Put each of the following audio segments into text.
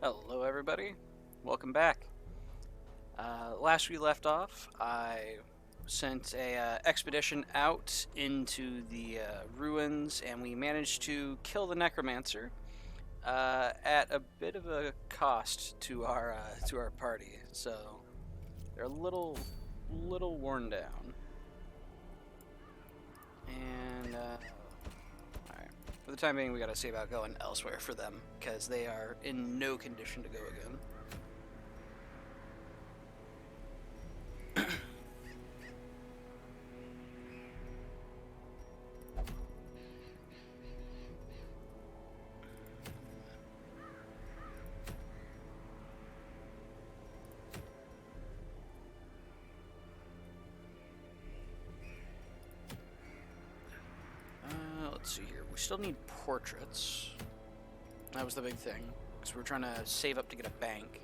Hello everybody, welcome back. Last we left off, I sent a expedition out into the ruins, and we managed to kill the necromancer at a bit of a cost to our party. So they're a little worn down. And alright, for the time being, we gotta see about going elsewhere for them because they are in no condition to go again. Let's see here. We still need portraits. That was the big thing, because we're trying to save up to get a bank.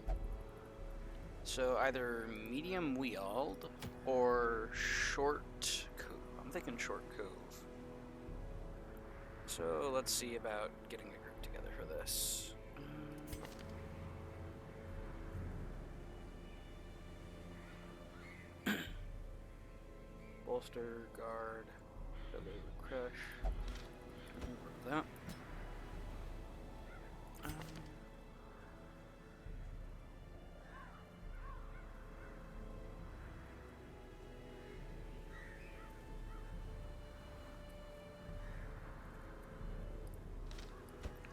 So either medium wheeled or short cove. I'm thinking short cove. So let's see about getting a group together for this. Bolster, guard, feather, crush. That.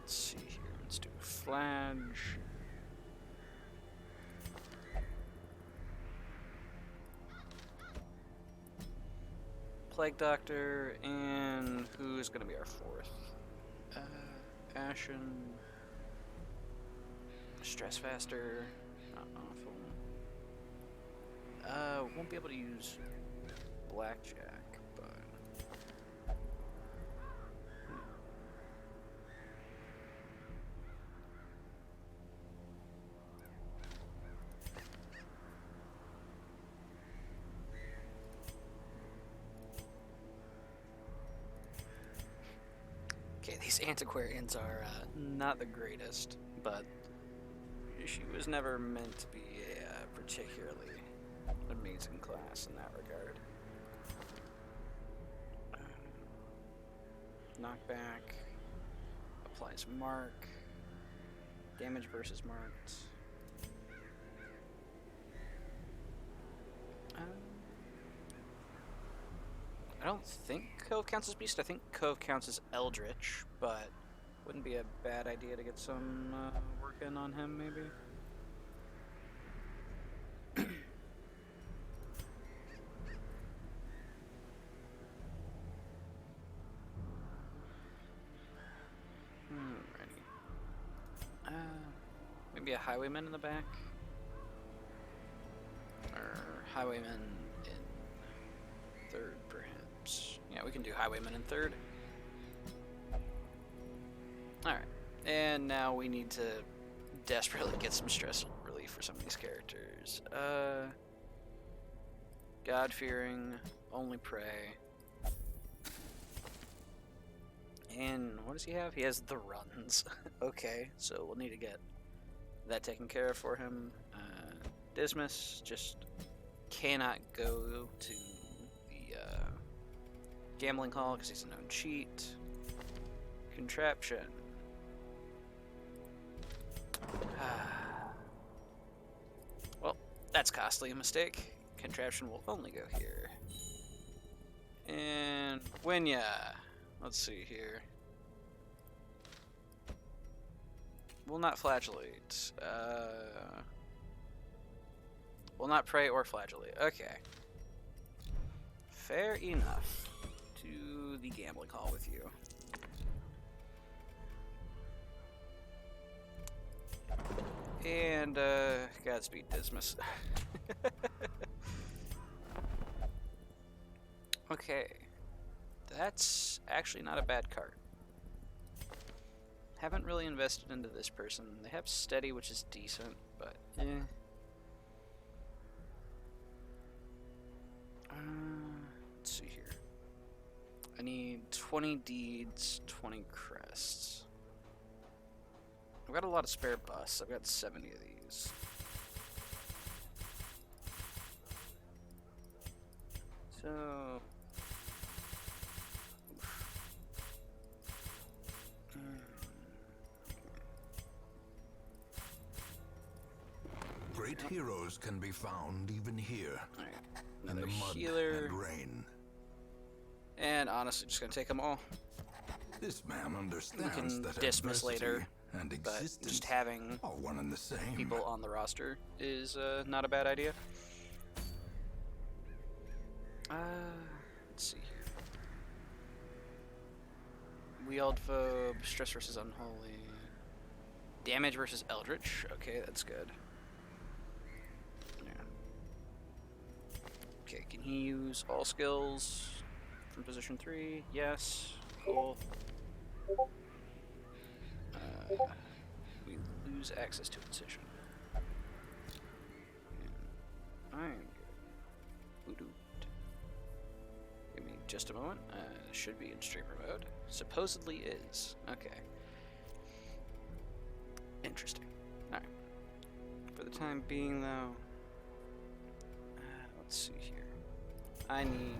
Let's see here. Let's do flange. Plague Doctor, and who's going to be our fourth? Ashen. Stress Faster. Not awful. Won't be able to use Blackjack, but. Okay, these antiquarians are not the greatest, but she was never meant to be a particularly amazing class in that regard. Knockback, applies mark, damage versus marked. I don't think Cove counts as Beast. I think Cove counts as Eldritch, but wouldn't be a bad idea to get some work in on him, maybe. Alrighty. Maybe a Highwayman in the back? Or Highwayman in third, perhaps. Yeah, we can do Highwayman in third. Alright. And now we need to desperately get some stress relief for some of these characters. God-fearing, only pray. And what does he have? He has the runs. Okay, so we'll need to get that taken care of for him. Dismas just cannot go to the gambling hall because he's a known cheat. Contraption. Well, that's costly a mistake. Contraption will only go here. And Winya. Let's see here. Will not flagellate. Will not pray or flagellate. Okay. Fair enough. To the gambling hall with you. And, Godspeed, Dismas. Okay. That's actually not a bad card. Haven't really invested into this person. They have steady, which is decent, but eh. Let's see here. I need 20 deeds, 20 crests. I've got a lot of spare busts. I've got 70 of these. So... Great heroes can be found even here. Alright, In another the mud healer. and rain. And honestly, just gonna take them all. This man We understands can that dismiss adversity later, and but existence just having are one and the same. people on the roster is not a bad idea. Let's see here. Wield Phobe, Stress versus Unholy. Damage versus Eldritch. Okay, that's good. Yeah. Okay, can he use all skills from position 3? Yes. Cool. We lose access to a decision. I'm good. Give me just a moment. Should be in streamer mode. Supposedly is. Okay. Interesting. Alright. For the time being, though, let's see here. I need...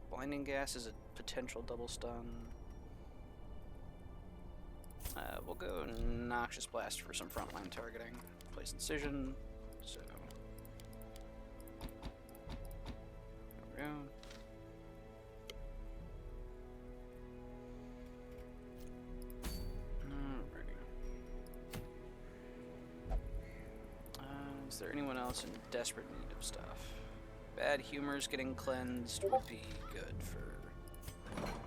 blinding gas is a potential double stun. We'll go Noxious Blast for some frontline targeting. Place incision. So... there we go. Is there anyone else in desperate need of stuff? Bad Humor's getting cleansed would be good for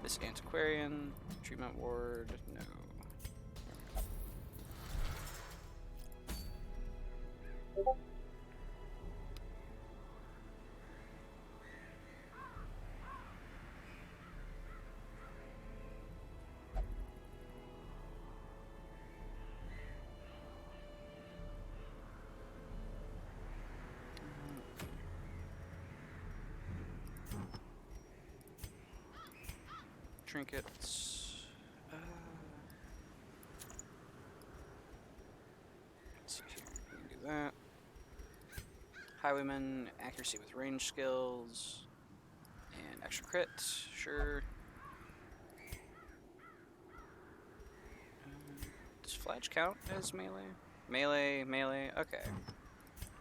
this Antiquarian. Treatment Ward, no. Trinkets. Let's see here. We can do that. Highwayman, accuracy with range skills. And extra crit, sure. Does Fladge count as melee? Melee, okay.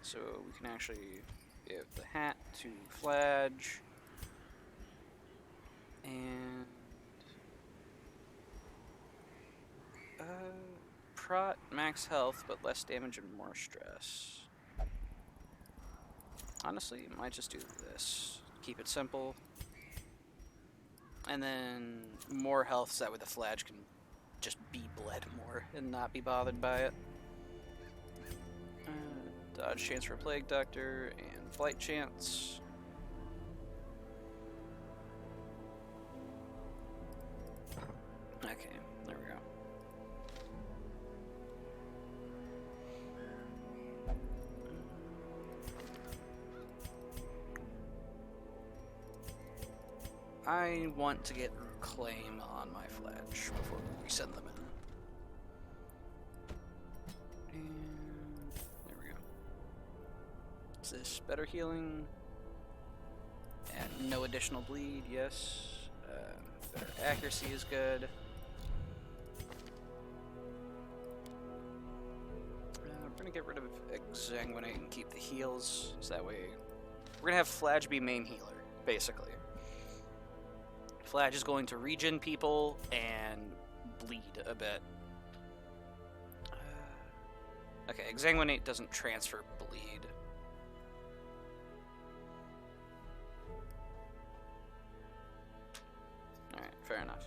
So we can actually give the hat to Fladge. And... Prot, max health, but less damage and more stress. Honestly, might just do this. Keep it simple. And then more health so that way the Fladge can just be bled more and not be bothered by it. Dodge chance for Plague Doctor and flight chance. Okay, there we go. I want to get Reclaim on my Fladge before we send them in. And there we go. Is this better healing? And no additional bleed, yes. Better accuracy is good. We're gonna get rid of Exsanguinate and keep the heals, so that way we're gonna have Fladge be main healer, basically. Fladge is going to regen people and bleed a bit. Okay, Exsanguinate doesn't transfer bleed. Alright, fair enough.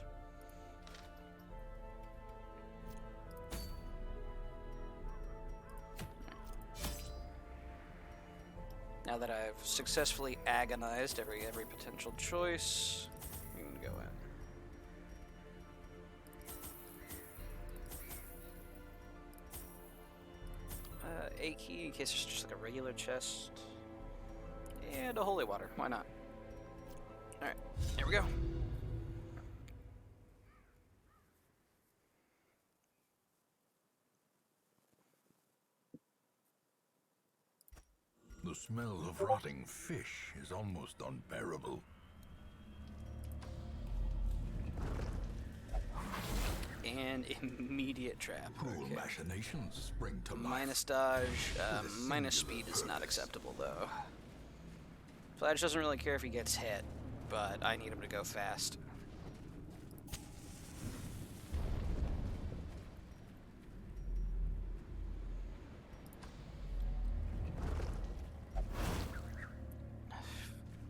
Now that I've successfully agonized every potential choice, we can go in. A key in case there's just like a regular chest. And a holy water, why not? Alright, here we go. smell of rotting fish is almost unbearable. And immediate trap. Cruel Okay. machinations spring to life. Minus dodge, With a minus singular speed is not purpose. acceptable though. Flash doesn't really care if he gets hit, but I need him to go fast.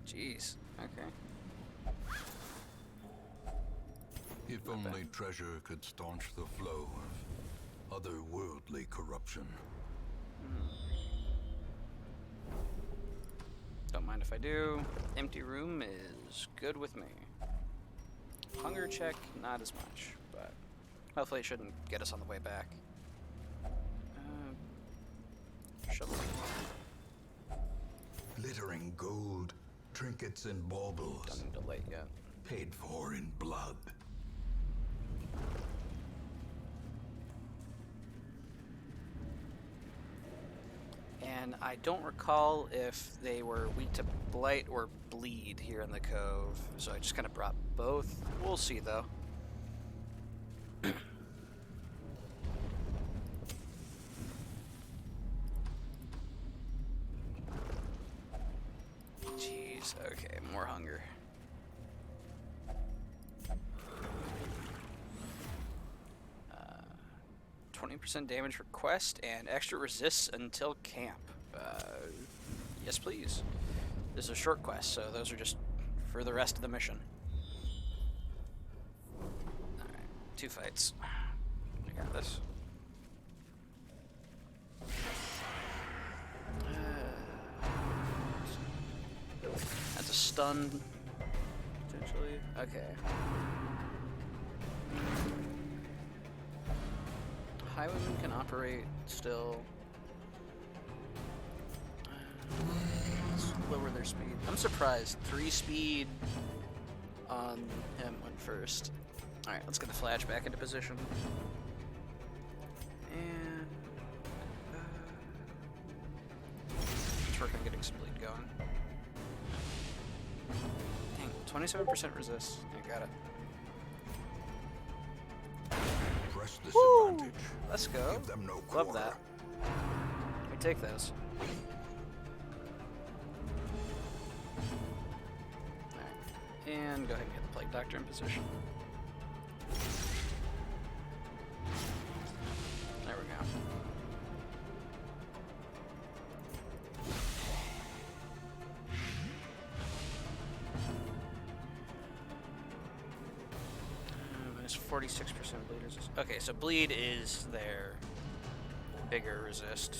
Jeez, okay. If only treasure could staunch the flow of otherworldly corruption. Don't mind if I do. Empty room is good with me. Hunger check, not as much, but hopefully it shouldn't get us on the way back. Shovel. Glittering gold, trinkets and baubles, Don't need to light yet. paid for in blood. And I don't recall if they were weak to blight or bleed here in the cove, so I just kind of brought both. We'll see though. Jeez, okay, more hunger. 20% damage for quest and extra resists until camp. Yes, please. This is a short quest, so those are just for the rest of the mission. Alright, 2 fights. I got this. That's a stun, potentially. Okay. Highwaymen can operate still. Let's lower their speed. I'm surprised. 3 speed on him went first. Alright, let's get the flash back into position. And let's work on getting some bleed going. Dang, 27% resist. I got it. Press this Woo! advantage. Let's go. Give them no Love quarter. that. We take those. Alright. And go ahead and get the Plague Doctor in position. There we go. Minus 46% bleed resist. Okay, so bleed is their bigger resist.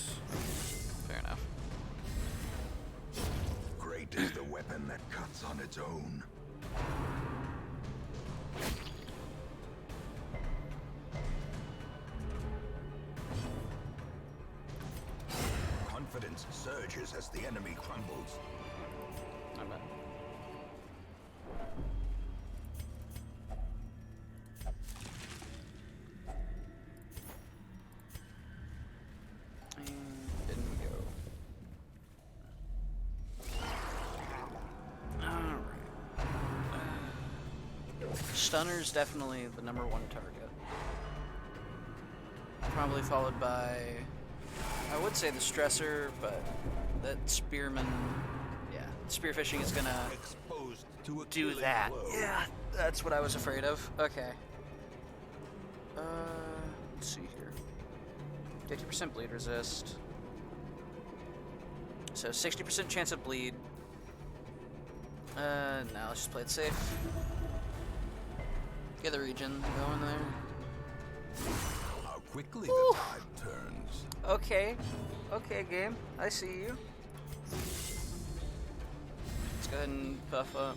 Fair enough. Great is the weapon that cuts on its own. Confidence surges as the enemy crumbles. Not bad. And didn't go. Alright. Stunner's definitely the #1 target. Probably followed by, I would say the Stressor, but that Spearman, yeah, Spearfishing is gonna Exposed to a do killing that. blow. Yeah, that's what I was afraid of. Okay. Let's see here. 50% bleed resist. So 60% chance of bleed. No, let's just play it safe. Get the regen going there. How quickly Woo. the tide turns. Okay. Okay, game. I see you. Let's go ahead and buff up.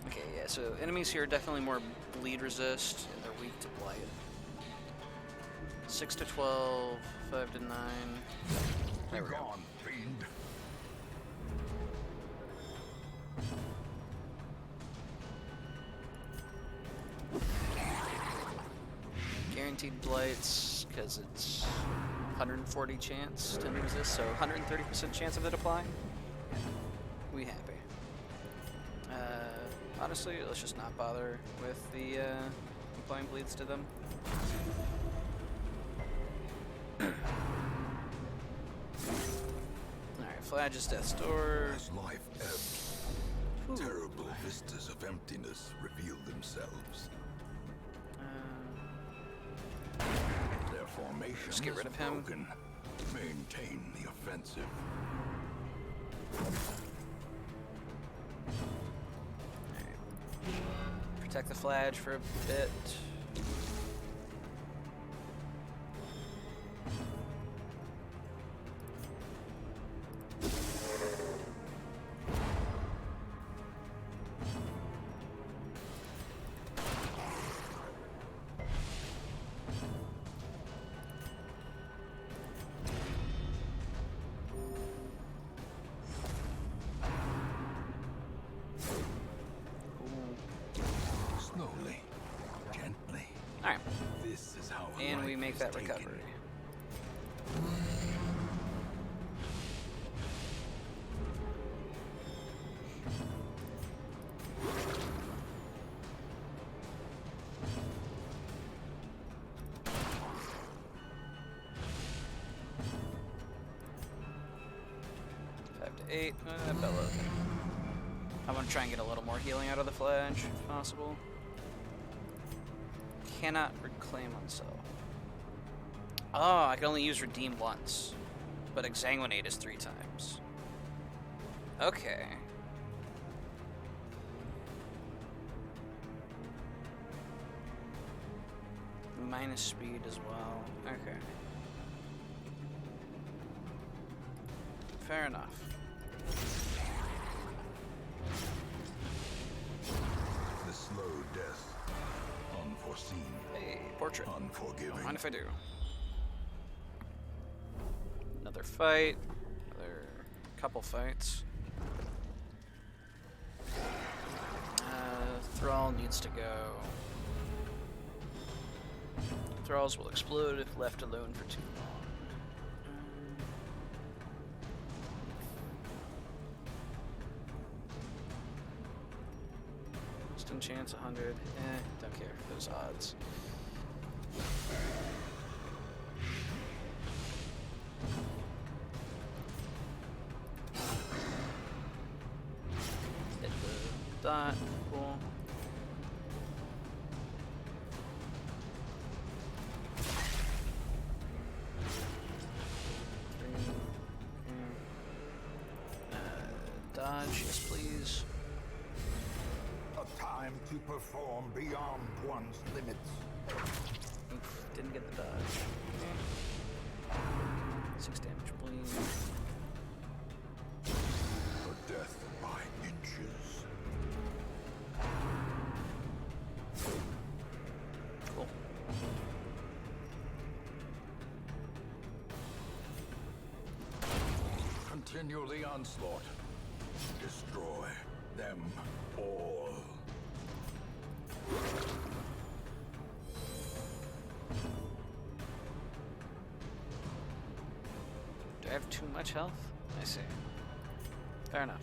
Okay, yeah, so enemies here are definitely more bleed resist, and they're weak to blight. 6 to 12, 5 to 9. There we go. Gone, fiend. Guaranteed blights, because it's 140 chance to resist, so 130% chance of it applying. Yeah, we happy. Honestly, let's just not bother with the applying bleeds to them. Alright, Flage's Death's Door. As life ebbs, terrible vistas of emptiness reveal themselves. Their formation Just get rid of him. broken. Maintain the offensive. Protect the Flage for a bit. Slowly, gently. Alright, This is how and we life make is that taken. recovery. Eight, Bella. I want to try and get a little more healing out of the Flash, if possible. Cannot reclaim oneself. Oh, I can only use Redeem once. But Exsanguinate is 3 times. Okay. Minus speed as well. Okay. Fair enough. The slow death, unforeseen, Hey, portrait. unforgiving. Don't mind if I do. Another fight. Another couple fights. Thrall needs to go. Thralls will explode if left alone for too long. Instant chance 100. Don't care. Those odds. Hit the dot. Cool. Dodge, yes please. A time to perform beyond one's limits. Oof, didn't get the dodge. 6 damage bleed. A death by inches. Cool. Continue the onslaught. Destroy them all. Do I have too much health? I see. Fair enough.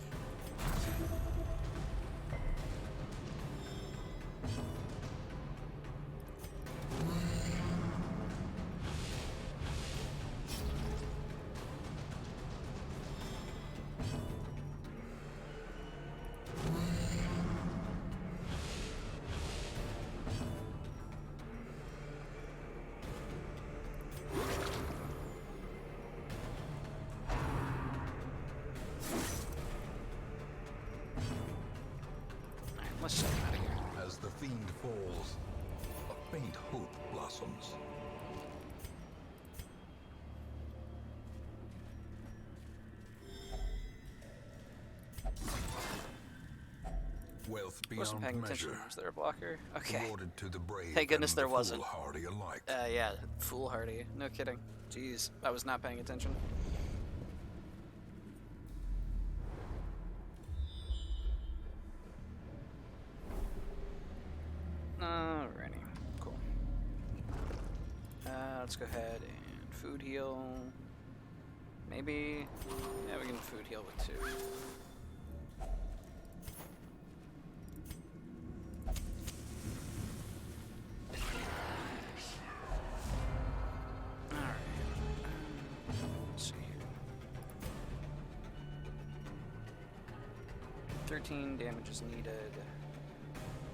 Let's check out of here. As the fiend falls, a faint hope blossoms. Wealth Wasn't beyond paying attention. measure, Was there a blocker? Okay. awarded to the brave. Thank goodness and there the wasn't. foolhardy alike. Yeah, foolhardy. No kidding. Jeez, I was not paying attention. Alrighty, cool. Let's go ahead and food heal. Maybe. Yeah, we can food heal with 2. Alright. Let's see here. 13 damage is needed.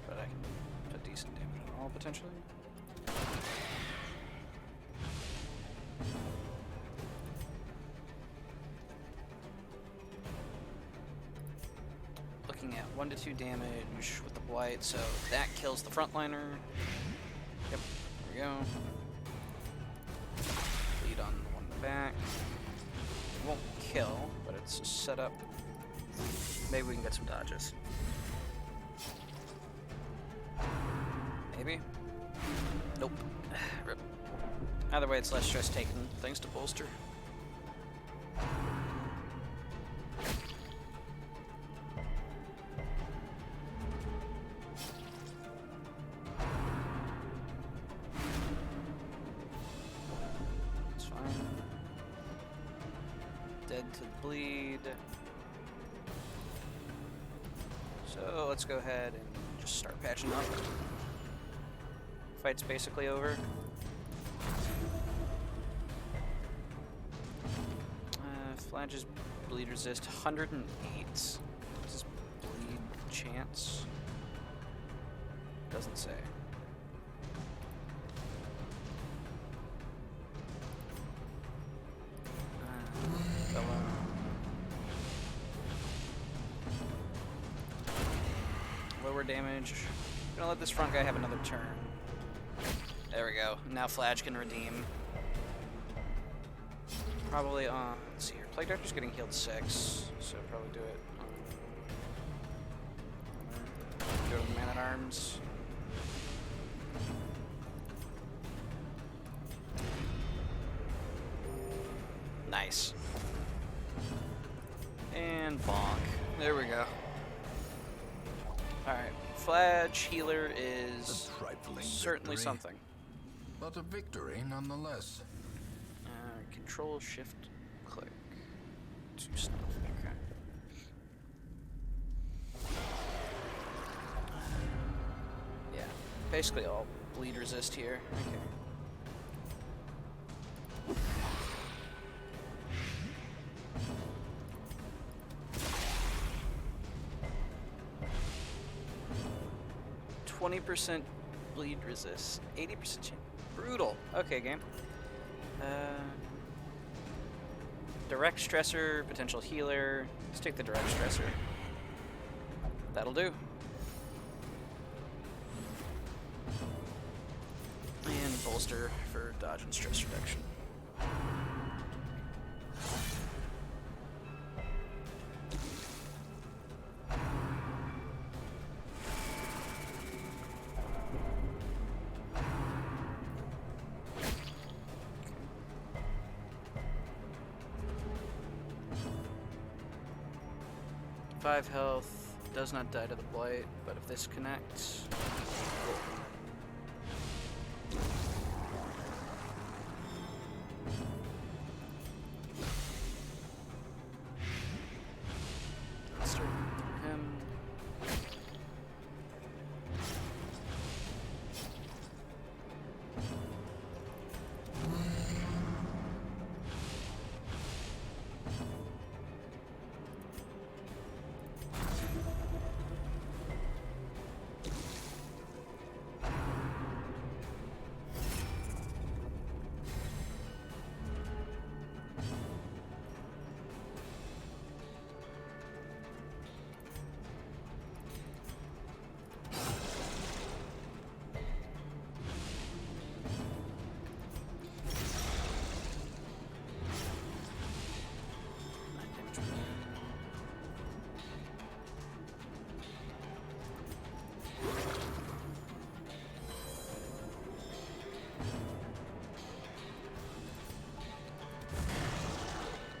But I can put decent damage on all potentially. Looking at 1 to 2 damage with the blight, so that kills the frontliner. Yep, there we go. Bleed on the one in the back. It won't kill, but it's a setup. Maybe we can get some dodges. Maybe? Nope. Rip. Either way, it's less stress taken thanks to bolster. It's fine. Dead to the bleed. So let's go ahead and just start patching up. Fight's basically over. Flage's bleed resist 108. What's his bleed chance? Doesn't say. Lower damage. I'm gonna let this front guy have another turn. There we go. Now Flage can redeem. Probably, let's see here. Plague Doctor's getting healed 6, so probably do it. Go to the Man-at-Arms. Nice. And bonk. There we go. Alright. Flage Healer is certainly victory, something. But a victory nonetheless. Control Shift click to stuff. Okay. Yeah, basically all bleed resist here. Okay. 20% bleed resist, 80% chance. Brutal. Okay, game. Direct stressor, potential healer. Let's take the direct stressor. That'll do. And bolster for dodge and stress reduction. Five health, does not die to the blight, but if this connects, let's start him.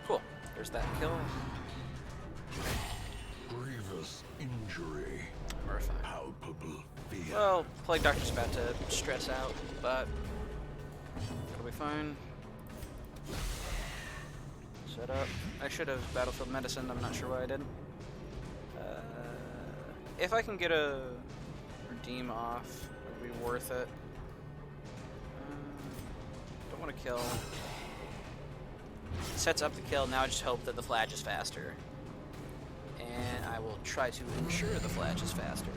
Cool. There's that kill. Grievous injury. We're fine. Palpable fear. Well, Plague Doctor's about to stress out, but it'll be fine. Set up. I should have Battlefield Medicine. I'm not sure why I didn't. If I can get a redeem off, it would be worth it. Don't want to kill. Sets up the kill. Now I just hope that the flash is faster. And I will try to ensure the flash is faster.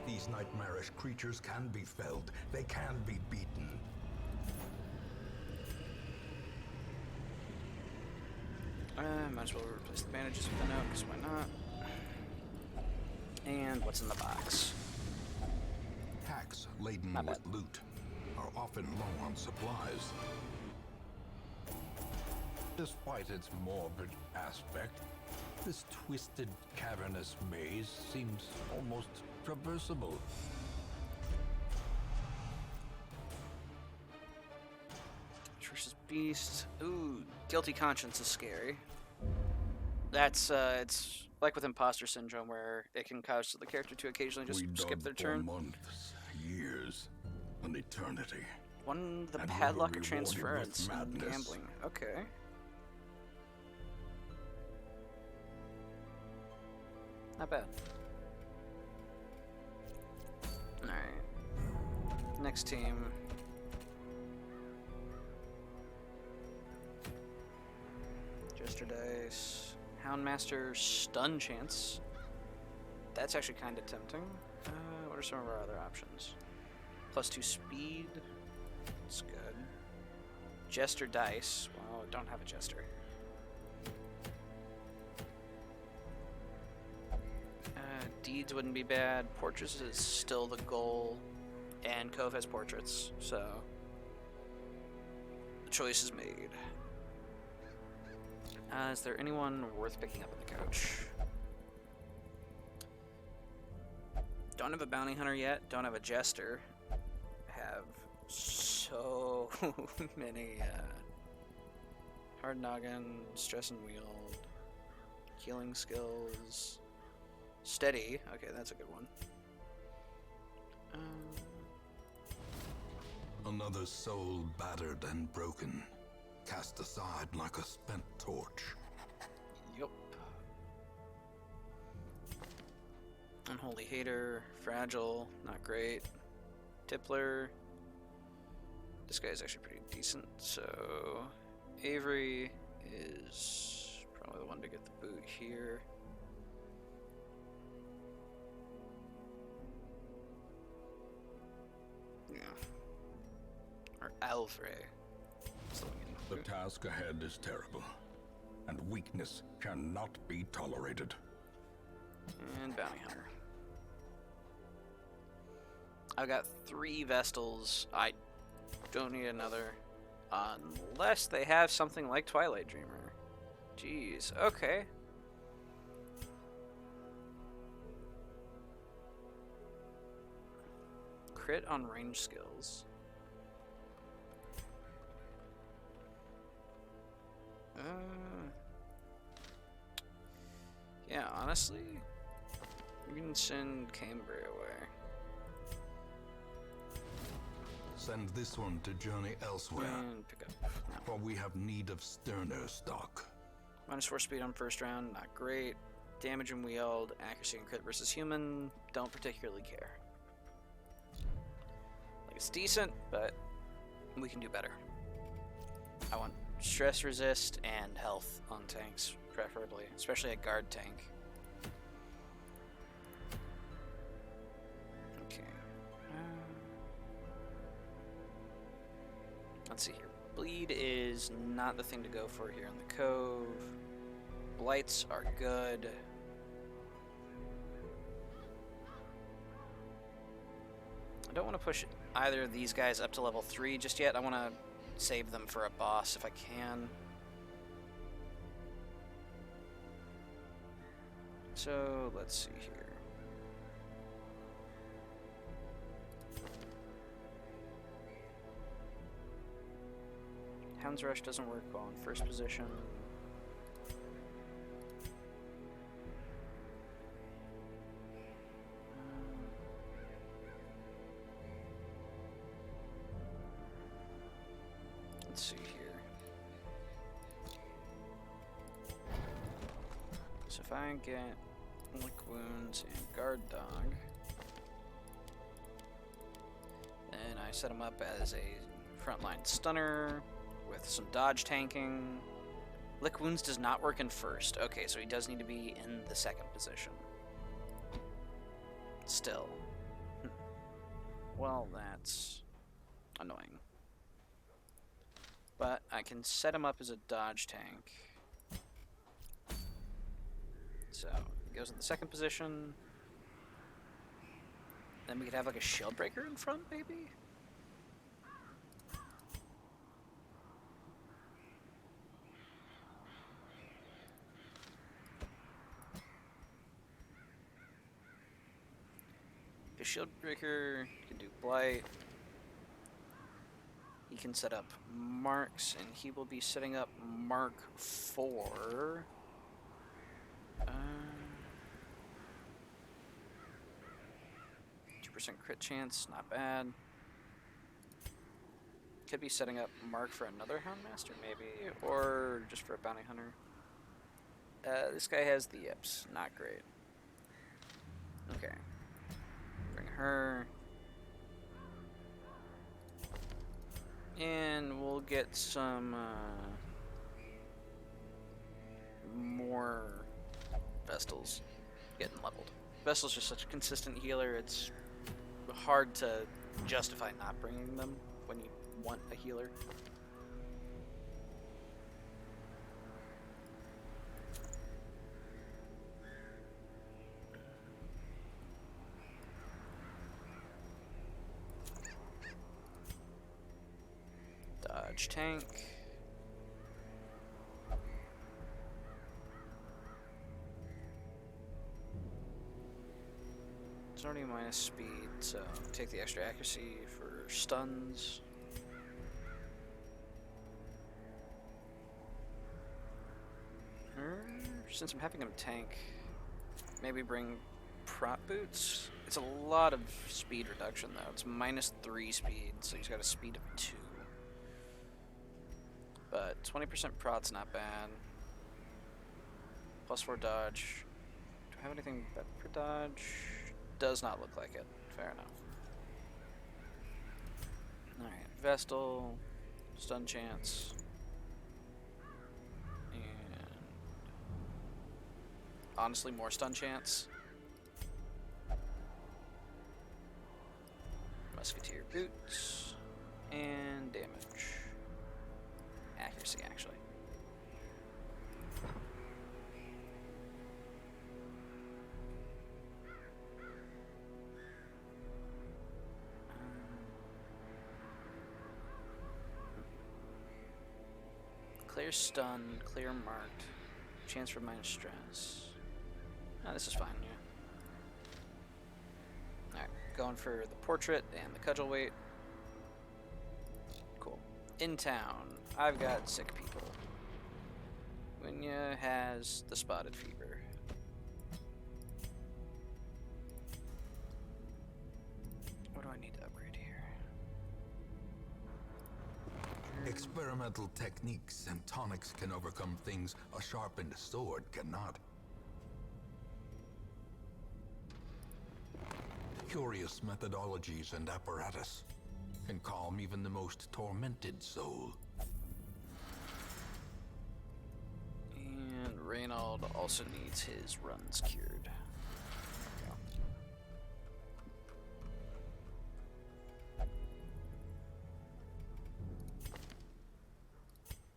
These nightmarish creatures can be felled. They can be beaten. Might as well replace the bandages with the note, because why not? And what's in the box? Packs laden Not with bad. loot are often low on supplies. Despite its morbid aspect, this twisted, cavernous maze seems almost traversable. Versus Beast. Ooh, Guilty Conscience is scary. That's, it's like with Imposter Syndrome, where it can cause the character to occasionally just We skip dug their for turn. months, years, an eternity. One, the And we were padlock of rewarded transference with and madness. gambling. Okay. Not bad. Alright. Next team. Jester Dice. Houndmaster Stun Chance. That's actually kind of tempting. What are some of our other options? +2 speed. That's good. Jester Dice. Well, don't have a Jester. Deeds wouldn't be bad. Portraits is still the goal. And Cove has portraits, so the choice is made. Is there anyone worth picking up on the couch? Don't have a bounty hunter yet. Don't have a jester. Have so many hard noggin, stress and wield, healing skills, steady. Okay, that's a good one. Another soul battered and broken, cast aside like a spent torch. Yup. Unholy Hater, Fragile, not great. Tippler. This guy is actually pretty decent, so Avery is probably the one to get the boot here. Yeah. Or Alfred. The task ahead is terrible, and weakness cannot be tolerated. And Bounty Hunter. I've got 3 Vestals. I don't need another. Unless they have something like Twilight Dreamer. Jeez, okay. Crit on range skills. Yeah, honestly, we can send Cambria away. Send this one to journey elsewhere, And pick up. No. for we have need of sterner stock. -4 speed on first round, not great. Damage and wield, accuracy and crit versus human, don't particularly care. Like, it's decent, but we can do better. I want stress resist and health on tanks, preferably, especially a guard tank. Okay. Let's see here. Bleed is not the thing to go for here in the Cove. Blights are good. I don't want to push either of these guys up to level 3 just yet. I want to save them for a boss if I can. So, let's see here. Hound's Rush doesn't work well in first position. Let's see here. So if I get Lick Wounds and Guard Dog, then I set him up as a frontline stunner with some dodge tanking. Lick Wounds does not work in first. Okay, so he does need to be in the second position. Still. Well, that's annoying. But I can set him up as a dodge tank. So, he goes in the second position. Then we could have like a shield breaker in front, maybe? The shield breaker can do blight. He can set up marks, and he will be setting up mark 4. 2% crit chance, not bad. Could be setting up mark for another Houndmaster, maybe, or just for a bounty hunter. This guy has the yips, not great. Okay. Bring her. And we'll get some more Vestals getting leveled. Vestal's just such a consistent healer, it's hard to justify not bringing them when you want a healer. Dodge tank. It's already minus speed, so take the extra accuracy for stuns. Since I'm having him tank, maybe bring prop boots. It's a lot of speed reduction though. It's minus 3 speed, so he's got a speed of 2. But 20% prot's not bad. Plus 4 dodge. Do I have anything better for dodge? Does not look like it. Fair enough. Alright, Vestal, stun chance. And honestly, more stun chance. Musketeer boots. And damage. Accuracy, actually. Clear stun, clear marked, chance for minus stress. Oh, this is fine, yeah. Alright, going for the portrait and the cudgel weight. Cool. In town, I've got sick people. Winya has the spotted fever. What do I need to upgrade here? Experimental techniques and tonics can overcome things a sharpened sword cannot. Curious methodologies and apparatus can calm even the most tormented soul. And Reynald also needs his runs cured. Go.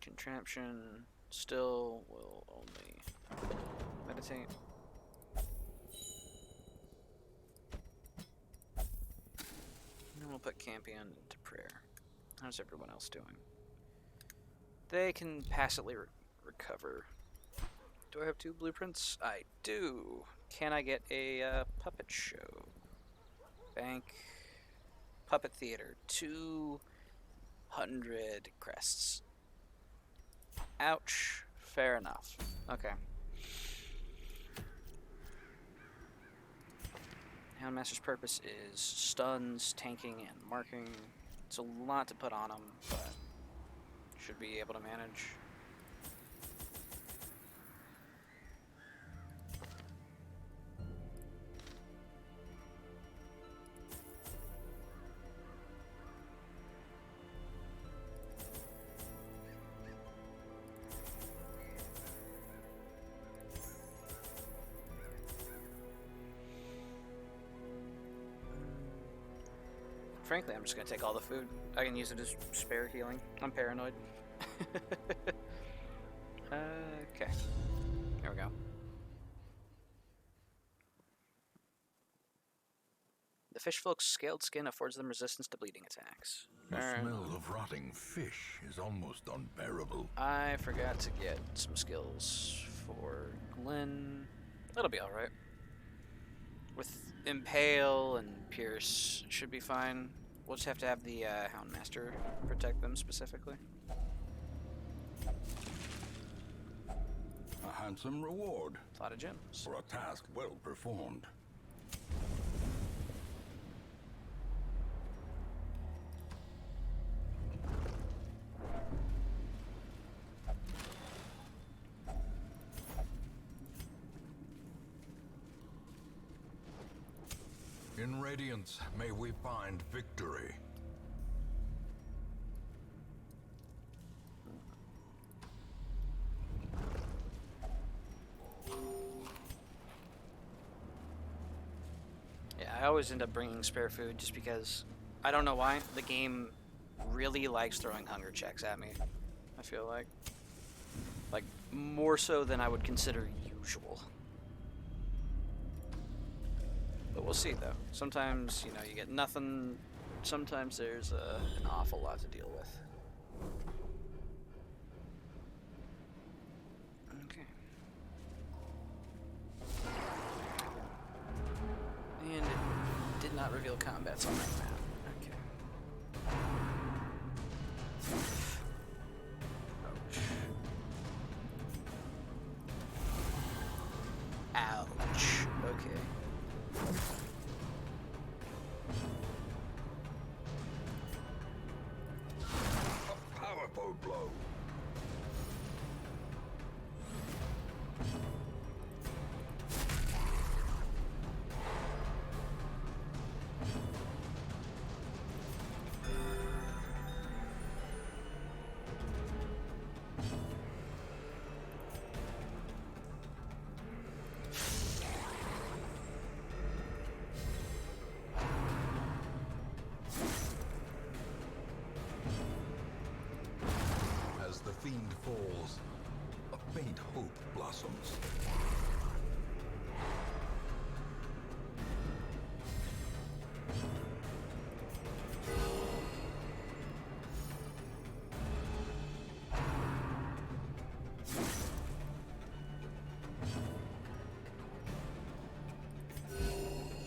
Contraption still will only meditate. And then we'll put Campion into prayer. How's everyone else doing? They can passively recover. Do I have 2 blueprints? I do. Can I get a puppet show? Bank. Puppet theater. 200 crests. Ouch. Fair enough. Okay. Houndmaster's purpose is stuns, tanking, and marking. It's a lot to put on him, but should be able to manage. Frankly, I'm just gonna take all the food. I can use it as spare healing. I'm paranoid. Okay. There we go. The fish folk's scaled skin affords them resistance to bleeding attacks. The smell of rotting fish is almost unbearable. I forgot to get some skills for Glenn. That'll be alright. With Impale and Pierce should be fine. We'll just have to have the Houndmaster protect them specifically. A handsome reward A lot of gems. for a task well performed. In Radiance, may we find victory. Yeah, I always end up bringing spare food just because I don't know why the game really likes throwing hunger checks at me. I feel like more so than I would consider usual. But we'll see though. Sometimes, you know, you get nothing. Sometimes there's an awful lot to deal with. Okay. And it did not reveal combats on that map. Okay. Ouch. Ouch. Okay. A powerful blow. As the fiend falls, a faint hope blossoms.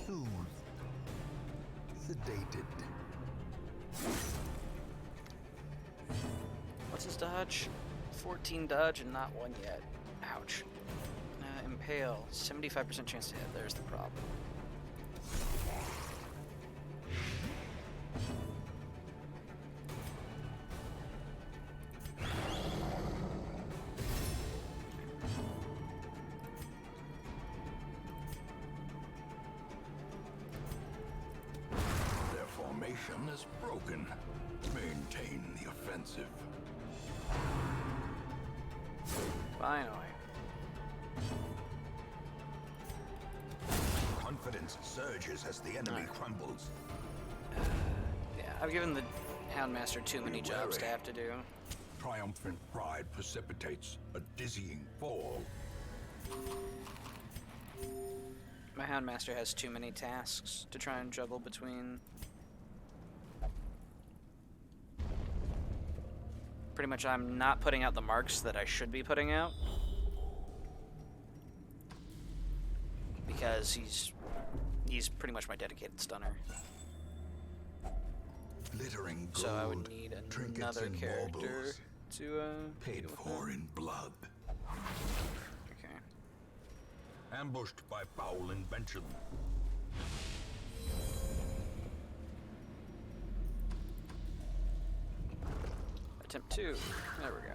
Soothed, sedated. What's his dodge? 14 dodge and not one yet. Ouch. Impale. 75% chance to hit. There's the problem. Their formation is broken. Maintain the offensive. Finally. Confidence surges as the enemy crumbles. Yeah, I've given the Houndmaster too many Be jobs to wary. have to do. Triumphant pride precipitates a dizzying fall. My Houndmaster has too many tasks to try and juggle between. Pretty much I'm not putting out the marks that I should be putting out. Because he's pretty much my dedicated stunner. Glittering gold, So I would need trinkets another and character baubles, to paid deal with for that. in blood. Okay. Ambushed by foul invention. Attempt 2. There we go.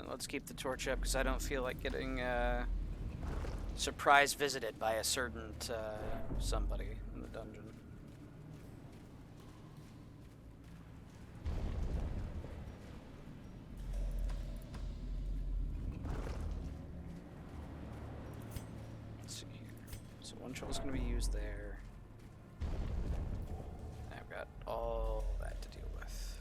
Let's keep the torch up because I don't feel like getting surprise visited by a certain somebody in the dungeon. Let's see here. So one shovel's going to be used there. I've got all that to deal with.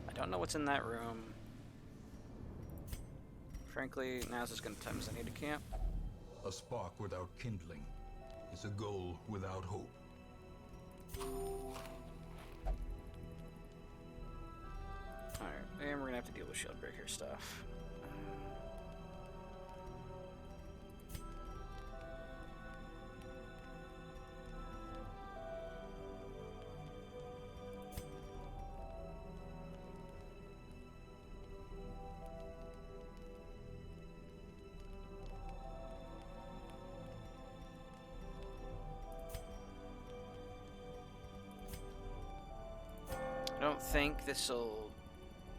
I don't know what's in that room. Frankly, now's as good a time as I need to camp. A spark without kindling is a goal without hope. Alright, and we're gonna have to deal with shield breaker stuff. I don't think this will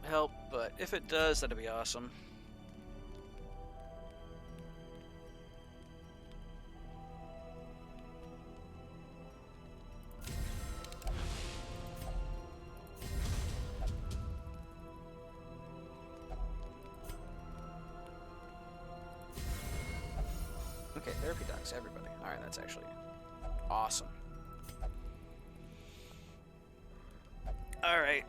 help, but if it does, that'd be awesome. Okay, therapy docs, everybody. Alright, that's actually awesome. Alright.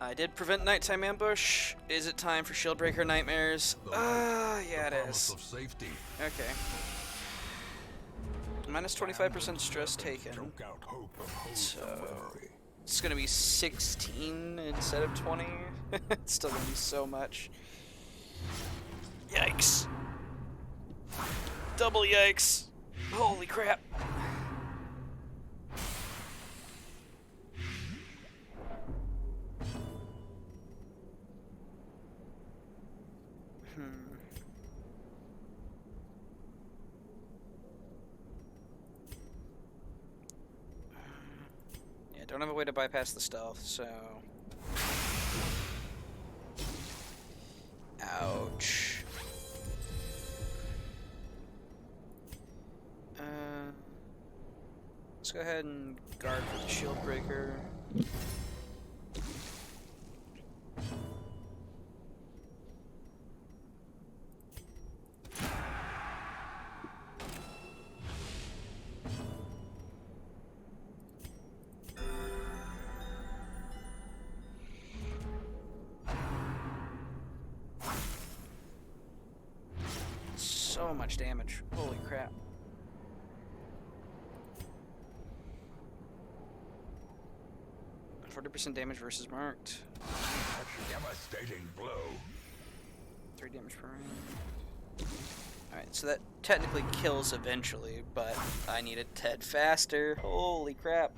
I did prevent nighttime ambush. Is it time for Shieldbreaker Nightmares? Yeah, it is. Of safety. Okay. Minus 25% stress taken. Choke out hope of hope So and memory. it's gonna be 16 instead of 20. It's still gonna be so much. Yikes. Double yikes. Holy crap. Yeah, don't have a way to bypass the stealth, so... Ouch. Let's go ahead and guard for the shield breaker. So much damage. Holy crap. %40 damage versus marked. Devastating blow. 3 damage per round. Alright, so that technically kills eventually, but I need it to head faster. Holy crap.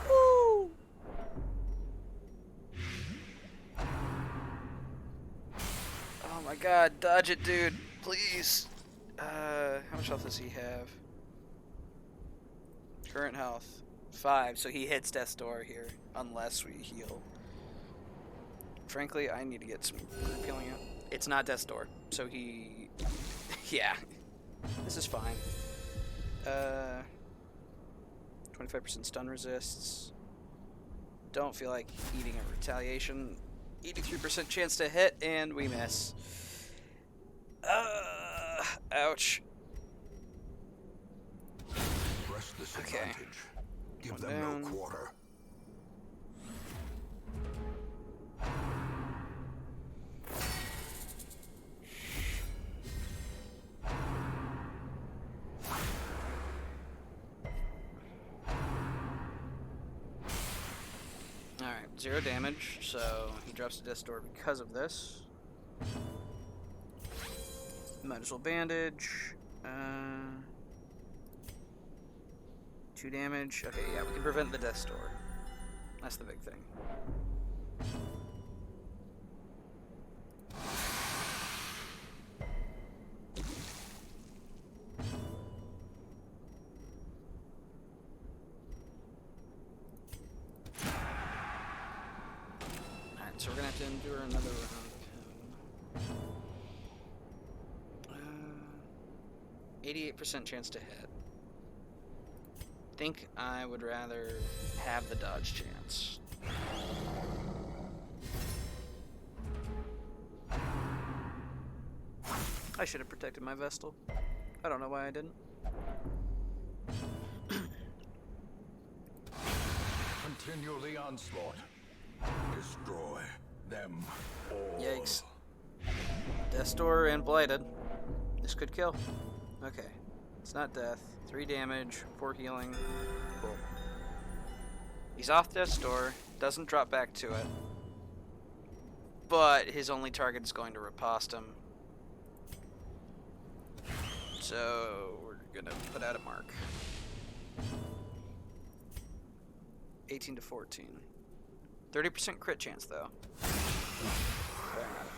Woo! Oh my god, dodge it, dude. Please. How much health does he have? Current health. 5, so he hits death's door here, unless we heal. Frankly, I need to get some group healing up. It's not death's door, so he... yeah. This is fine. 25% stun resists. Don't feel like eating a retaliation. 83% chance to hit, and we miss. Ouch. Press this Okay. advantage. Give One them down. no quarter. 0 damage, so he drops to Death's Door because of this. Might as well bandage. 2 damage. Okay, yeah, we can prevent the Death's Door. That's the big thing. Alright, so we're gonna have to endure another round of him. 88% chance to hit. Think I would rather have the dodge chance. I should have protected my Vestal. I don't know why I didn't. Continue the onslaught. Destroy them all. Yikes. Death's Door and Blighted. This could kill. Okay. It's not death. 3 damage, 4 healing. Cool. He's off Death's Door. Doesn't drop back to it. But his only target is going to riposte him. So we're gonna put out a mark. 18 to 14. 30% crit chance though. Fair enough.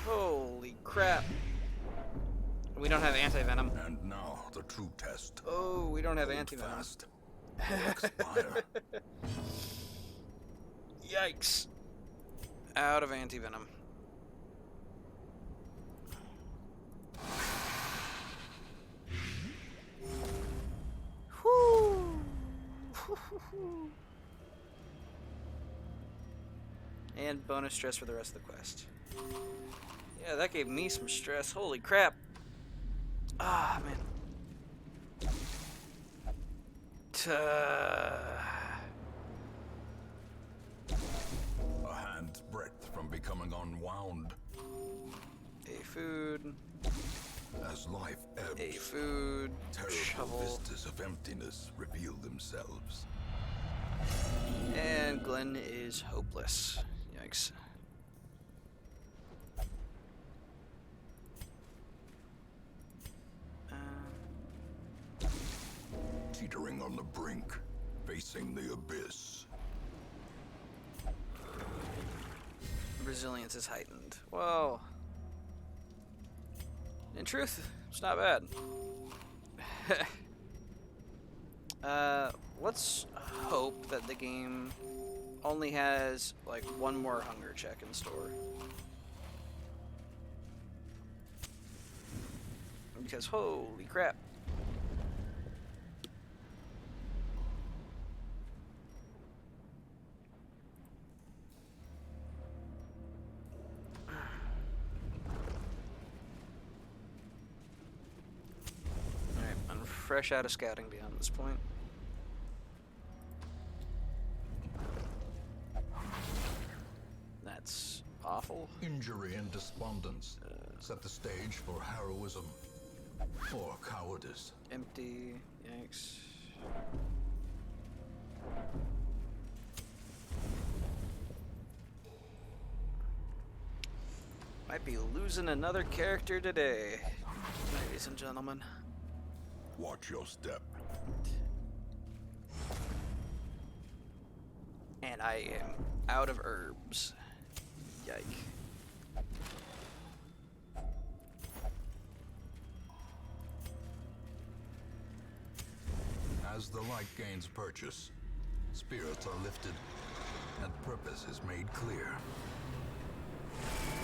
Holy crap. We don't have anti-venom. And now the true test. Oh, we don't have Hold anti-venom. fast. Or expire. Yikes. Out of anti-venom. Whew. And bonus stress for the rest of the quest. Yeah, that gave me some stress. Holy crap. Ah, man. A hand's breadth from becoming unwound. A food. As life ebbs, A food. terrible Shovel. vistas of emptiness reveal themselves. And Glenn is hopeless. Yikes. Teetering on the brink, facing the abyss. Resilience is heightened. Well, in truth, it's not bad. Let's hope that the game only has like one more hunger check in store. Because holy crap. Alright, I'm fresh out of scouting beyond this point. That's awful. Injury and despondence set the stage for heroism or cowardice. Empty. Yikes. Might be losing another character today, ladies and gentlemen. Watch your step. And I am out of herbs. Yike. As the light gains purchase, spirits are lifted, and purpose is made clear.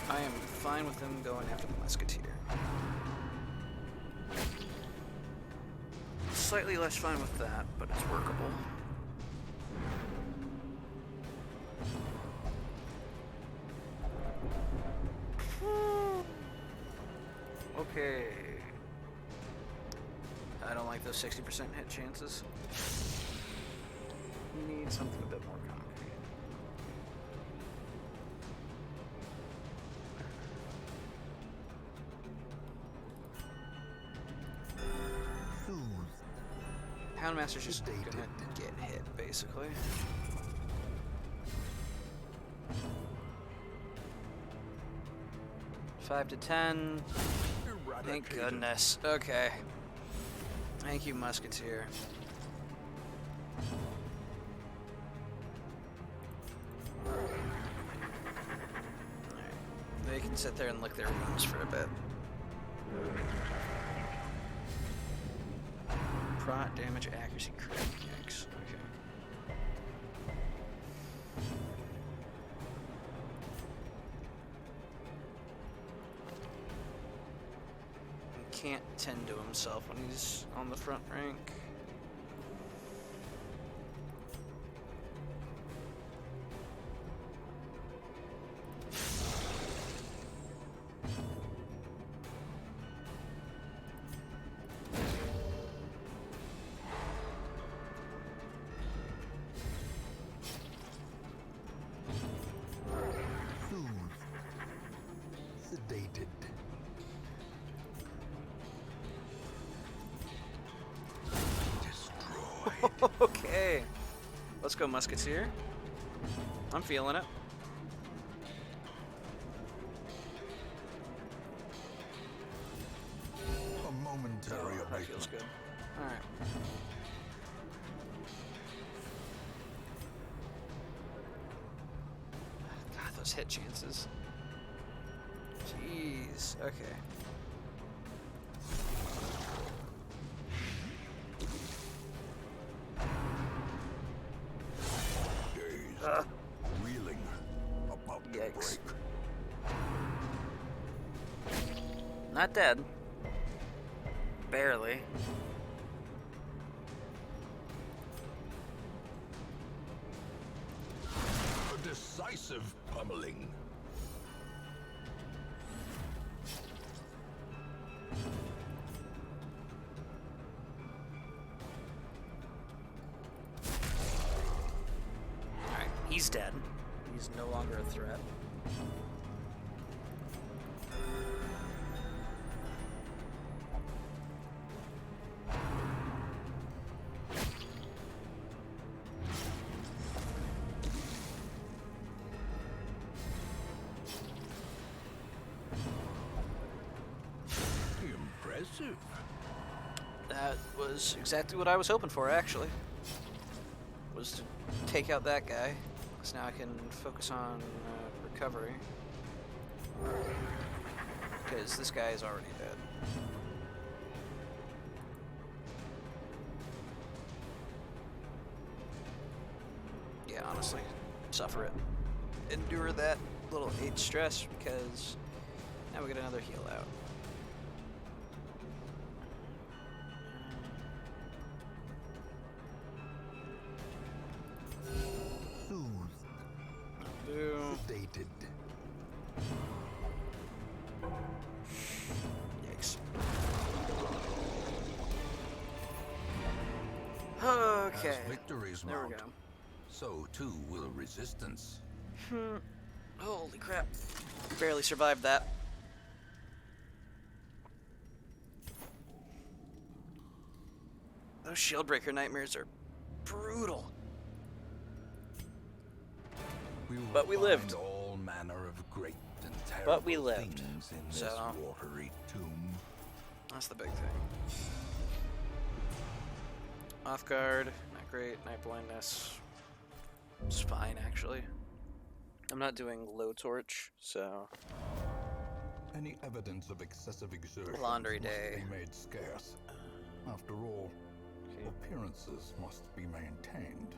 I am fine with them going after the musketeer. Slightly less fine with that, but it's workable. Okay. I don't like those 60% hit chances. Need something a bit more concrete. Houndmaster's just gonna get hit, basically. Five to 10. Thank goodness. Okay. Thank you, Musketeer. Alright. They can sit there and lick their wounds for a bit. Prot, damage, accuracy, crit. Yikes. Okay. He can't tend to himself when he's on the front rank. Sedated. Destroyed. Okay. Let's go, Musketeer. I'm feeling it. A momentary That feels awakening. good. Alright. God, those hit chances. Jeez. Okay. Dazed. Reeling. About to Yikes. break. Not dead. Barely. A decisive pummeling. Alright, he's dead. He's no longer a threat. Impressive. That was exactly what I was hoping for, actually. Was to take out that guy. So now I can focus on recovery. Because this guy is already dead. Yeah, honestly, suffer it. Endure that little 8 stress because now we get another heal out. Soothed. Boo. Sedated. Yikes. Okay. As victories There we mount, go. so too will resistance. Holy crap. Barely survived that. Those shield breaker nightmares are brutal. But we find lived. all manner of great and terrible But we lived. things in this So- watery tomb. That's the big thing. Off guard, not great, night blindness. It's fine, actually. I'm not doing low torch, so Any evidence of excessive exertion Laundry must day. be made scarce. After all, okay. appearances must be maintained.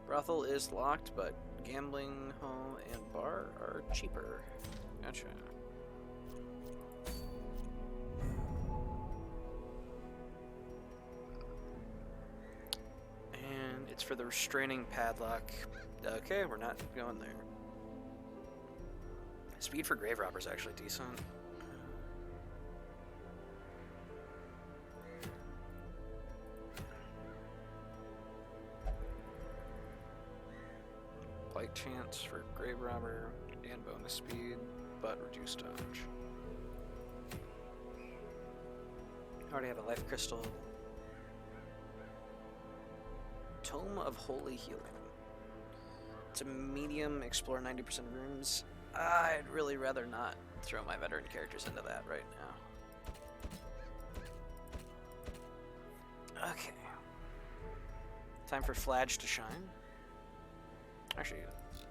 Brothel is locked, but gambling hall and bar are cheaper. Gotcha. And it's for the restraining padlock. Okay, we're not going there. Speed for grave robber is actually decent. Light chance for grave robber and bonus speed, but reduced dodge. I already have a life crystal. Tome of Holy Healing. It's a medium, explore 90% of rooms. I'd really rather not throw my veteran characters into that right now. Okay. Time for Fladge to shine. Actually,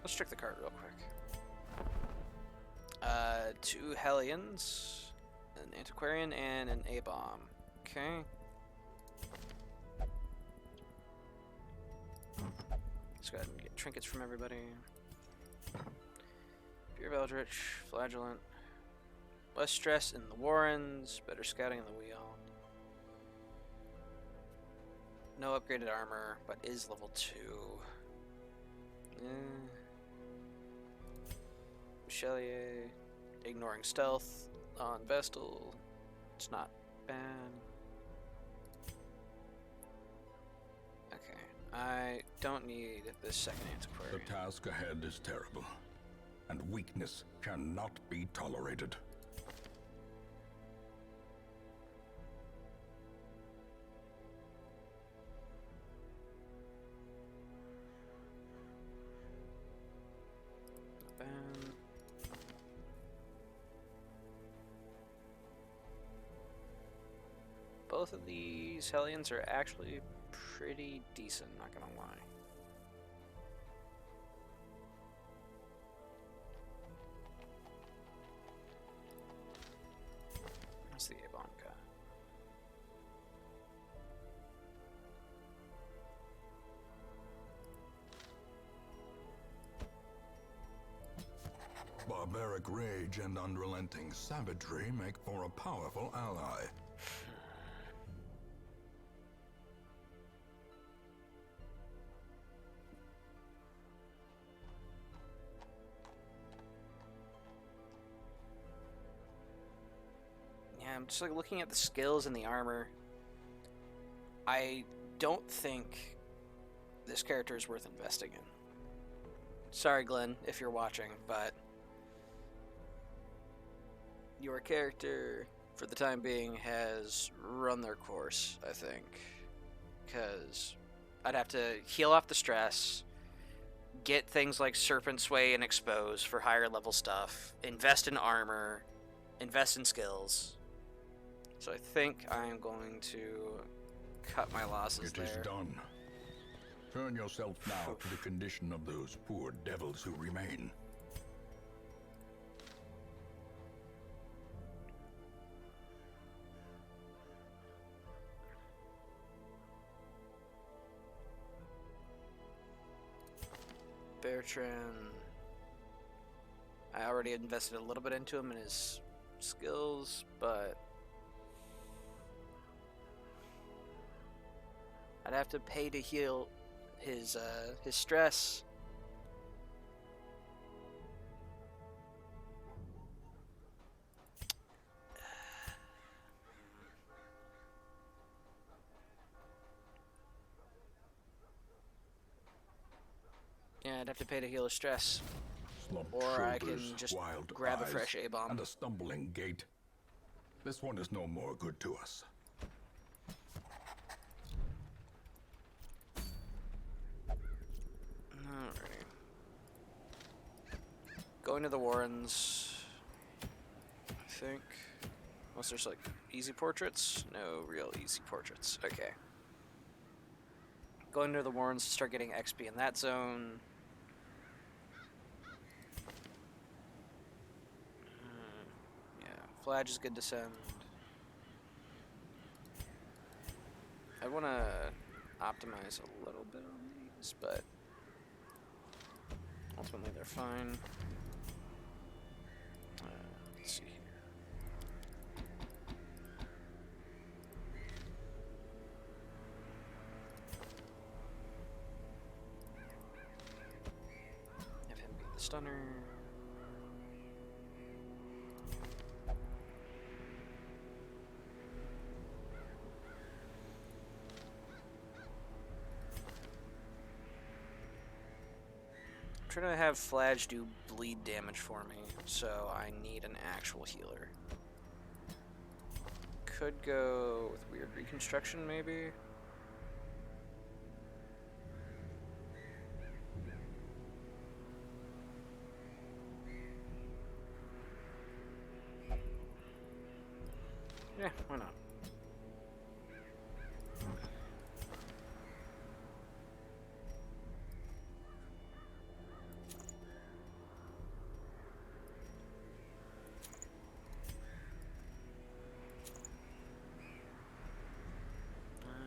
let's check the card real quick. 2 Hellions, an Antiquarian, and an A-Bomb. Okay. Let's go ahead and get trinkets from everybody. Pure Eldritch, Flagellant. Less stress in the Warrens, better scouting in the Wheel. No upgraded armor, but is level 2. Chevalier, ignoring stealth on Vestal. It's not bad. Okay, I don't need this second Antiquarian. The task ahead is terrible, and weakness cannot be tolerated. Both of these Hellions are actually pretty decent, not gonna lie. What's the A-Bomb guy? Barbaric rage and unrelenting savagery make for a powerful ally. I'm just like looking at the skills and the armor. I don't think this character is worth investing in. Sorry, Glenn, if you're watching, but your character, for the time being, has run their course, I think. Because I'd have to heal off the stress, get things like Serpent Sway and Expose for higher level stuff, invest in armor, invest in skills. So I think I'm going to cut my losses there. It is done. Turn yourself now to the condition of those poor devils who remain. Bertrand. I already invested a little bit into him and his skills, but I'd have to pay to heal his stress. Yeah, I'd have to pay to heal his stress. Slumped Or I can shoulders, just wild grab a eyes, fresh A-Bomb. and a stumbling gait. This one is no more good to us. Alright. Going to the Warrens, I think. Unless there's like easy portraits? No real easy portraits. Okay. Going to the Warrens to start getting XP in that zone. Yeah, Fladge is good to send. I want to optimize a little bit on these, but ultimately they're fine. Let's see here. Have him be the stunner. I'm trying to have Fladge do bleed damage for me, so I need an actual healer. could go with weird reconstruction, maybe. Yeah, why not?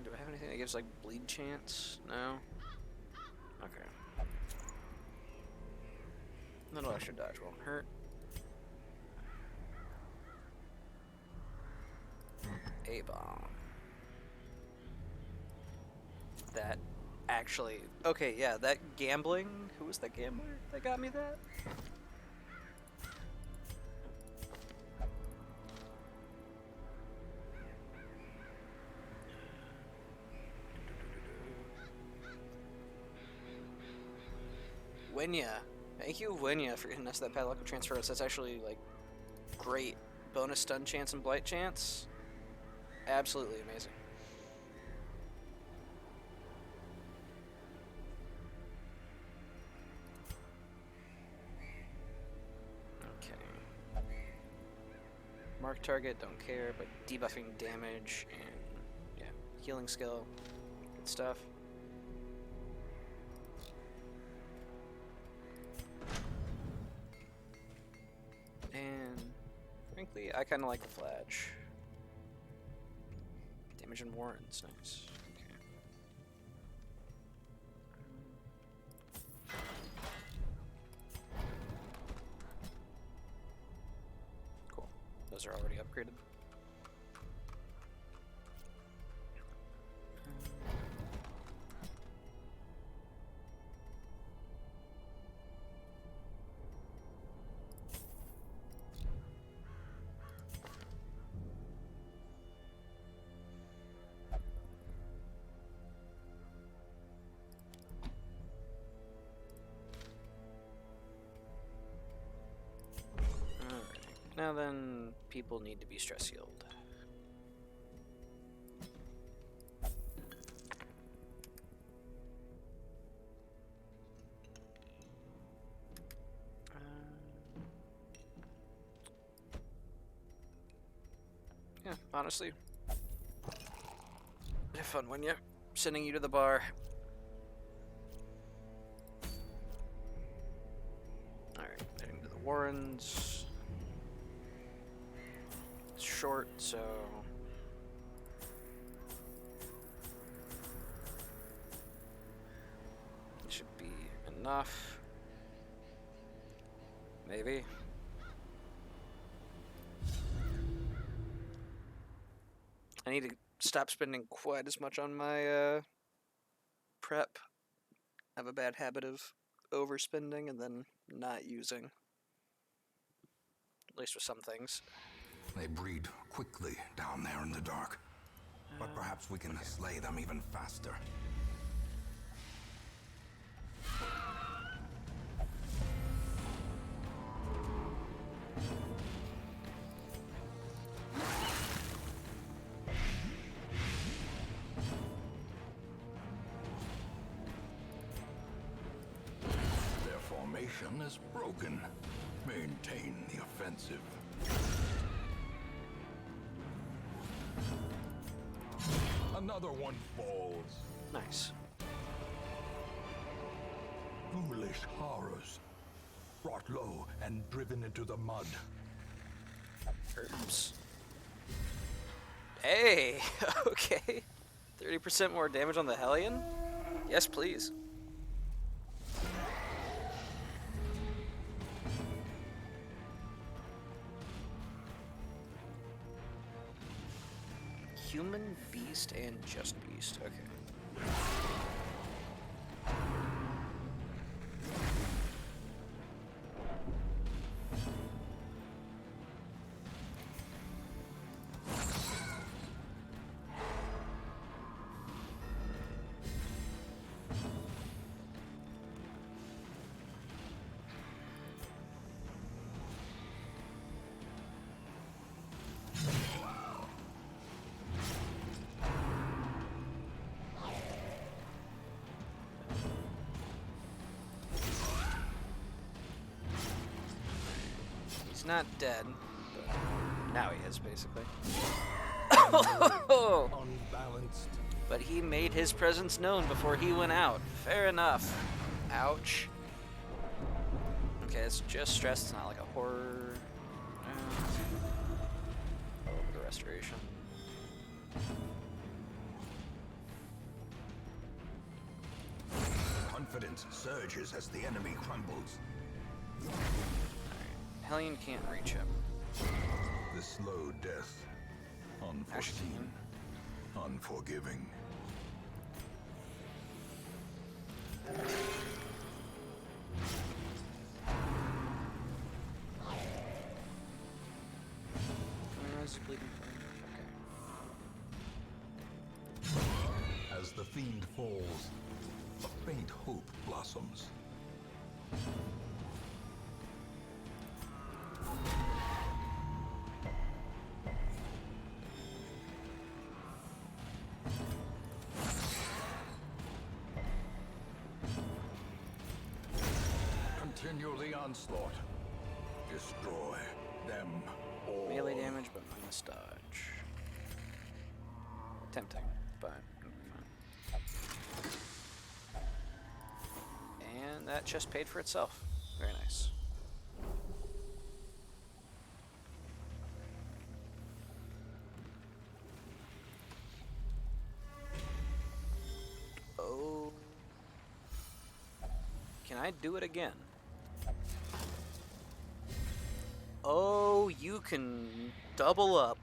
Do I have anything that gives like bleed chance? No? Okay. Little extra dodge won't hurt. A-bomb. That actually... Okay, yeah, that gambling... Who was that gambler that got me that? Winya. Thank you, Winya, for getting us that padlock of transference. That's actually, like, great. Bonus stun chance and blight chance. Absolutely amazing. Okay. Mark target, don't care, but debuffing damage and, yeah, healing skill. Good stuff. And frankly, I kind of like the Flash. Damage and warrants, nice. Okay. Cool. Those are already upgraded. Now then, people need to be stress healed. Yeah, honestly. Have fun when you're sending you to the bar. Alright, heading to the Warrens. Short, so it should be enough. Maybe. I need to stop spending quite as much on my prep. I have a bad habit of overspending and then not using. At least with some things. They breed quickly down there in the dark. But perhaps we can slay them even faster. Their formation is broken. Maintain the offensive. Another one falls. Nice. Foolish horrors. Brought low and driven into the mud. Herbs. Hey! Okay. 30% more damage on the Hellion? Yes, please. Human, beast, and just beast. Okay. He's not dead, but now he is, basically. Unbalanced. But he made his presence known before he went out. Fair enough. Ouch. Okay, it's just stress. It's not like a horror. A little bit of restoration. Confidence surges as the enemy crumbles. Hellion can't reach him. The slow death. Unforeseen. Unforgiving. Where is bleeding flame? Okay. As the fiend falls, a faint hope blossoms. Continue the onslaught. Destroy them all. Melee damage, but minus dodge. Tempting, but fine. And that just paid for itself. Very nice. Oh. Can I do it again? Oh, you can double up.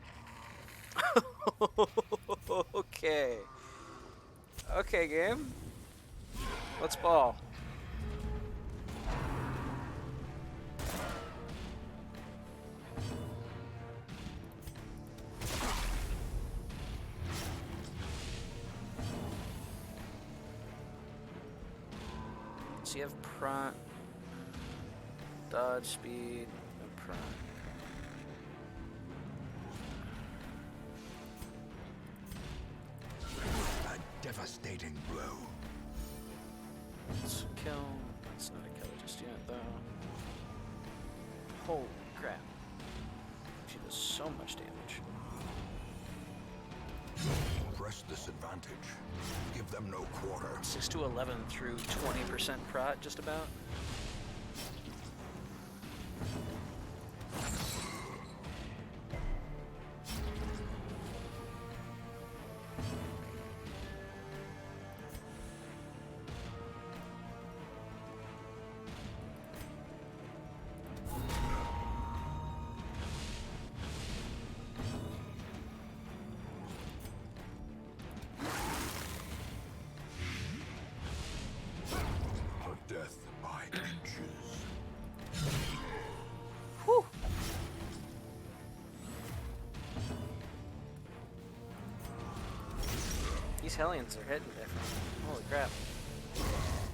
Okay. Okay, game. Let's ball. So you have prompt, dodge speed, and prompt. A devastating blow. Let's kill. That's not a killer just yet, though. Holy crap. She does so much damage. Press this advantage. Give them no quarter. 6 to 11 through 20% prot, just about. A death by inches. Whew. These Hellions are hitting different. Holy crap.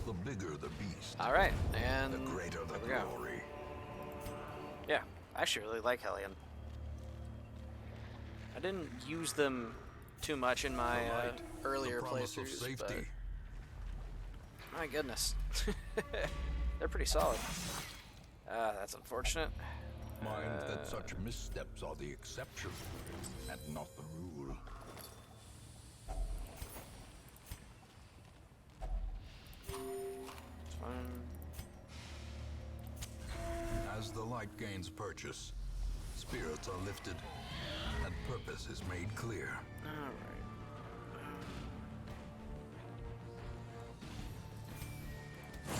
The bigger the beast, Alright, and the greater the there we go. glory. Yeah, I actually really like Hellion. I didn't use them too much in my The light, earlier the promise of playthroughs, safety. but my goodness. They're pretty solid. That's unfortunate. Mind that such missteps are the exception and not the rule. It's fine. As the light gains purchase, spirits are lifted, and purpose is made clear. Alright.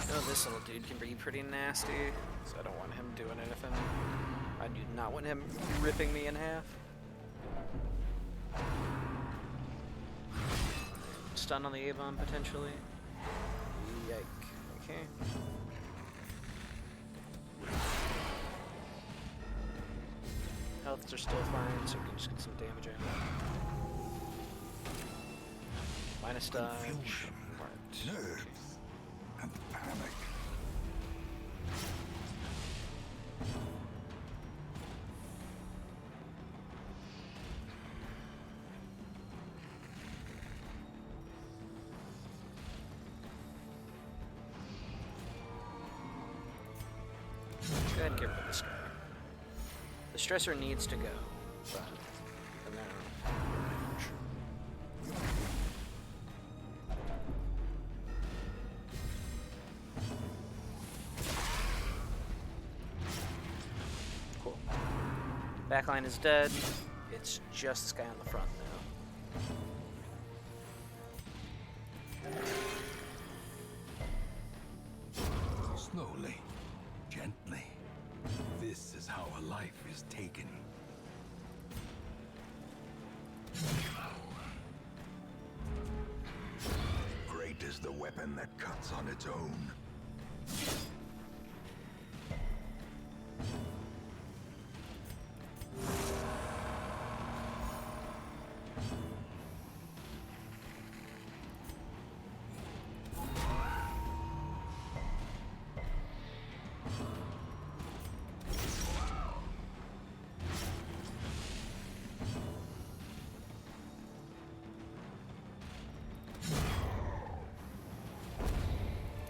Oh, this little dude can be pretty nasty, so I don't want him doing anything. I do not want him ripping me in half. Stun on the Avon, potentially. Yike. Okay. Healths are still fine, so we can just get some damage in. Minus dodge. Confusion, Marked. nerves, and panic. Go ahead and get rid of this guy. The stressor needs to go, but and then cool. Backline is dead. It's just this guy on the front now. Slowly, gently. This is how a life is taken. Great is the weapon that cuts on its own.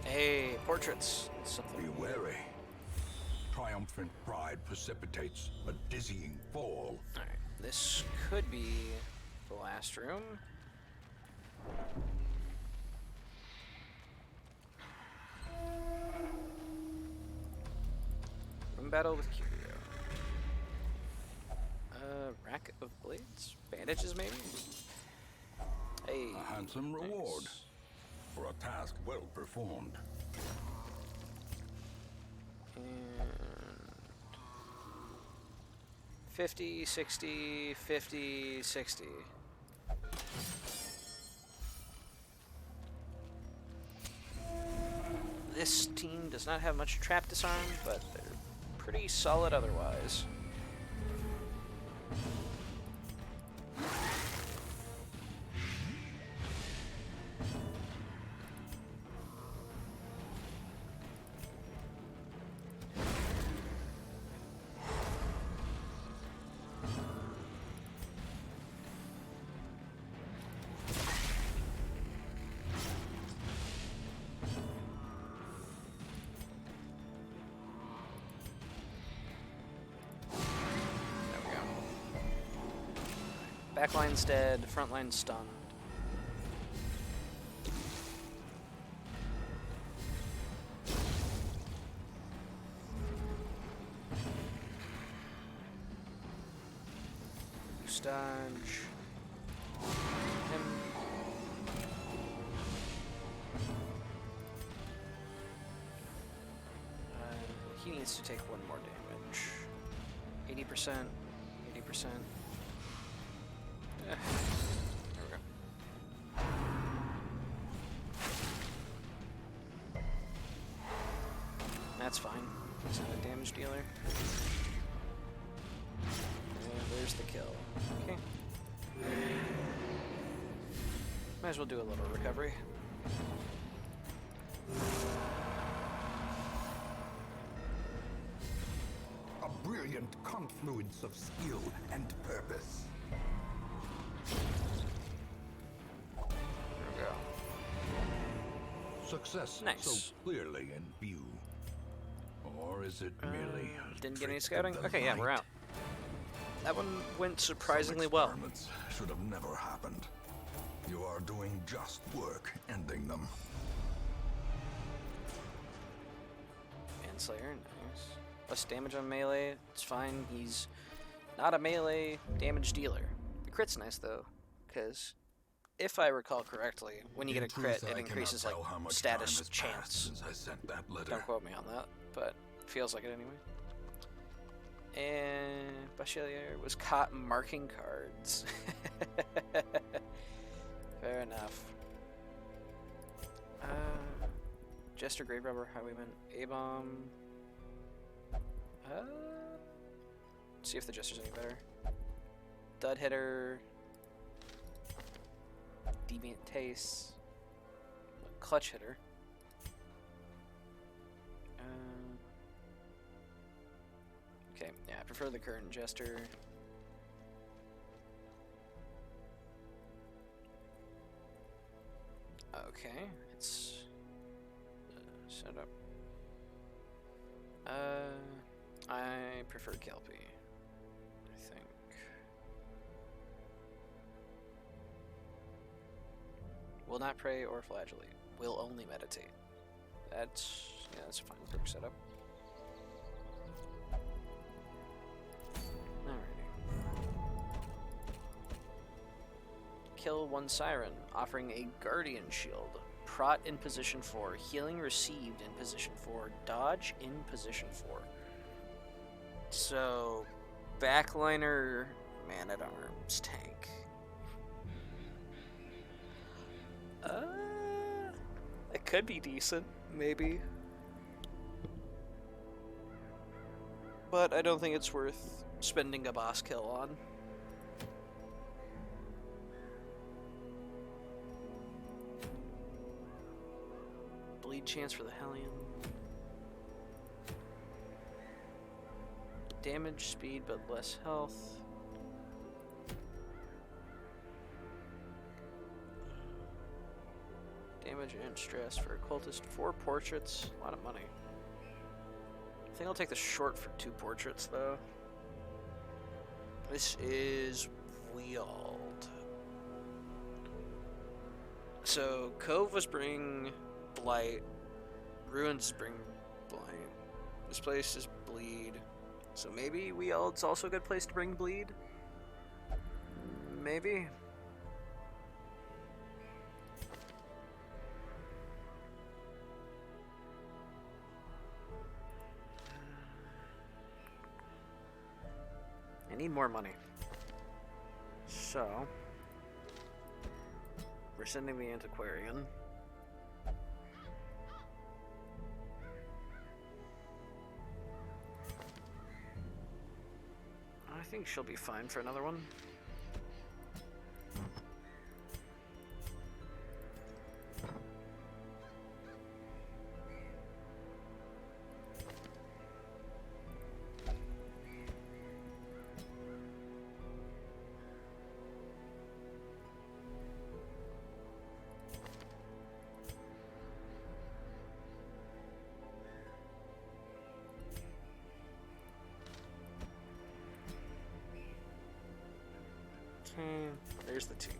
Hey, portraits. Something. Be wary. Triumphant pride precipitates a dizzying fall. Alright, this could be the last room. Room battle with Curio. Rack of blades? Bandages, maybe? Hey. A handsome reward nice. for a task well performed. And 50, 60, 50, 60. This team does not have much trap disarm, but they're pretty solid otherwise. Backline's dead, frontline's stunned. Loose dodge. Him. He needs to take one more damage. 80%, 80%. There we go. That's fine. He's not a damage dealer. And there's the kill. Okay. Might as well do a little recovery. A brilliant confluence of skill and purpose. There we go. Success Nice. so clearly in view. Or is it merely a Didn't get any trick scouting? of the Okay, yeah, we're light? out. That one went Some surprisingly well. experiments should have never happened. You are doing just work ending them. Manslayer, nice. Less damage on melee, it's fine. He's not a melee damage dealer. The crit's nice though, because if I recall correctly, when you get a crit, it increases like status chance. Since I sent that letter. Don't quote me on that, but feels like it anyway. And Bachelier was caught marking cards. Fair enough. Jester, Grave Robber, Highwayman, A-Bomb. See if the Jester's any better. Dud Hitter. Deviant Taste. Clutch Hitter. Okay, yeah, I prefer the current Jester. Okay, it's set up. I prefer Kelpie. I think. Will not pray or flagellate. Will only meditate. That's a fine perk setup. Alrighty. Kill one siren, offering a guardian shield. Prot in position 4, healing received in position 4, dodge in position 4. So, backliner, man at arms, tank. It could be decent, maybe. But I don't think it's worth spending a boss kill on. Bleed chance for the Hellion. Damage, speed, but less health. Damage and stress for occultist. 4 portraits. A lot of money. I think I'll take the short for 2 portraits, though. This is Weald. So, Cove was bring Blight. Ruins bring Blight. This place is Bleed. So maybe Weald's also a good place to bring Bleed? Maybe. I need more money. So, we're sending the Antiquarian. I think she'll be fine for another one. Okay, there's the team.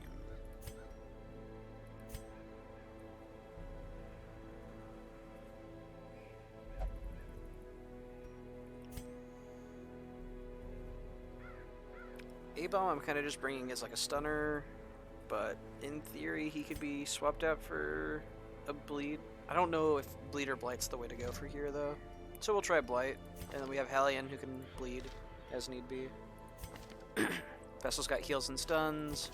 A-Bomb I'm kind of just bringing as like a stunner, but in theory he could be swapped out for a Bleed. I don't know if Bleed or Blight's the way to go for here though. So we'll try Blight, and then we have Hellion who can bleed as need be. Vessel's got heals and stuns,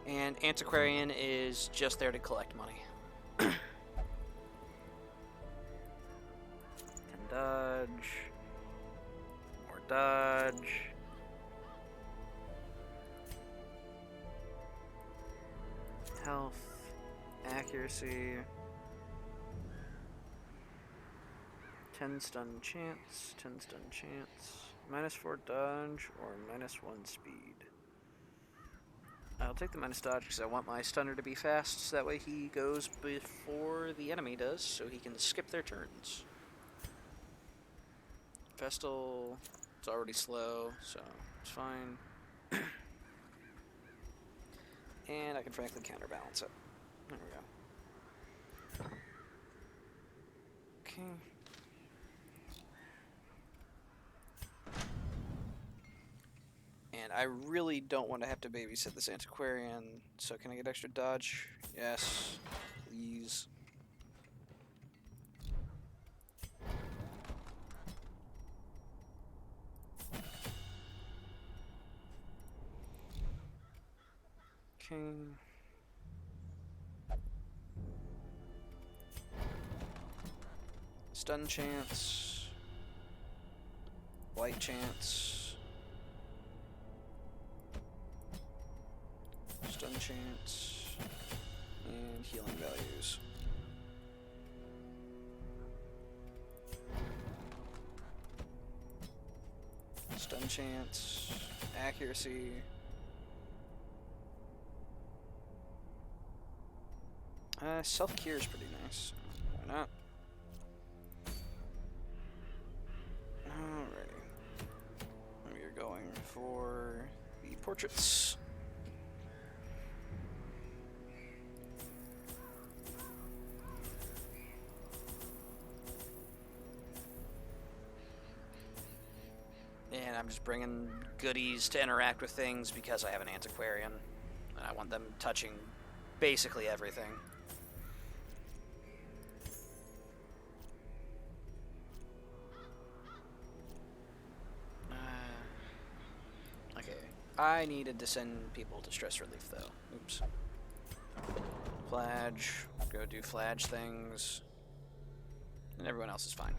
and Antiquarian is just there to collect money. Can dodge, more dodge. Health, accuracy, 10 stun chance, 10 stun chance, -4 dodge, or -1 speed. I'll take the minus dodge because I want my stunner to be fast, so that way he goes before the enemy does, so he can skip their turns. Vestal, it's already slow, so it's fine. And I can frankly counterbalance it. There we go. Okay. And I really don't want to have to babysit this Antiquarian, so can I get extra dodge? Yes, please. Okay. Stun chance. Blight chance. Stun chance. And healing values. Stun chance. Accuracy. Self-cure is pretty nice. Why not? Alrighty. We are going for the portraits. And I'm just bringing goodies to interact with things because I have an antiquarian. And I want them touching basically everything. Okay. I needed to send people to stress relief, though. Oops. Flage. Go do Flage things. And everyone else is fine.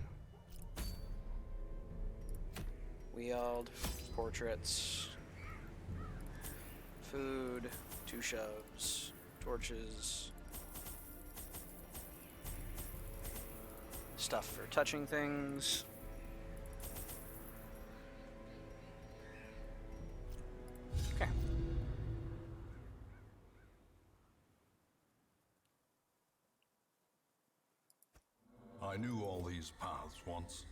Wield, portraits, food, 2 shoves, torches, stuff for touching things. Okay. I knew all these paths once.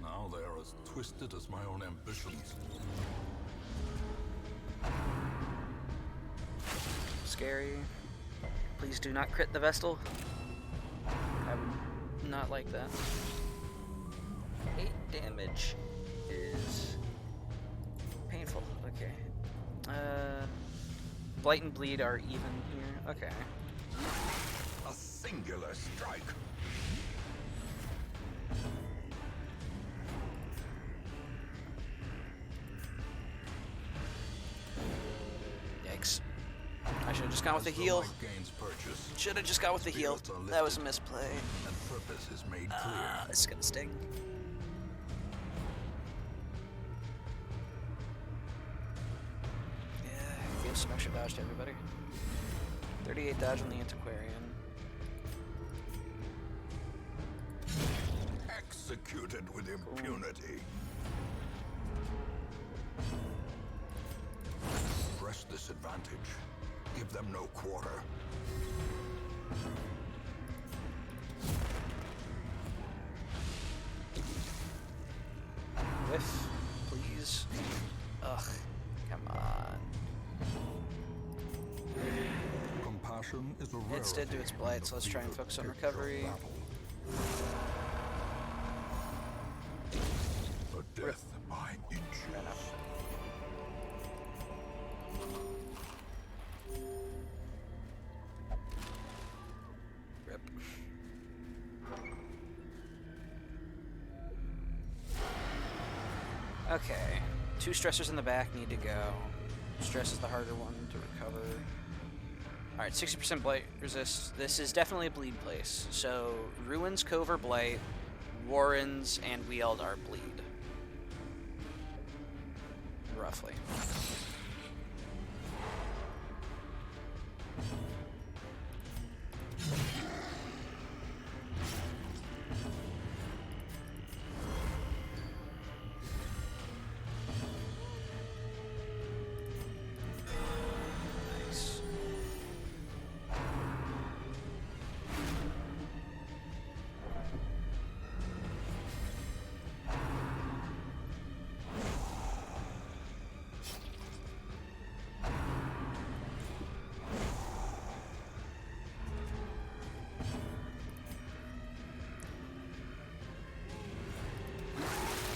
Now they are as twisted as my own ambitions. Scary. Please do not crit the Vestal. I would not like that. 8 damage is painful. Okay. Blight and Bleed are even here. Okay. A singular strike. Yikes. I should have just gone with the heal. Should have just gone with the heal. That was a misplay. And purpose is made clear. This is gonna sting. Yeah, give some extra dodge to everybody. 38 dodge on the Antiquarian. Executed with impunity. Press this advantage. Give them no quarter. Whiff, please. Ugh, come on. Compassion is a It's dead to its blight, so let's try and focus on recovery. A death by inch. Fair enough. Rip. Okay. 2 stressors in the back need to go. Stress is the harder one to recover. Alright, 60% blight resist. This is definitely a bleed place. So, Ruins, Cove are blight, Warrens, and Weald are bleed. Roughly. Nice.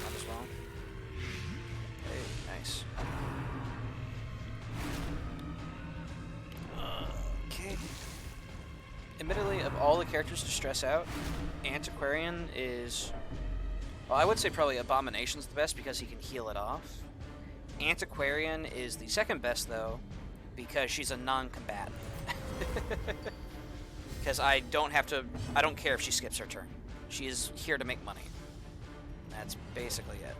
Might as well. Hey, nice. Okay. Admittedly, of all the characters to stress out, Antiquarian is... Well, I would say probably Abomination's the best because he can heal it off. Antiquarian is the second best, though, because she's a non-combatant. Because I don't care if she skips her turn. She is here to make money. That's basically it.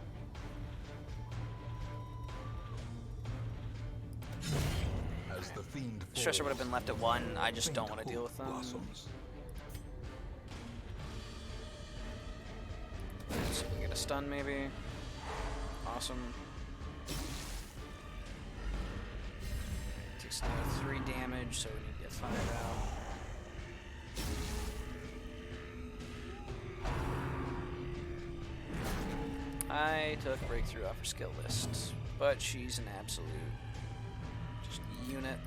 As the fiend Stressor would have been left at 1. I just don't want to faint deal with them. blossoms. So we get a stun, maybe. Awesome. Takes another 3 damage, so we need to get 5 out. I took breakthrough off her skill list, but she's an absolute just unit.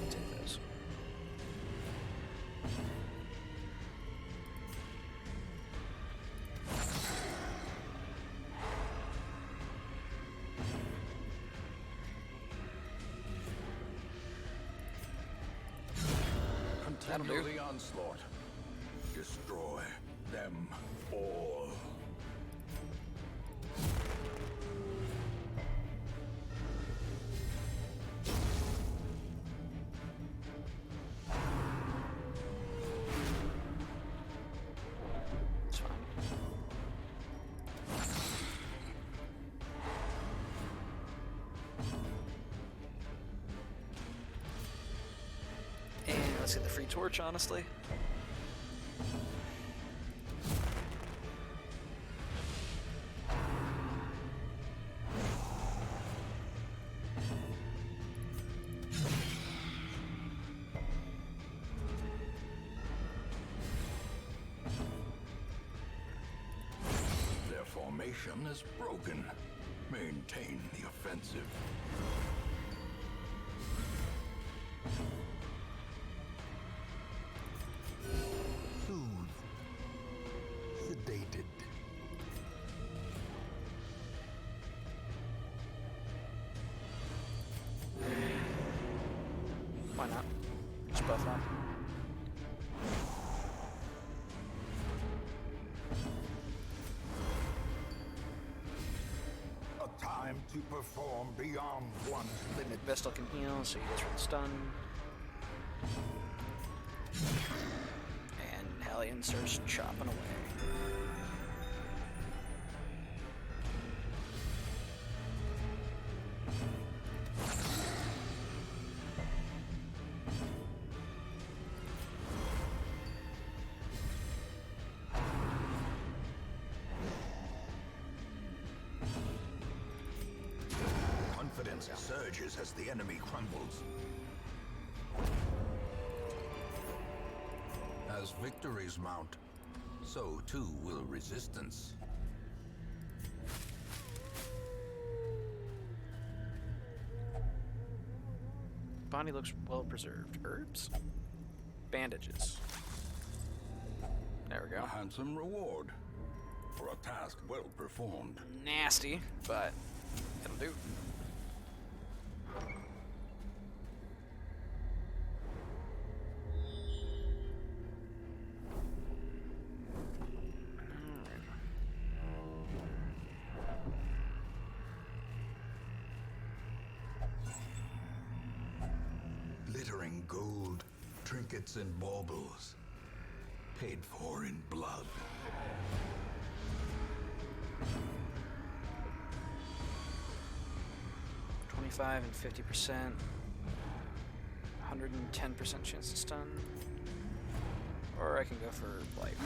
Take those. Continue the onslaught. Destroy them all. It's fine. And let's get the free torch, honestly. Their formation is broken. Maintain the offensive. Soothed. Sedated. Why not? Just buff up. A time to perform beyond one's limit. Vestal can heal, so he goes for the stun. And Hellion starts chopping away. Confidence surges as the enemy crumbles. As victories mount, so too will resistance. Body looks well preserved. Herbs? Bandages. There we go. A handsome reward for a task well performed. Nasty, but it'll do. Glittering gold, trinkets and baubles, paid for in blood. $25 and 50%. 110% chance to stun. Or I can go for light.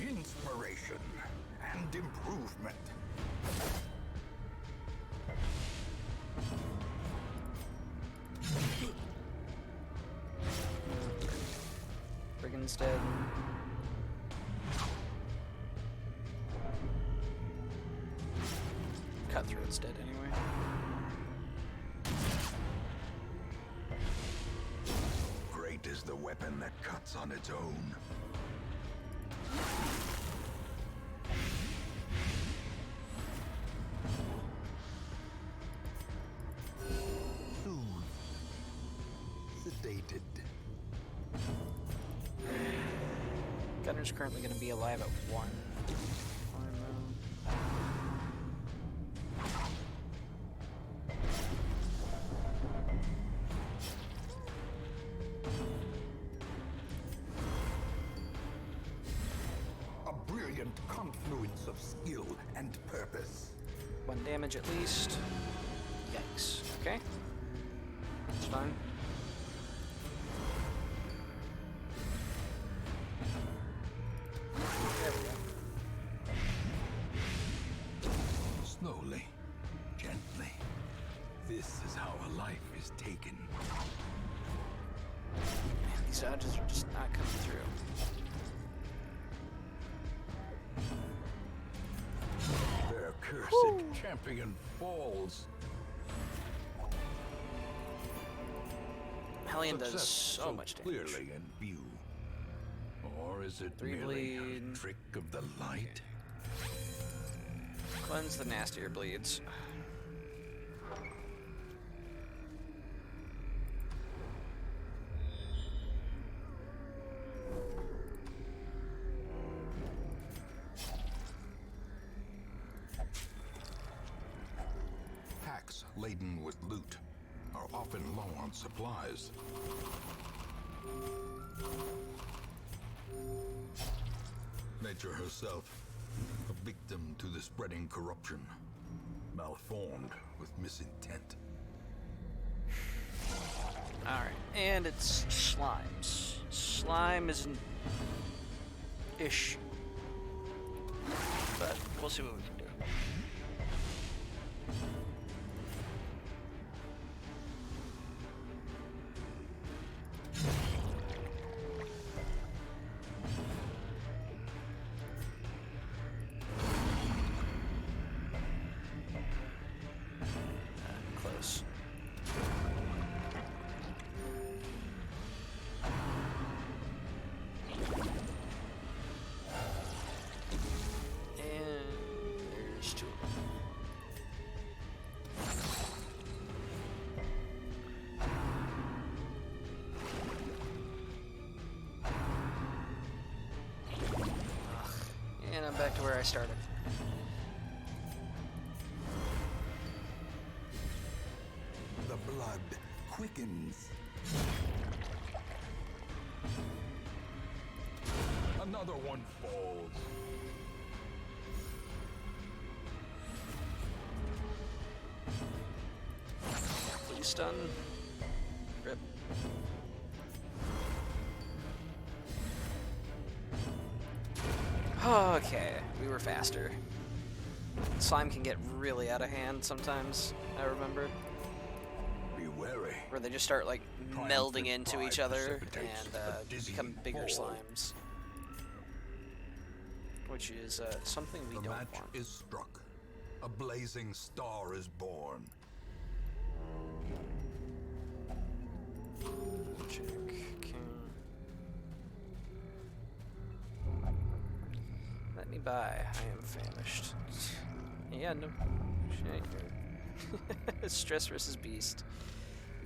Inspiration and improvement. Brigand's dead. Cutthroat's dead anyway. Great is the weapon that cuts on its own. Soothed. Sedated. Gunner's currently going to be alive at 1. A brilliant confluence of skill and purpose. 1 damage at least. Yikes. Okay. It's fine. life is taken. Man, these dodges are just not coming through. Their cursed champion falls. Hellion does Success so much damage. clearly in view. Or is it 3 merely bleed. a trick of the light? Cleanse the nastier bleeds. Packs laden with loot are often low on supplies. Nature herself, a victim to the spreading corruption, malformed with misintent. Alright, and it's slimes. Slime is an issue. But we'll see what we can do. Close. And there's 2 of them. Ugh. And I'm back to where I started. The blood quickens. Another one falls. Please stun. Rip. Okay, we were faster. Slime can get really out of hand sometimes, I remember. Be wary. Where they just start like Triumphant melding into pride each other precipitates and a dizzying become bigger fall. slimes. Which is something we The don't match want. is struck. A blazing star is born. Check. Okay. Let me buy. I am famished. Yeah, no. Shit. Stress versus beast.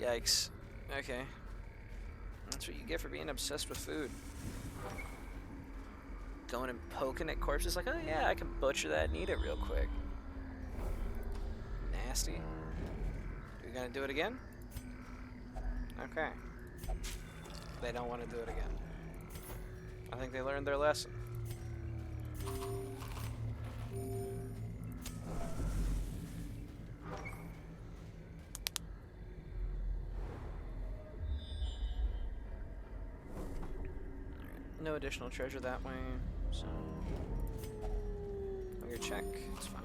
Yikes. Okay. That's what you get for being obsessed with food. Going and poking at corpses like, oh yeah, I can butcher that and eat it real quick. Nasty. You gonna do it again? Okay. They don't want to do it again. I think they learned their lesson. No additional treasure that way, so... Your check, it's fine.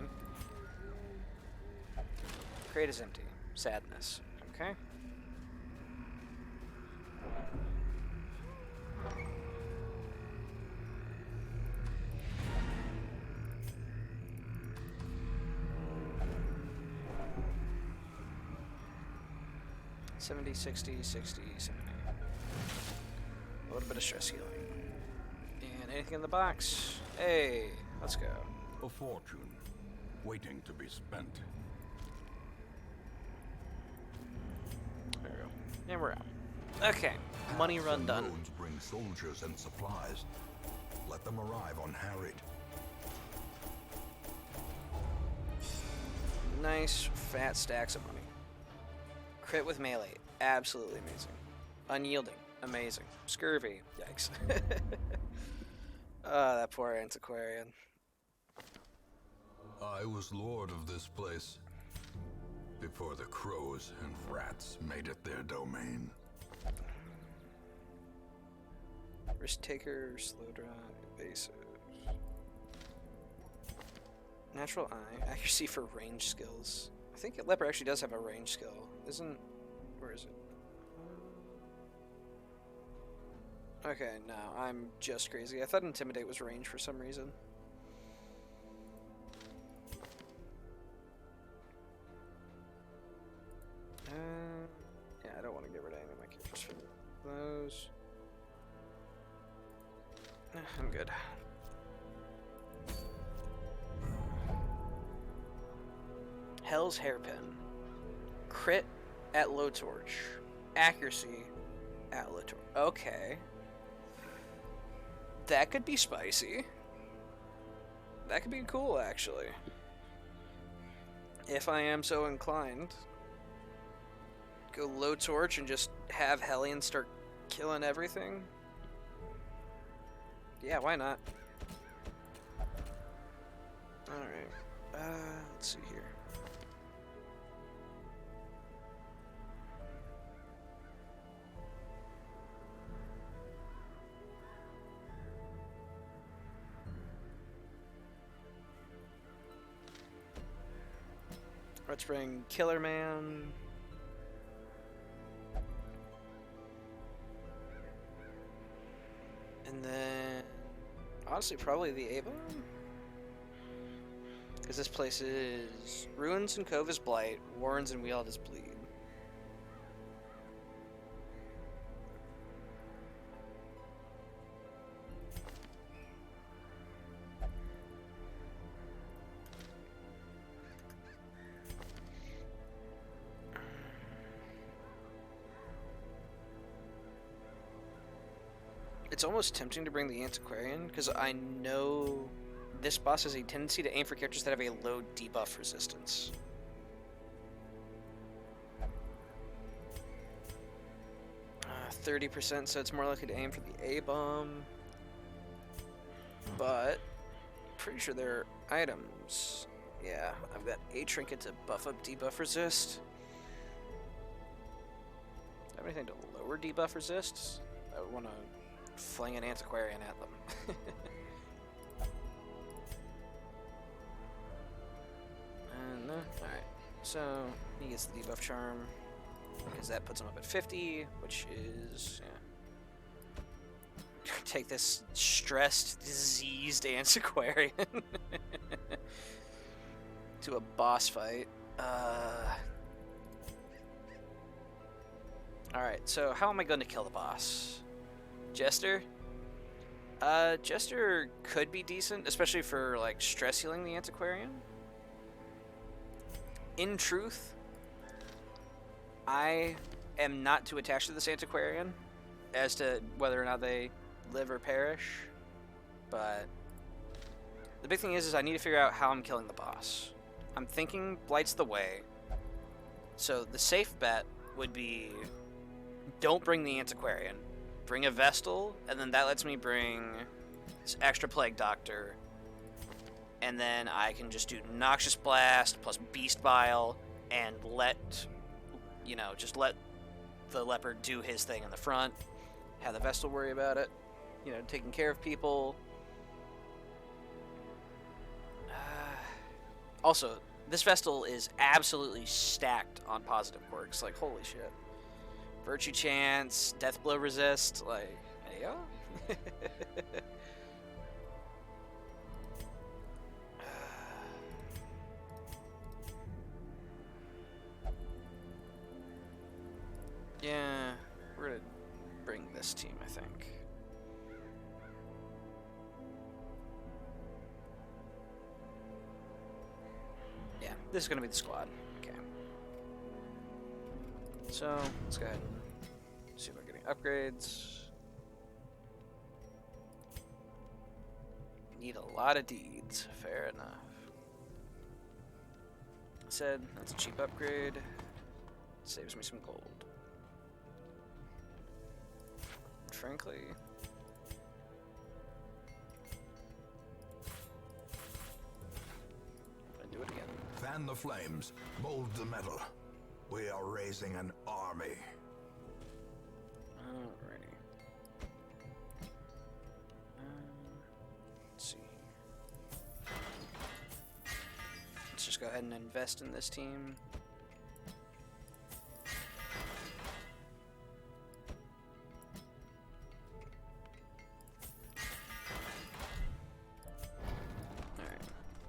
Crate is empty. Sadness. Okay. $70, $60, $60, $70. A little bit of stress healing. And anything in the box? Hey, let's go. A fortune waiting to be spent. There we go. And we're out. Okay, money Paths run and done. Roads bring soldiers and supplies. Let them arrive unharried. Nice fat stacks of money. Crit with melee, absolutely amazing. Unyielding, amazing. Scurvy, yikes. Oh, that poor antiquarian. I was lord of this place before the crows and rats made it their domain. Risk taker, slow drive, evasive. Natural eye, accuracy for range skills. I think Leper actually does have a range skill. Isn't Where is it? Okay, no, I'm just crazy. I thought Intimidate was range for some reason. Yeah, I don't want to get rid of any of my characters for those. I'm good. Hell's Hairpin. Crit at low torch. Accuracy at low torch. Okay. That could be spicy. That could be cool, actually. If I am so inclined. Go low torch and just have Hellion start killing everything. Yeah, why not? Alright. Let's see here. Let's bring Killer Man. And then, honestly, probably the Avon? Because this place is Ruins and Cove is Blight, Warrens and Weald is Bleed. It's almost tempting to bring the Antiquarian, because I know this boss has a tendency to aim for characters that have a low debuff resistance. Uh, 30%, so it's more likely to aim for the A-bomb. But, pretty sure there are items. Yeah, I've got a trinket to buff up debuff resist. Do I have anything to lower debuff resist? I would want to fling an Antiquarian at them. And alright, so he gets the debuff charm because that puts him up at 50, which is take this stressed, diseased Antiquarian to a boss fight. Alright, so how am I going to kill the boss? Jester? Jester could be decent, especially for, like, stress healing the Antiquarian. In truth, I am not too attached to this Antiquarian as to whether or not they live or perish, but the big thing is I need to figure out how I'm killing the boss. I'm thinking Blight's the way, so the safe bet would be don't bring the Antiquarian. Bring a Vestal, and then that lets me bring this extra Plague Doctor. And then I can just do Noxious Blast plus Beast Bile and just let the Leopard do his thing in the front. Have the Vestal worry about it. Taking care of people. Also, this Vestal is absolutely stacked on positive quirks. Like, holy shit. Virtue Chance, Death Blow Resist, like, there you go. Yeah, we're gonna bring this team, I think. Yeah, this is gonna be the squad. Okay. So, let's go ahead and see if we're getting upgrades. Need a lot of deeds, fair enough. Said, that's a cheap upgrade. Saves me some gold. Frankly, I'm gonna do it again. Fan the flames, mold the metal. We are raising an army. Alrighty. Let's see. Let's just go ahead and invest in this team.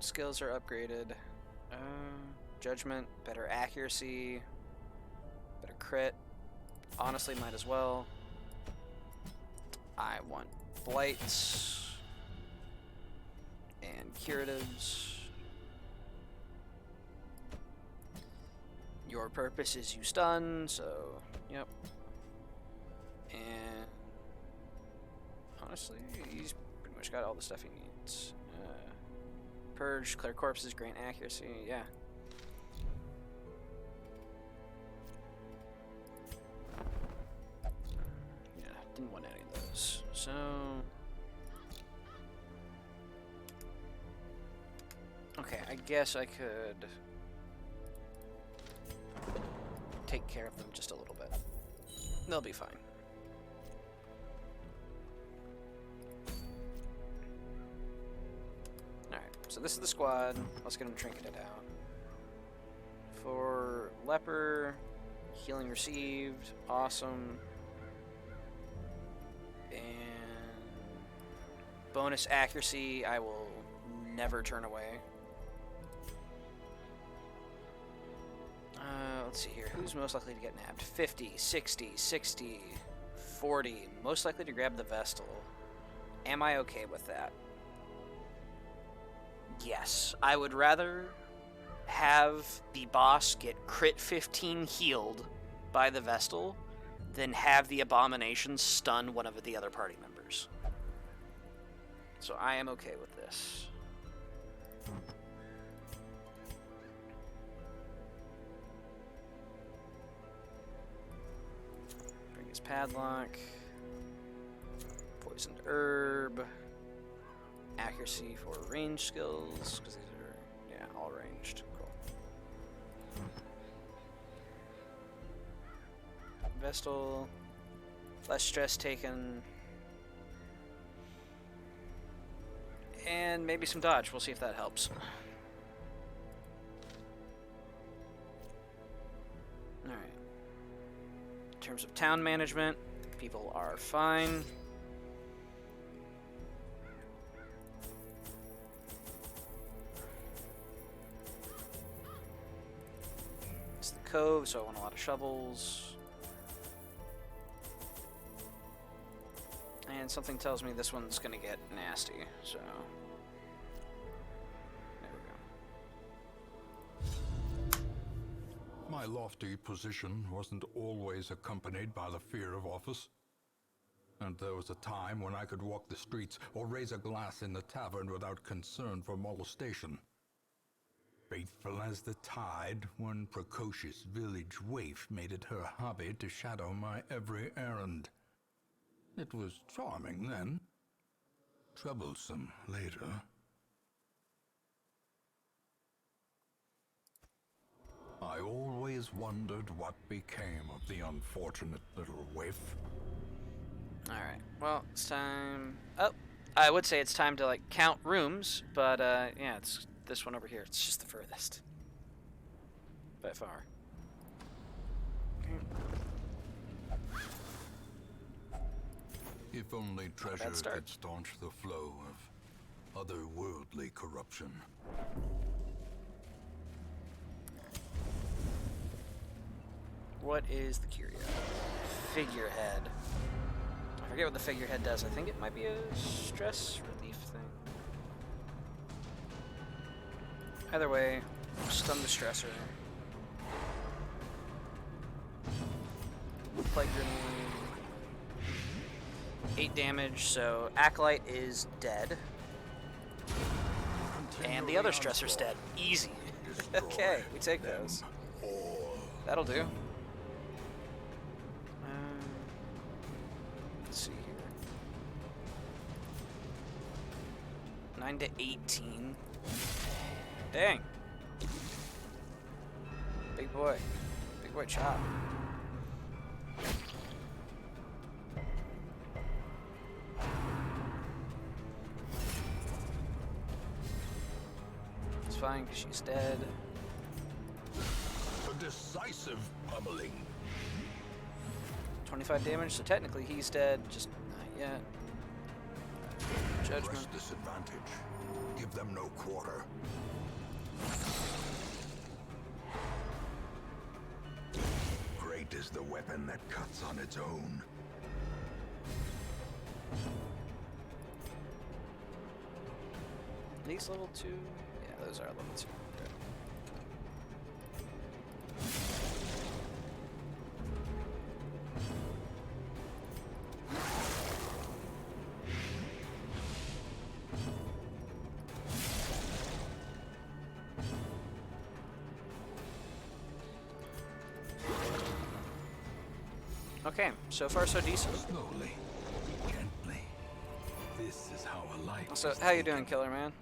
skills are upgraded. Judgment, better accuracy, better crit. Honestly, might as well. I want blights and curatives. Your purpose is you stun, so yep. And honestly, he's pretty much got all the stuff he needs. Purge, clear corpses, grant accuracy, yeah. Yeah, didn't want any of those. So okay, I guess I could take care of them just a little bit. They'll be fine. Alright, so this is the squad. Let's get them trinketed out. For Leper, healing received. Awesome. And bonus accuracy, I will never turn away. Let's see here. Who's most likely to get nabbed? 50, 60, 60, 40. Most likely to grab the Vestal. Am I okay with that? Yes. I would rather have the boss get crit 15 healed by the Vestal than have the Abomination stun one of the other party members. So I am okay with this. Padlock, poisoned herb, accuracy for range skills, because these are, yeah, all ranged. Cool. Vestal, less stress taken, and maybe some dodge. We'll see if that helps. Alright. In terms of town management, people are fine. It's the cove, so I want a lot of shovels. And something tells me this one's gonna get nasty, so there we go. My lofty position wasn't always accompanied by the fear of office. And there was a time when I could walk the streets or raise a glass in the tavern without concern for molestation. Faithful as the tide, one precocious village waif made it her hobby to shadow my every errand. It was charming then, troublesome later. I always wondered what became of the unfortunate little waif. Alright, well, it's time... Oh, I would say it's time to, like, count rooms, but, yeah, it's this one over here. It's just the furthest. By far. If only treasure could staunch the flow of otherworldly corruption. What is the curio? Figurehead. I forget what the figurehead does. I think it might be a stress relief thing. Either way, stun the stressor. Plague grenade. 8 damage, so Acolyte is dead. And the other stressor's dead. Easy. Okay, we take those. That'll do. Let's see here. 9 to 18. Dang. Big boy. Big boy chop. It's fine because she's dead. A decisive pummeling. 25 damage, so technically he's dead, just not yet. Judgment. press this advantage. Give them no quarter. Great is the weapon that cuts on its own. These level 2? Yeah, those are level 2. Okay. Okay, so far so decent. Slowly, gently. This is how a life So, is how you taken. doing, Killer Man?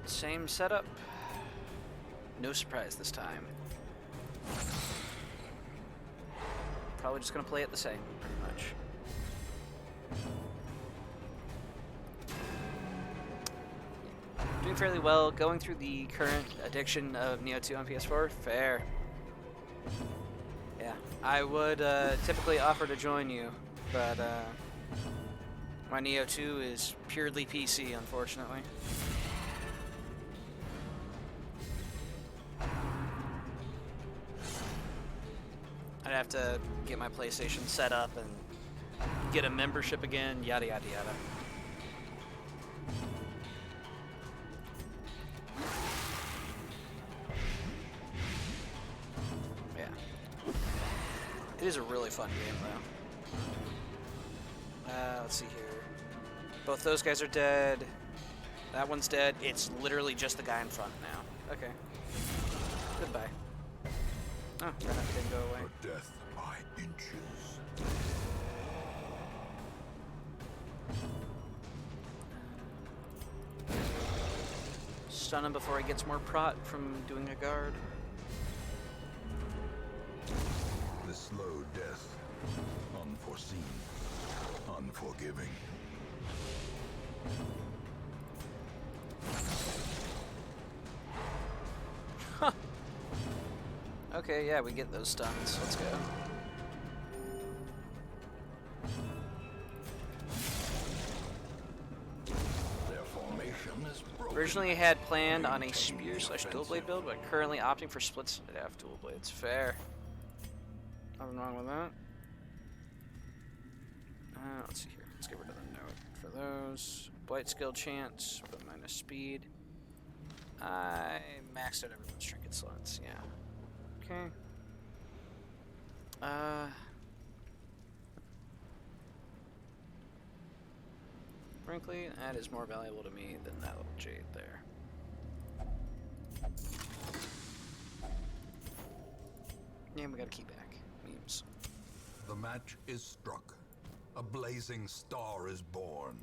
Same setup. No surprise this time. Probably just gonna play it the same, pretty much. Doing fairly well. Going through the current edition of Neo 2 on PS4. Fair. Yeah, I would typically offer to join you, but my Neo 2 is purely PC, unfortunately. I'd have to get my PlayStation set up and get a membership again, yada yada yada. Yeah. It is a really fun game though. Let's see here. Both those guys are dead. That one's dead. It's literally just the guy in front now. Okay. Goodbye. Oh, Rennet didn't go away. For death by inches. Stun him before he gets more prot from doing a guard. The slow death. Unforeseen. Unforgiving. Okay, yeah, we get those stuns. Let's go. Their formation is broken. Originally had planned on a spear / dual blade build, but currently opting for split staff dual blades. Fair. Nothing wrong with that. Let's see here. Let's get rid of the note for those. Blight skill chance, but minus speed. I maxed out everyone's trinket slots. Yeah. Okay. Frankly, that is more valuable to me than that little jade there. Yeah, we got a key back. Memes. The match is struck. A blazing star is born.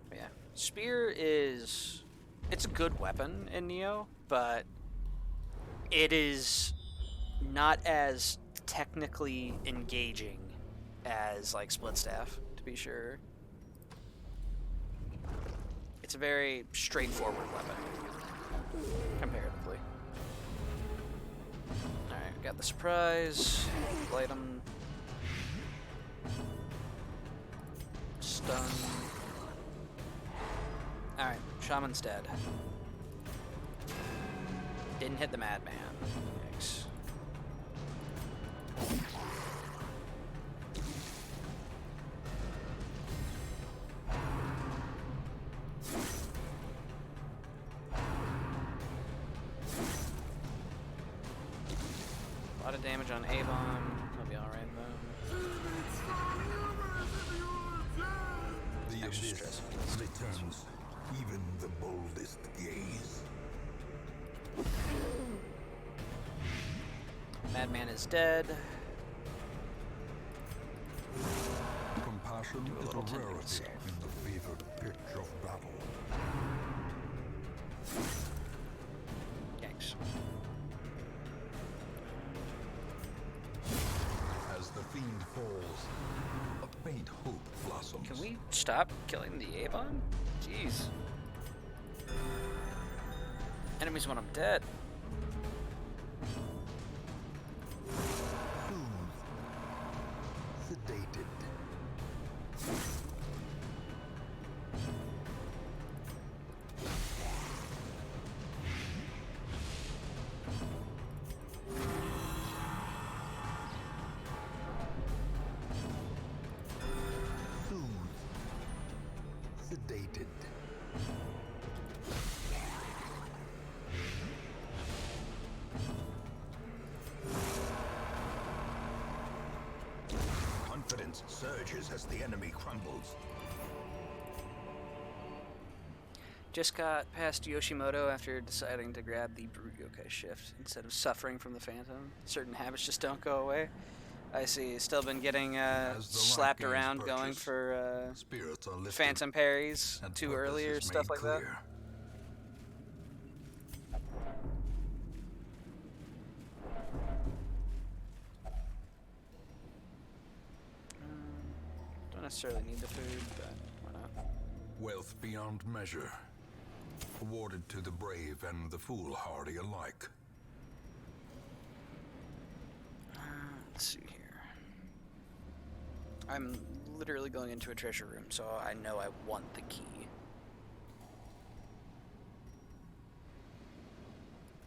But yeah, spear is... It's a good weapon in Neo, but it is not as technically engaging as like split staff, to be sure. It's a very straightforward weapon comparatively. Alright, we got the surprise. Light him. Stun. Alright, Shaman's dead. Didn't hit the Madman. Yikes. A lot of damage on Avon. He'll be alright though. The Extra abyss stress. returns even the boldest gaze. Madman is dead. Compassion Caution Do a is little a tending rarity myself. in the fevered pitch of battle. Yikes. As the fiend falls, a faint hope blossoms. Can we stop killing the Avon? Jeez. Enemies when I'm dead. Sedated. Sedated. Confidence surges as the enemy crumbles. Just got past Yoshimoto after deciding to grab the Brute Yokai shift instead of suffering from the Phantom. Certain habits just don't go away. I see. Still been getting As the slapped light gains around going purchase, for spirits are lifted Phantom parries and too early or purpose is stuff made like that. clear. Don't necessarily need the food, but why not? Wealth beyond measure, awarded to the brave and the foolhardy alike. Let's see here. I'm literally going into a treasure room, so I know I want the key.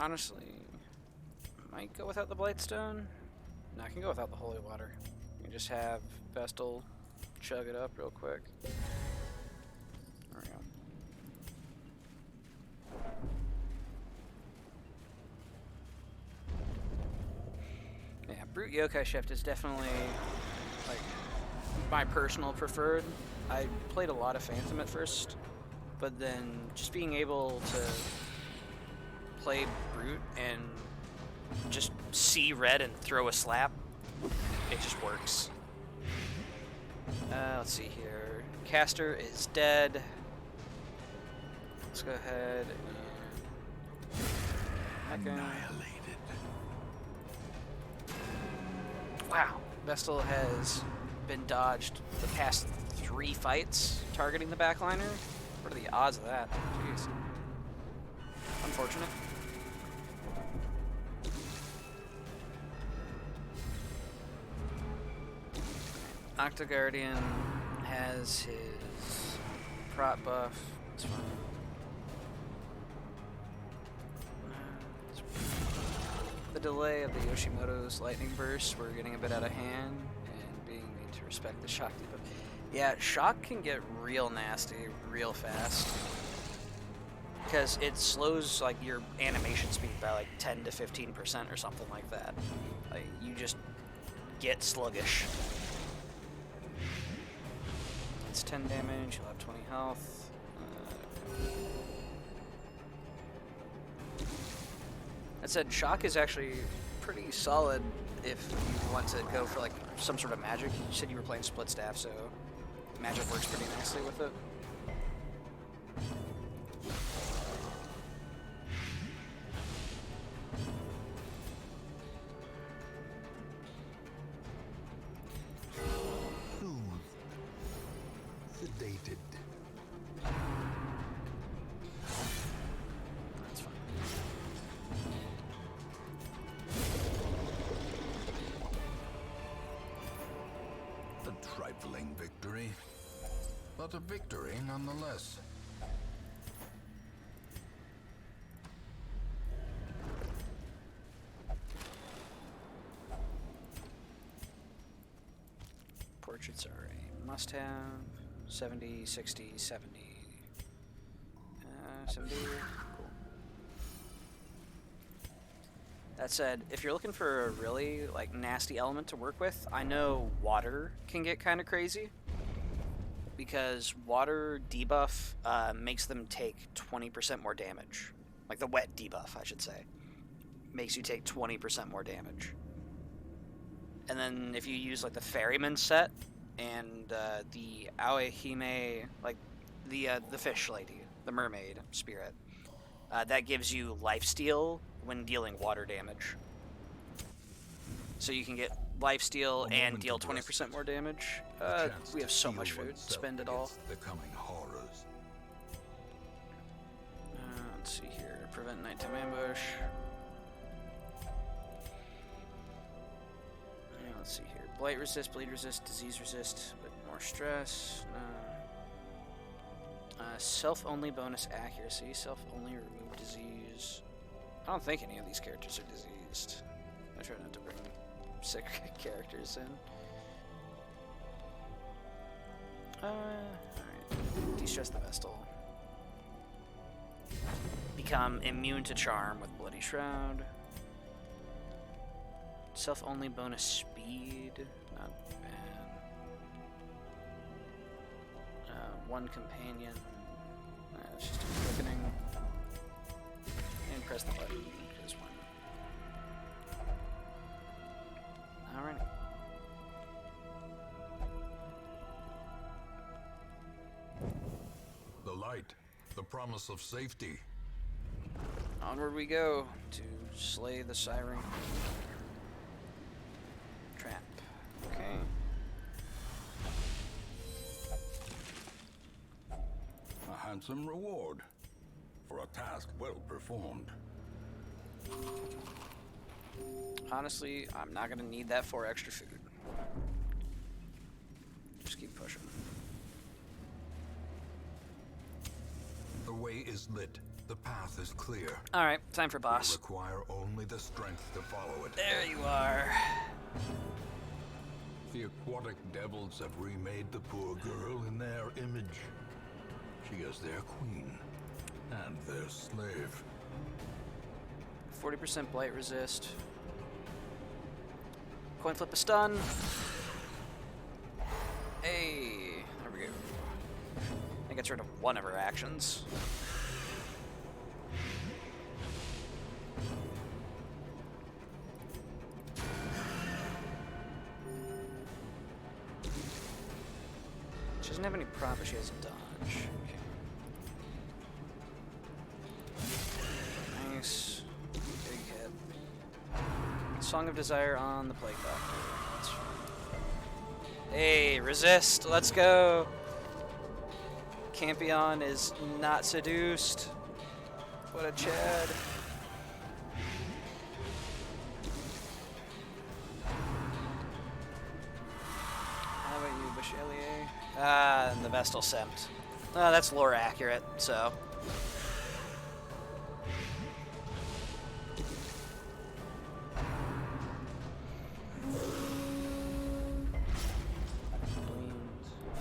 Honestly, might go without the Blightstone. No, I can go without the Holy Water. You just have Vestal chug it up real quick. There we go. Yeah, Brute Yokai Shift is definitely like my personal preferred. I played a lot of Phantom at first, but then just being able to play Brute and just see red and throw a slap, it just works. Let's see here. Caster is dead. Let's go ahead and Annihilated. wow, Vestal has been dodged the past 3 fights targeting the backliner. What are the odds of that? Jeez. Unfortunate. Octoguardian has his prot buff. It's fine. The delay of the Yoshimoto's lightning burst, we're getting a bit out of hand and being made to respect the shock debuff. Yeah, shock can get real nasty real fast because it slows like your animation speed by like 10 to 15% or something like that. Like you just get sluggish. It's 10 damage. You'll have 20 health. That said, shock is actually pretty solid if you want to go for like some sort of magic. You said you were playing split staff, so magic works pretty nicely with it. Sedated. That's fine. A trifling victory, but a victory nonetheless. Portraits are a must-have. 70, 60, 70. 70. Cool. That said, if you're looking for a really like nasty element to work with, I know water can get kind of crazy because water debuff makes them take 20% more damage. Like the wet debuff, I should say, makes you take 20% more damage. And then if you use like the Ferryman set, and the Aohime, like the fish lady, the mermaid spirit, that gives you lifesteal when dealing water damage. So you can get lifesteal and deal 20% more damage. We have so much food. Spend it all. The coming horrors. Let's see here. Prevent nighttime ambush. Let's see here. Blight resist, bleed resist, disease resist, but more stress. Self-only bonus accuracy. Self-only remove disease. I don't think any of these characters are diseased. I try not to bring sick characters in. Alright. De-stress the Vestal. Become immune to charm with Bloody Shroud. Self-only bonus speed. Not bad. One companion. It's just a quickening. And press the button. Because one. Alright. The light, the promise of safety. Onward we go to slay the Siren Trap. Okay. A handsome reward for a task well performed. Honestly, I'm not gonna need that for extra food. Just keep pushing. The way is lit. The path is clear. Alright, time for We boss. require only the strength to follow it. There you are. The aquatic devils have remade the poor girl in their image. She is their queen and their slave. 40% blight resist. Coin flip a stun. Hey, there we go. That gets rid of one of her actions. She doesn't have any prop, but she has a dodge. Okay. Nice. Big hit. Song of Desire on the Plague Doctor. That's hey, resist! Let's go! Campion is not seduced. What a Chad. How about you, Bachelier? Ah, and the Vestal Sept. That's lore accurate, so.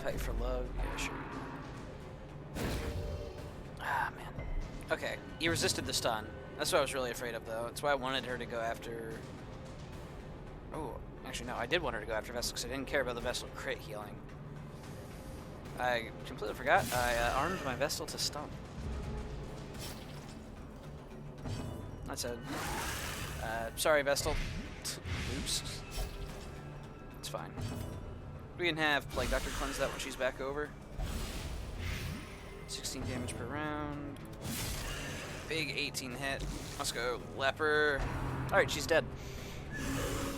Fight for love? Yeah, sure. Ah, man. Okay, he resisted the stun. That's what I was really afraid of, though. That's why I wanted her to go after... Oh, actually, no. I did want her to go after Vestal because I didn't care about the Vestal crit healing. I completely forgot. I armed my Vestal to stun. That's it. Sorry, Vestal. Oops. It's fine. We can have Plague Doctor cleanse that when she's back over. 16 damage per round. Big 18 hit. Let's go. Leper. Alright, she's dead.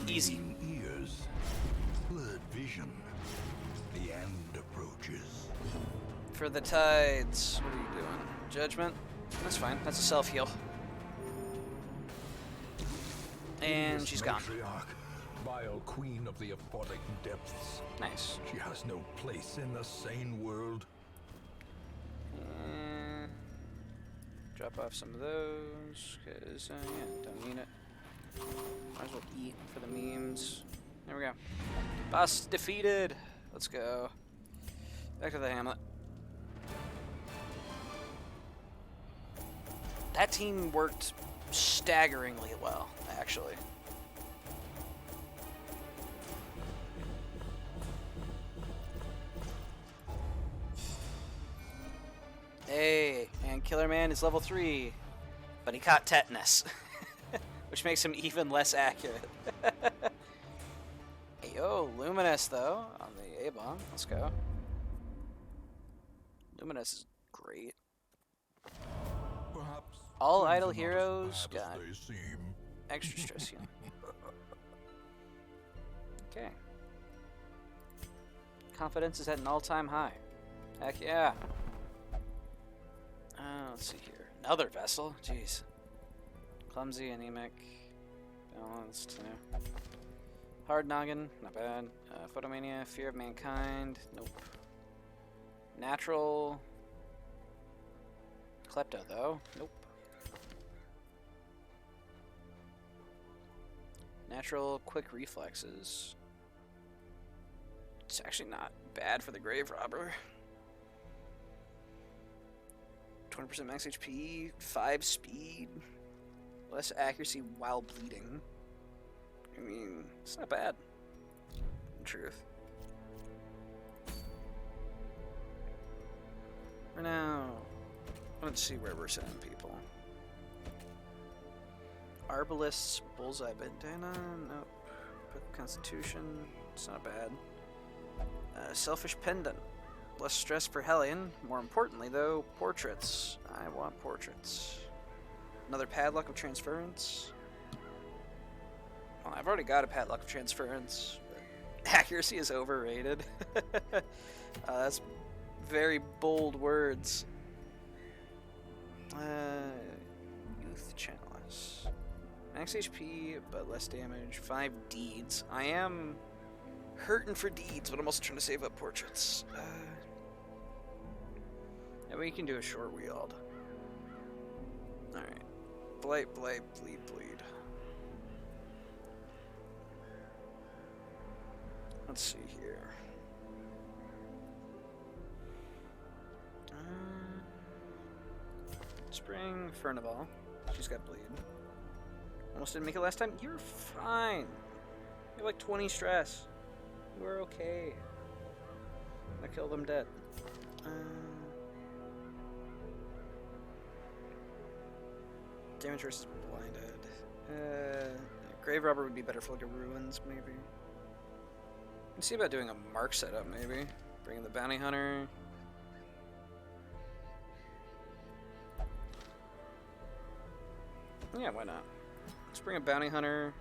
Easy. Ears, blurred vision. The end approaches. For the tides. What are you doing? Judgment? That's fine. That's a self-heal. And she's gone. Matriarch, vile queen of the aquatic depths. Nice. She has no place in the sane world. And drop off some of those, because, yeah, don't need it. Might as well eat for the memes. There we go. Boss defeated. Let's go. Back to the hamlet. That team worked staggeringly well, actually. Hey, and Killer Man is level 3, but he caught tetanus, which makes him even less accurate. Hey, yo, Luminous though on the bomb. Let's go. Luminous is great. Perhaps All things idle are not as heroes bad as got they seem. extra stress healing. Okay. Confidence is at an all-time high. Heck yeah. Let's see here. Another vessel? Jeez. Clumsy, anemic, balanced. Hard noggin, not bad. Photomania, fear of mankind, nope. Natural. Klepto, though, nope. Natural, quick reflexes. It's actually not bad for the grave robber. 20% max HP, 5 speed, less accuracy while bleeding. I mean, it's not bad, in truth. For now, let's see where we're sending people. Arbalist's Bullseye Bandana, nope. Constitution, it's not bad. Selfish Pendant. Less stress for Hellion. More importantly, though, portraits. I want portraits. Another Padlock of Transference. Well, I've already got a Padlock of Transference. Accuracy is overrated. That's very bold words. Youth Chalice. Max HP, but less damage. 5 deeds. I am hurting for deeds, but I'm also trying to save up portraits. Yeah, we can do a short wield. Alright. Blight, blight, bleed, bleed. Let's see here. Spring, Furnival. She's got bleed. Almost didn't make it last time. You're fine. You have like 20 stress. We're okay. I killed them dead. Damage versus blinded. Grave Robber would be better for like a ruins, maybe. Let's see about doing a mark setup, maybe. Bring in the bounty hunter. Yeah, why not? Let's bring a bounty hunter.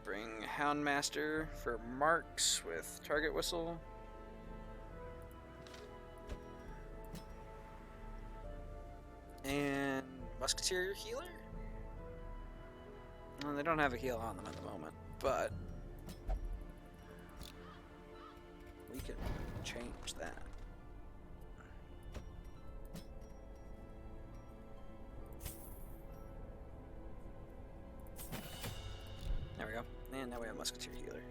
Bring Houndmaster for marks with target whistle. And Musketeer healer? Well, they don't have a heal on them at the moment, but we can change that. There we go. And now we have Musketeer healer.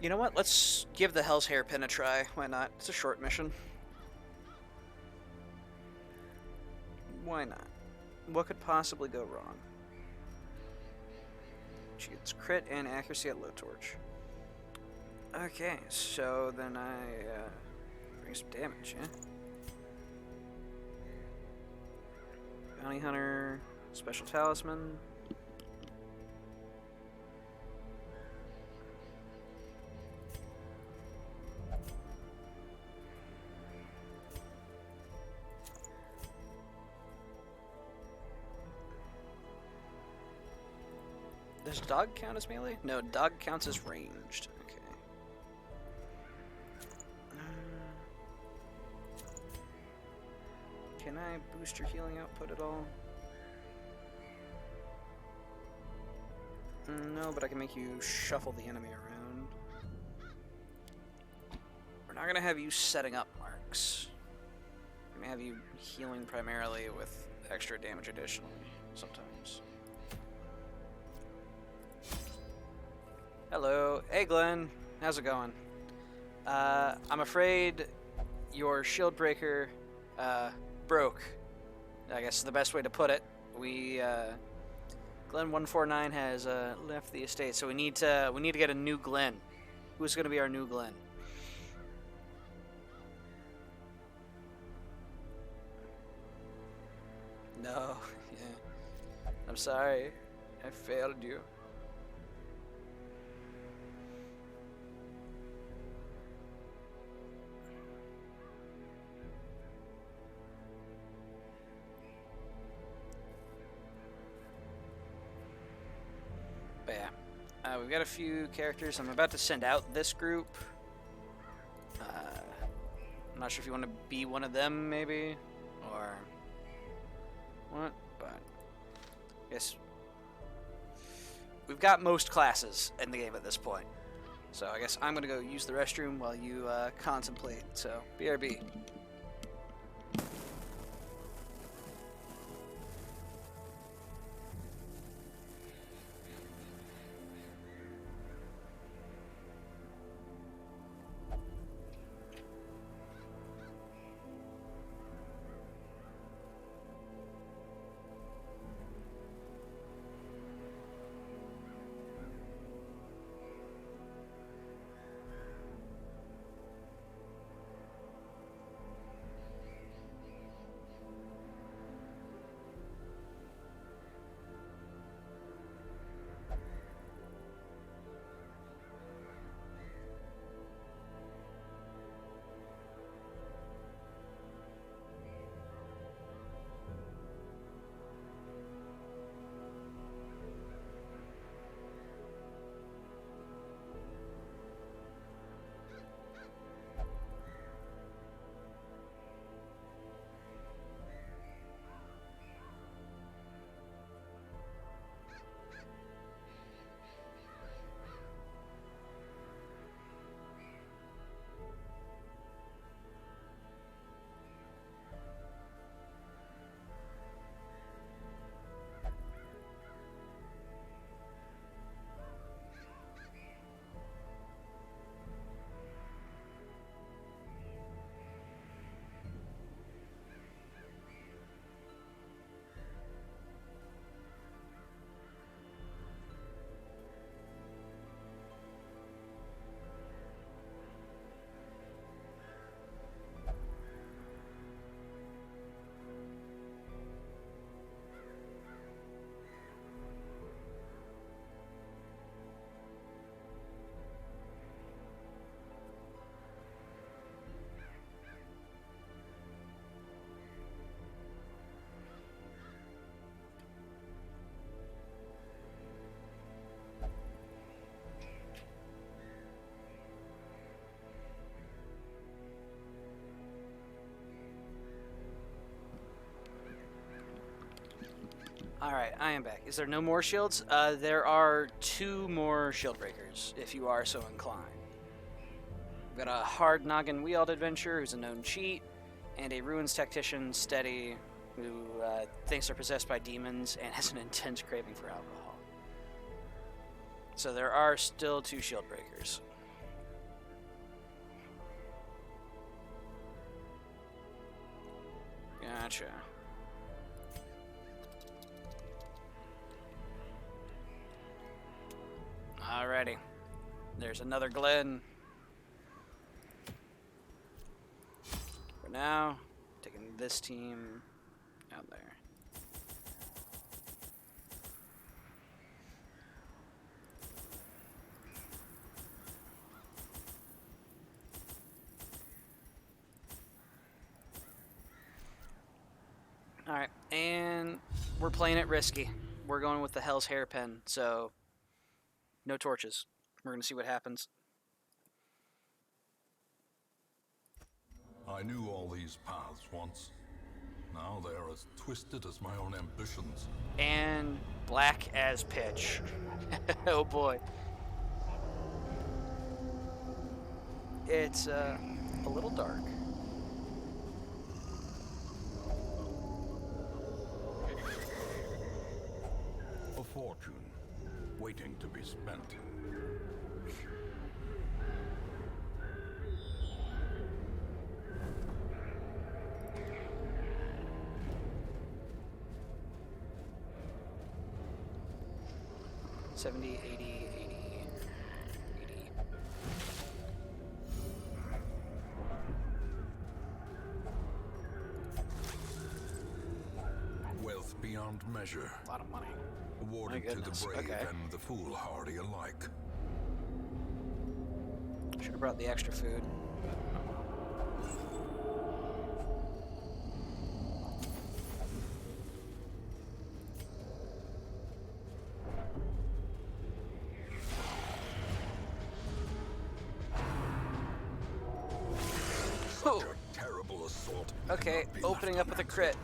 You know what? Let's give the Hell's Hairpin a try. Why not? It's a short mission. Why not? What could possibly go wrong? She gets crit and accuracy at low torch. Okay, so then I bring some damage, yeah? Bounty Hunter, Special Talisman. Does dog count as melee? No, dog counts as ranged. Okay. Can I boost your healing output at all? No, but I can make you shuffle the enemy around. We're not going to have you setting up marks. We're going to have you healing primarily with extra damage additionally, sometimes. Hello. Hey, Glenn. How's it going? I'm afraid your shield breaker broke. I guess is the best way to put it. We Glenn 149 has left the estate, so we need to get a new Glenn. Who's going to be our new Glenn? No, yeah. I'm sorry. I failed you. But yeah, we've got a few characters. I'm about to send out this group. I'm not sure if you want to be one of them, maybe, or what, but I guess we've got most classes in the game at this point. So I guess I'm going to go use the restroom while you contemplate. So, BRB. Alright, I am back. Is there no more shields? There are 2 more shield breakers, if you are so inclined. We've got a hard noggin wield adventurer who's a known cheat, and a ruins tactician steady who thinks they're possessed by demons and has an intense craving for alcohol. So there are still 2 shield breakers. Gotcha. Alrighty. There's another Glen. For now, taking this team out there. Alright, and we're playing it risky. We're going with the Hell's Hairpin, so no torches. We're going to see what happens. I knew all these paths once. Now they are as twisted as my own ambitions. And black as pitch. Oh boy. It's a little dark. A fortune waiting to be spent. $70, $80, $80, $80. Well measure, A lot of money. awarded My to the goodness, brave okay. and the foolhardy alike. Should have brought the extra food. Such a terrible assault. Okay, cannot be opening left up with a unanswered. crit.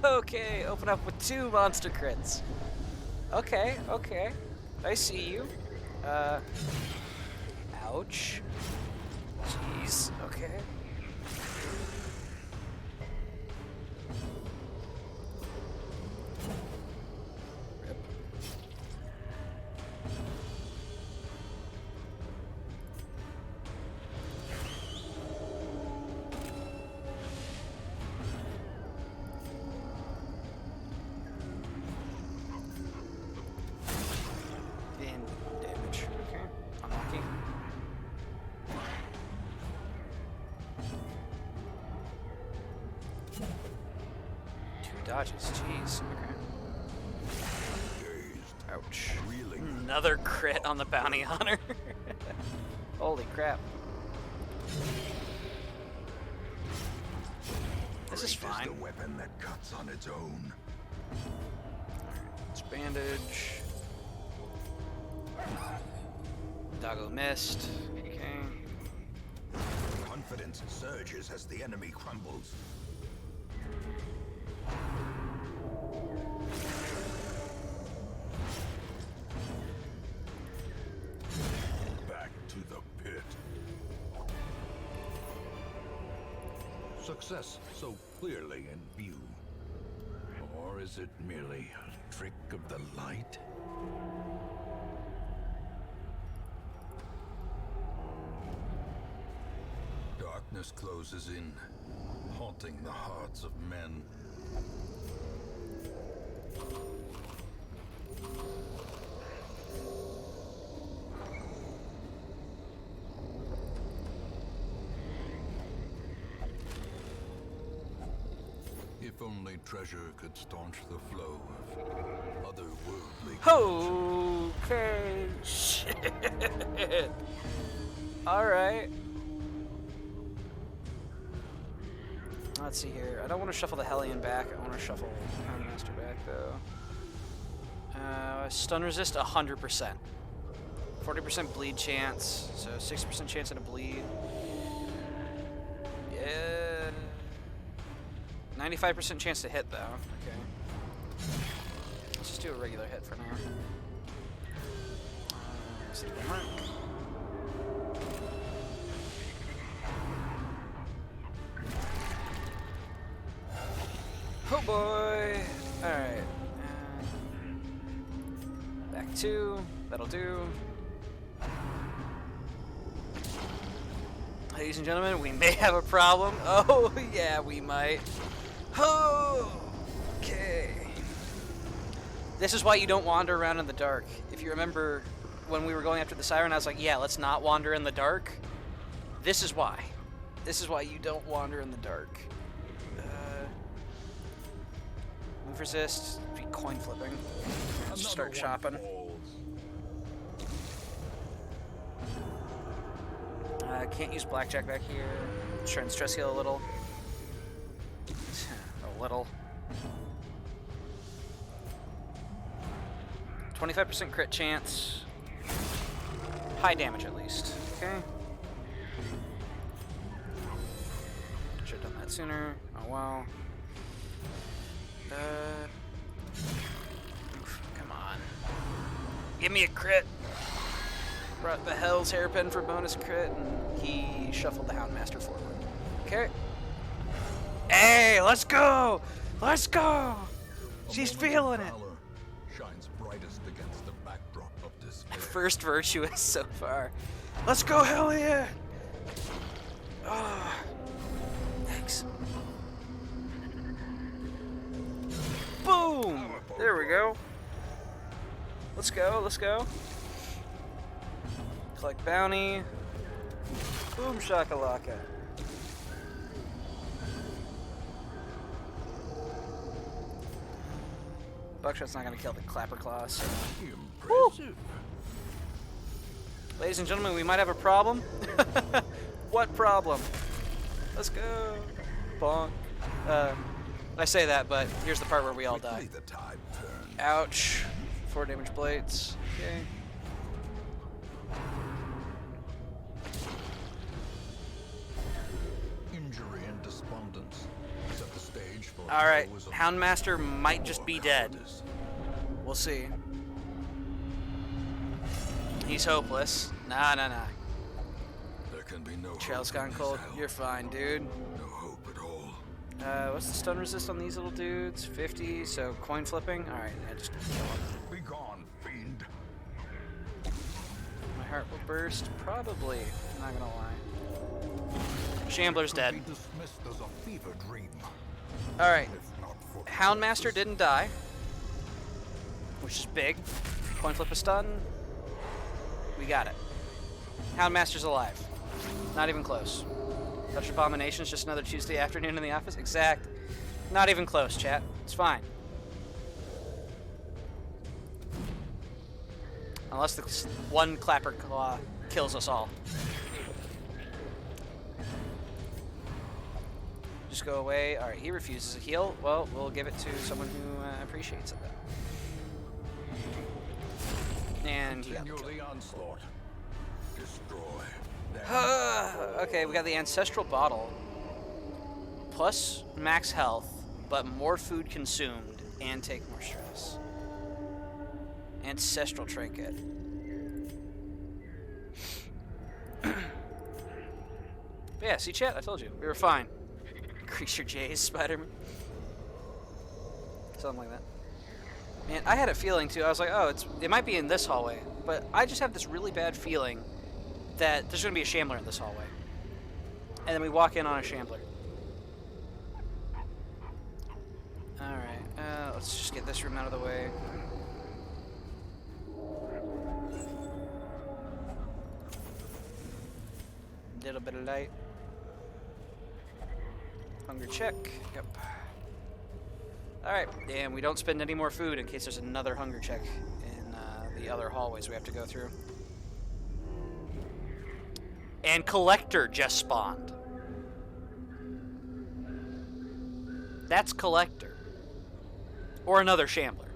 Okay, open up with 2 monster crits. Okay, okay. I see you. Ouch. Jeez, okay. Rip. In damage. Okay. Unlucky. 2 dodges. Jeez. Okay. Dazed, Ouch. reeling. Another crit on the bounty hunter. Holy crap. This is Great fine. the weapon that cuts on its own. Let's bandage. Doggo missed. Okay. Confidence surges as the enemy crumbles. Back to the pit. Success so clearly in view. Or is it merely a trick of the light? Darkness closes in, haunting the hearts of men. If only treasure could staunch the flow of otherworldly. Okay. Shit. Alright. Let's see here. I don't want to shuffle the Hellion back. I want to shuffle Houndmaster back, though. Stun resist 100%. 40% bleed chance, so 60% chance at a bleed. Yeah. 95% chance to hit, though. Okay. Let's just do a regular hit for now. See if it'll work. Oh boy! Alright. Back 2. That'll do. Ladies and gentlemen, we may have a problem. Oh, yeah, we might. Oh! Okay. This is why you don't wander around in the dark. If you remember when we were going after the siren, I was like, yeah, let's not wander in the dark. This is why. This is why you don't wander in the dark. Move resist, be coin flipping. Let's start shopping. Can't use blackjack back here. Let's try and stress heal a little. A little. 25% crit chance. High damage at least. Okay. Should have done that sooner. Oh well. Come on. Give me a crit. Brought the Hell's Hairpin for bonus crit, and he shuffled the Houndmaster forward. Okay. Hey, let's go! Let's go! She's feeling it. Valor shines brightest against the backdrop of despair. First virtuous so far. Let's go, hell yeah! Oh, thanks. Boom! There we go. Let's go, let's go. Collect bounty. Boom shakalaka. Buckshot's not gonna kill the Clapper Claw, so... Impressive. Ladies and gentlemen, we might have a problem. What problem? Let's go. Bonk. I say that, but here's the part where we all die. Quickly the tide turns. Ouch. 4 damage blades. Okay. Injury and despondence set the stage for Alright, those of Houndmaster might just be dead. cowardice. We'll see. He's hopeless. Nah. There can be no Trail's hope in gone this cold. hell. You're fine, dude. No hope at all. What's the stun resist on these little dudes? 50, so coin flipping? Alright, yeah, just kill him. Be gone, fiend. My heart will burst? Probably. Not gonna lie. Shambler's dead. Be dismissed as a fever dream. Alright. If not for Houndmaster didn't die, which is big. Coin flip a stun. We got it. Houndmaster's alive. Not even close. Dutch Abomination's just another Tuesday afternoon in the office? Exact. Not even close, chat. It's fine. Unless the one Clapper Claw kills us all. Just go away. Alright, he refuses a heal. Well, we'll give it to someone who appreciates it then. And he got continue killed. the onslaught. Destroy. Okay, we got the Ancestral Bottle. Plus max health, but more food consumed and take more stress. Ancestral Trinket. Yeah, see chat? I told you. We were fine. Increase your J's, Spider-Man. Something like that. Man, I had a feeling too. I was like, oh, it might be in this hallway. But I just have this really bad feeling that there's going to be a Shambler in this hallway. And then we walk in on a Shambler. Alright, let's just get this room out of the way. Little bit of light. Hunger check. Yep. Alright, and we don't spend any more food in case there's another hunger check in the other hallways we have to go through. And Collector just spawned. That's Collector. Or another Shambler.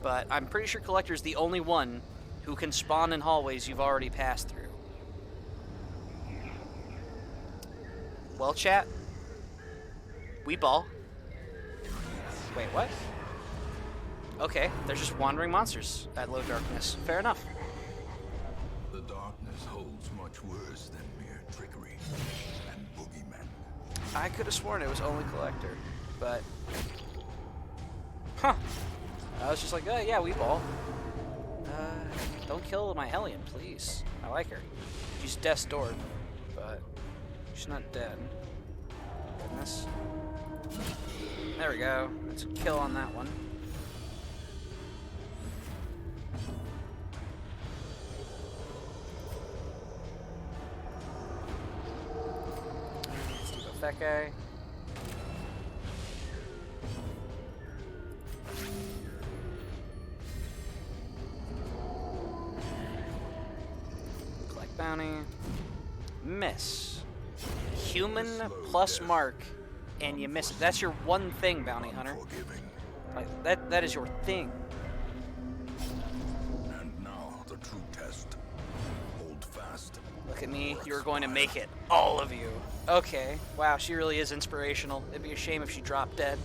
But I'm pretty sure Collector's the only one who can spawn in hallways you've already passed through. Well, chat. We ball. Wait, what? Okay, there's just wandering monsters at low darkness. Fair enough. The darkness holds much worse than mere trickery and boogeymen. I could have sworn it was only Collector, but... Huh. I was just like, oh, yeah, we ball. Don't kill my Hellion, please. I like her. She's death's door, but she's not dead. Goodness. There we go. That's a kill on that one. Let's do the fat guy. Collect bounty. Miss. Human plus mark, and you miss it. That's your one thing, bounty hunter. Unforgiving. Like that is your thing. And now the true test. Hold fast. Look at me. You're going to make it. All of you. Okay. Wow, she really is inspirational. It'd be a shame if she dropped dead.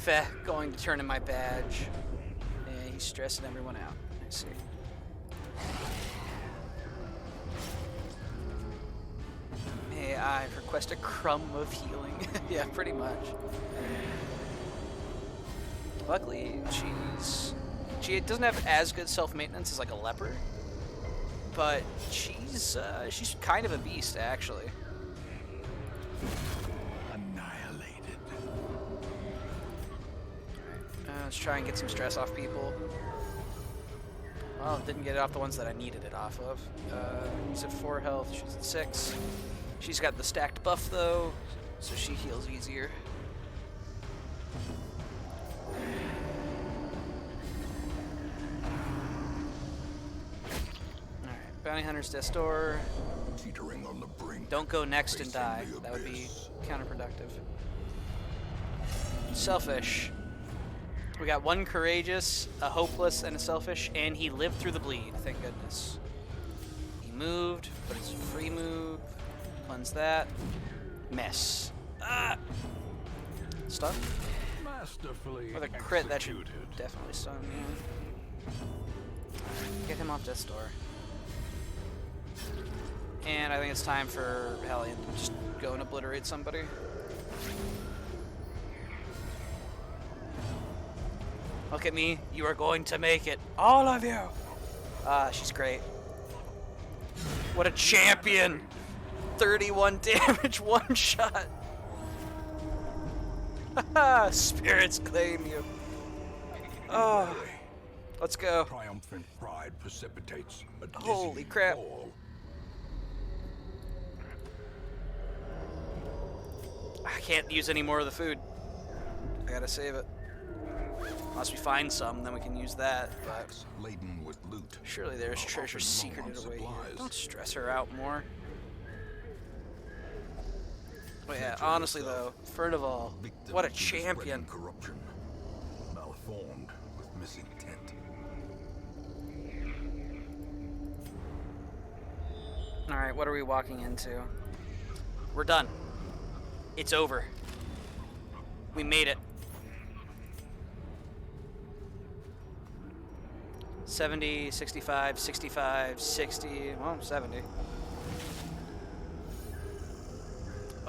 Feh, going to turn in my badge. And he's stressing everyone out. I see. May I request a crumb of healing? Yeah, pretty much. Luckily, she doesn't have as good self-maintenance as like a leper, but she's kind of a beast actually. Annihilated. Let's try and get some stress off people. Well, didn't get it off the ones that I needed it off of. He's at 4 health, she's at 6. She's got the stacked buff though, so she heals easier. Alright, Bounty Hunter's Death's Door. Teetering on the brink. Don't go next and Facing die. the That would be abyss. counterproductive. Selfish. We got one courageous, a hopeless, and a selfish, and he lived through the bleed, thank goodness. He moved, but it's a free move. Cleanse that. Miss. Ah! Stun? Masterfully With a crit, that should executed. definitely stun me. Get him off Death's Door. And I think it's time for Hellion to just go and obliterate somebody. Look at me. You are going to make it. All of you. Ah, she's great. What a champion. 31 damage, one shot. Haha, spirits claim you. Oh, let's go. Triumphant pride precipitates a Holy dizzying crap. fall. I can't use any more of the food. I gotta save it. Unless we find some, then we can use that. But Packs laden with loot. surely there's Are treasure often low on secreted away here. supplies. Don't stress her out more. But yeah, Nature honestly herself, though, Furnival, victim what a to the champion. spreading corruption. Malformed with missing tent. Alright, what are we walking into? We're done. It's over. We made it. 70, 65, 65, 60, well, 70.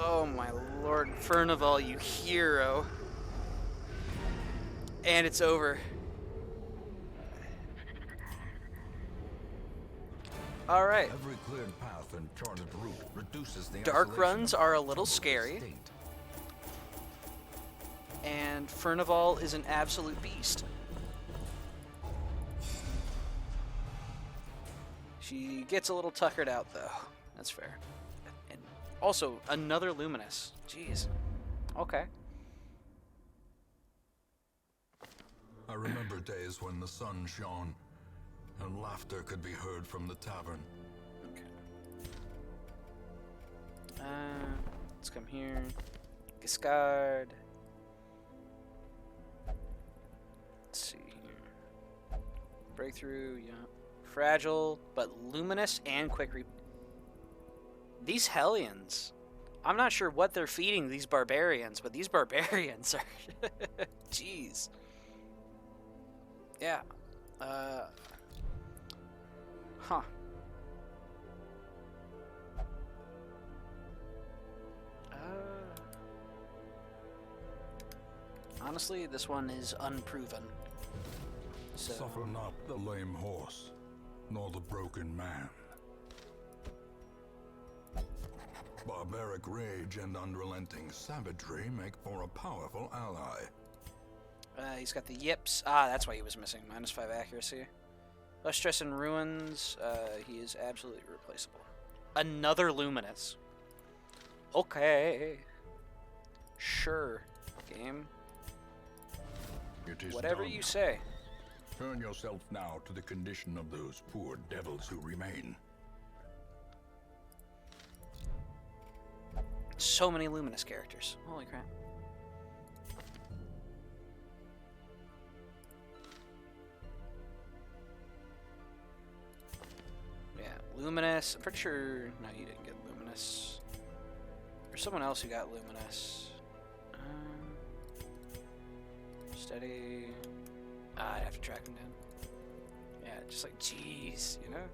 Oh my lord, Furnival, you hero. And it's over. Alright. Every cleared path and charted route reduces the Dark isolation runs of are a the little scary. state. And Furnival is an absolute beast. She gets a little tuckered out, though. That's fair. And also, another Luminous. Jeez. Okay. I remember days when the sun shone and laughter could be heard from the tavern. Okay. Let's come here. Discard. Let's see here. Breakthrough, yeah. Fragile, but luminous and quick re... These Hellions. I'm not sure what they're feeding these barbarians, but these barbarians are... Jeez. Yeah. Huh. Honestly, this one is unproven. So, Suffer not the lame horse, nor the broken man. Barbaric rage and unrelenting savagery make for a powerful ally. he's got the yips. Ah, that's why he was missing. -5 accuracy. Less stress in ruins. He is absolutely replaceable. Another Luminous. Okay. Sure, game. It is Whatever done. you say. Turn yourself now to the condition of those poor devils who remain. So many Luminous characters. Holy crap. Yeah, Luminous. I'm pretty sure... No, you didn't get Luminous. There's someone else who got Luminous. Steady. I'd have to track him down. Yeah, just like, jeez, you know?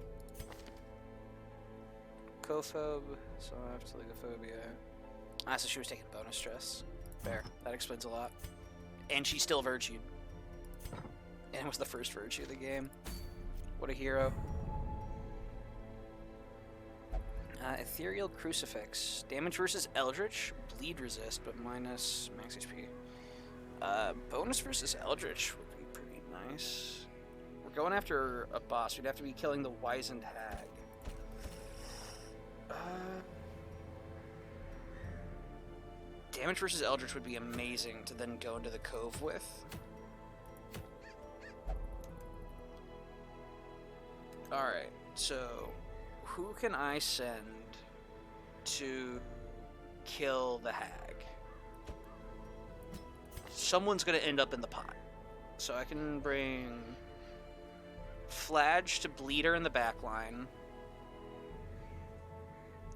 Cophobe, so I have to Ligophobia. Ah, so she was taking bonus stress. Fair. That explains a lot. And she still virtued. And it was the first virtue of the game. What a hero. Ethereal Crucifix. Damage versus Eldritch. Bleed resist, but minus max HP. Bonus versus Eldritch would be pretty nice. We're going after a boss. We'd have to be killing the Wizened Hag. Damage versus Eldritch would be amazing to then go into the Cove with. Alright, so who can I send to kill the hag? Someone's going to end up in the pot. So I can bring Fladge to bleed her in the backline.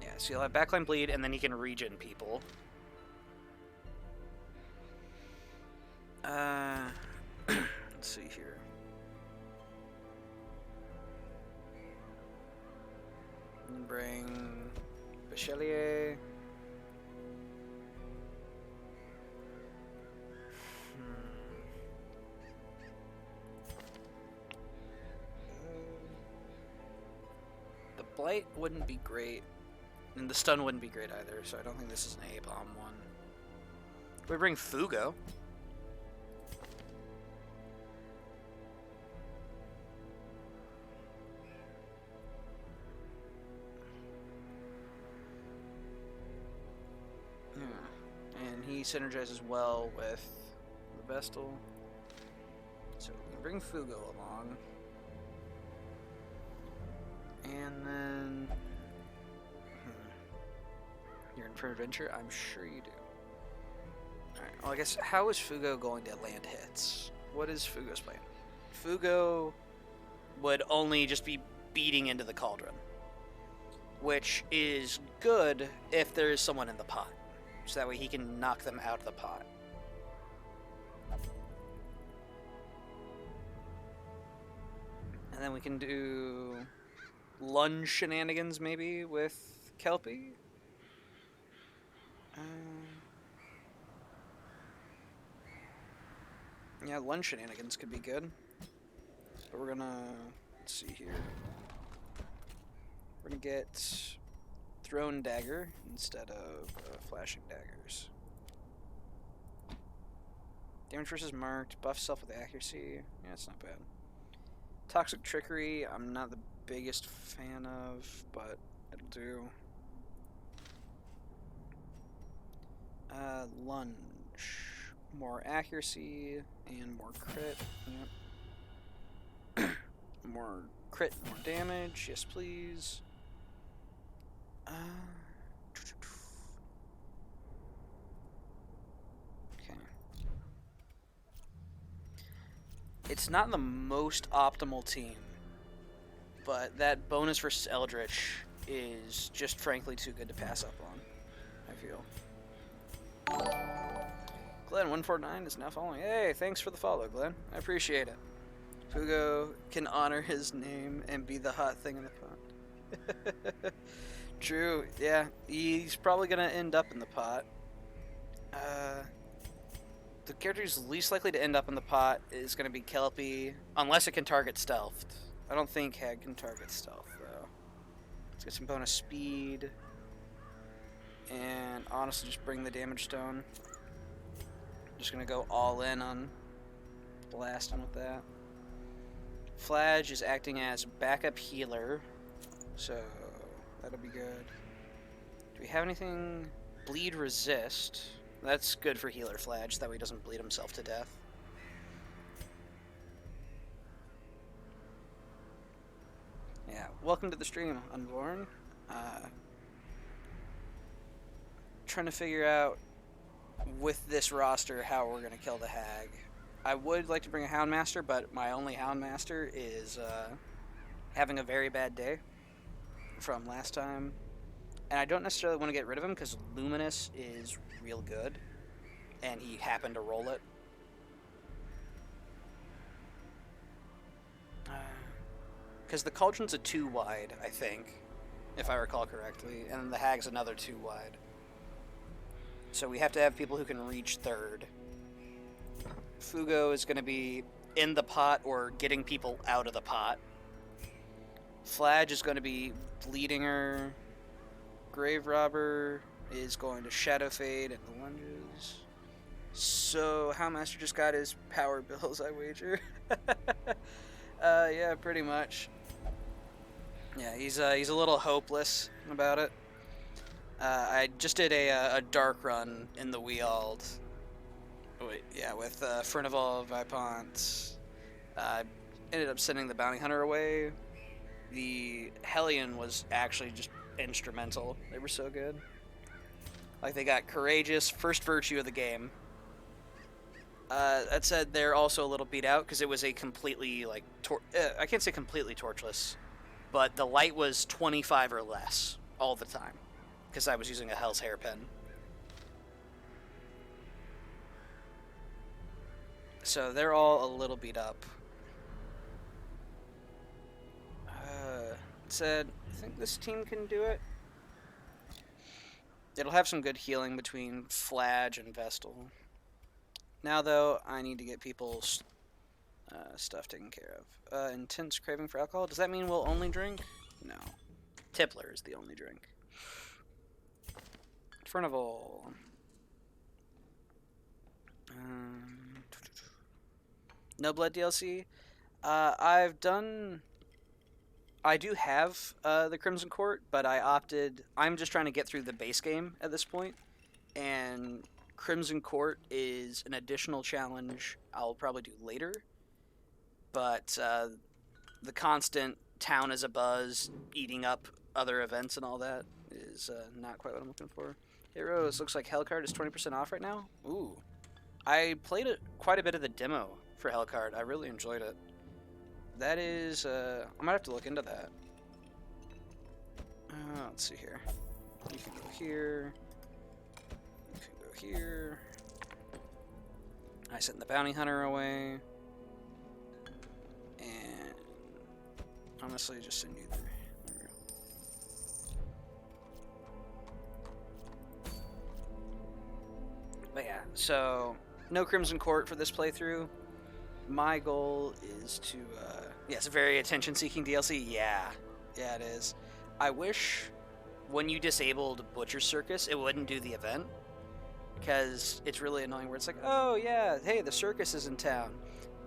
Yeah, so you'll have backline bleed, and then he can regen people. Let's see here. And bring Bachelier. The Blight wouldn't be great, and the Stun wouldn't be great either, so I don't think this is an A-bomb one. We bring Fugo. And he synergizes well with the Vestal. So we can bring Fugo along. And then... You're in for adventure? I'm sure you do. Alright, well I guess, how is Fugo going to land hits? What is Fugo's plan? Fugo would only just be beating into the cauldron. Which is good if there is someone in the pot. So that way he can knock them out of the pot. And then we can do lunge shenanigans maybe with Kelpie. Yeah, lunge shenanigans could be good. But we're gonna, let's see here. We're gonna get Thrown Dagger instead of Flashing Daggers. Damage versus Marked, buff self with accuracy. Yeah, it's not bad. Toxic Trickery, I'm not the biggest fan of, but it'll do. Lunge. More accuracy and more crit. Yep. More crit, more damage. Yes, please. Okay. It's not the most optimal team, but that bonus versus Eldritch is just frankly too good to pass up on, I feel. Glenn149 is now following. Hey, thanks for the follow, Glenn. I appreciate it. Fugo can honor his name and be the hot thing in the pot. True, yeah. He's probably going to end up in the pot. The character who's least likely to end up in the pot is going to be Kelpie, unless it can target stealthed. I don't think Hag can target stealth, though. Let's get some bonus speed. And honestly, just bring the damage stone. Just going to go all in on blasting with that. Fladge is acting as backup healer, so that'll be good. Do we have anything? Bleed resist. That's good for healer Fladge, that way he doesn't bleed himself to death. Yeah, welcome to the stream, Unborn. Trying to figure out with this roster how we're going to kill the hag. I would like to bring a Houndmaster, but my only Houndmaster is having a very bad day from last time. And I don't necessarily want to get rid of him because Luminous is real good, and he happened to roll it. Because the Cauldron's a 2 wide, I think, if I recall correctly, and the Hag's another 2 wide. So we have to have people who can reach third. Fugo is going to be in the pot or getting people out of the pot. Fladge is going to be bleeding her. Grave Robber is going to Shadow Fade and the lunges. So, Houndmaster just got his power bills, I wager. Yeah, pretty much. Yeah, he's a little hopeless about it. I just did a dark run in the Weald. Wait, yeah, with Furnival Vipont. I ended up sending the bounty hunter away. The Hellion was actually just instrumental. They were so good. Like, they got courageous, first virtue of the game. That said, they're also a little beat out because it was a completely, like, I can't say completely torchless, but the light was 25 or less all the time because I was using a Hell's Hairpin. So they're all a little beat up. Said, I think this team can do it. It'll have some good healing between Flage and Vestal. Now, though, I need to get people's stuff taken care of. Intense craving for alcohol. Does that mean we'll only drink? No. Tippler is the only drink. Furnival. No Blood DLC. I do have the Crimson Court, but I opted. I'm just trying to get through the base game at this point, and Crimson Court is an additional challenge I'll probably do later. But the constant town is a buzz, eating up other events and all that is not quite what I'm looking for. Heroes looks like Hellcard is 20% off right now. Ooh, I played quite a bit of the demo for Hellcard. I really enjoyed it. That is, I might have to look into that. Let's see here. You can go here. You can go here. I sent the bounty hunter away. And honestly, just send you there. There we go. But yeah, so no Crimson Court for this playthrough. My goal is to, yeah, it's a very attention-seeking DLC. Yeah, it is. I wish when you disabled Butcher Circus, it wouldn't do the event, because it's really annoying where it's like, oh yeah, hey, the circus is in town.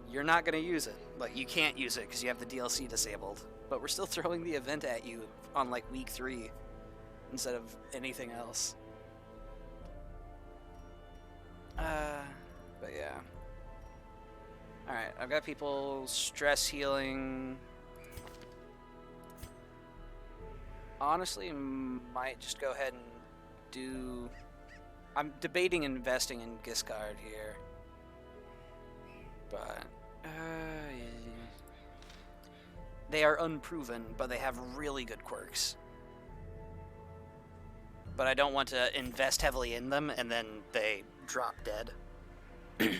You're not going to use it. Like, you can't use it because you have the DLC disabled, but we're still throwing the event at you on, like, week 3 instead of anything else. But yeah. Alright, I've got people stress healing. Honestly, might just go ahead and do... I'm debating investing in Giscard here. But... they are unproven, but they have really good quirks. But I don't want to invest heavily in them, and then they drop dead. They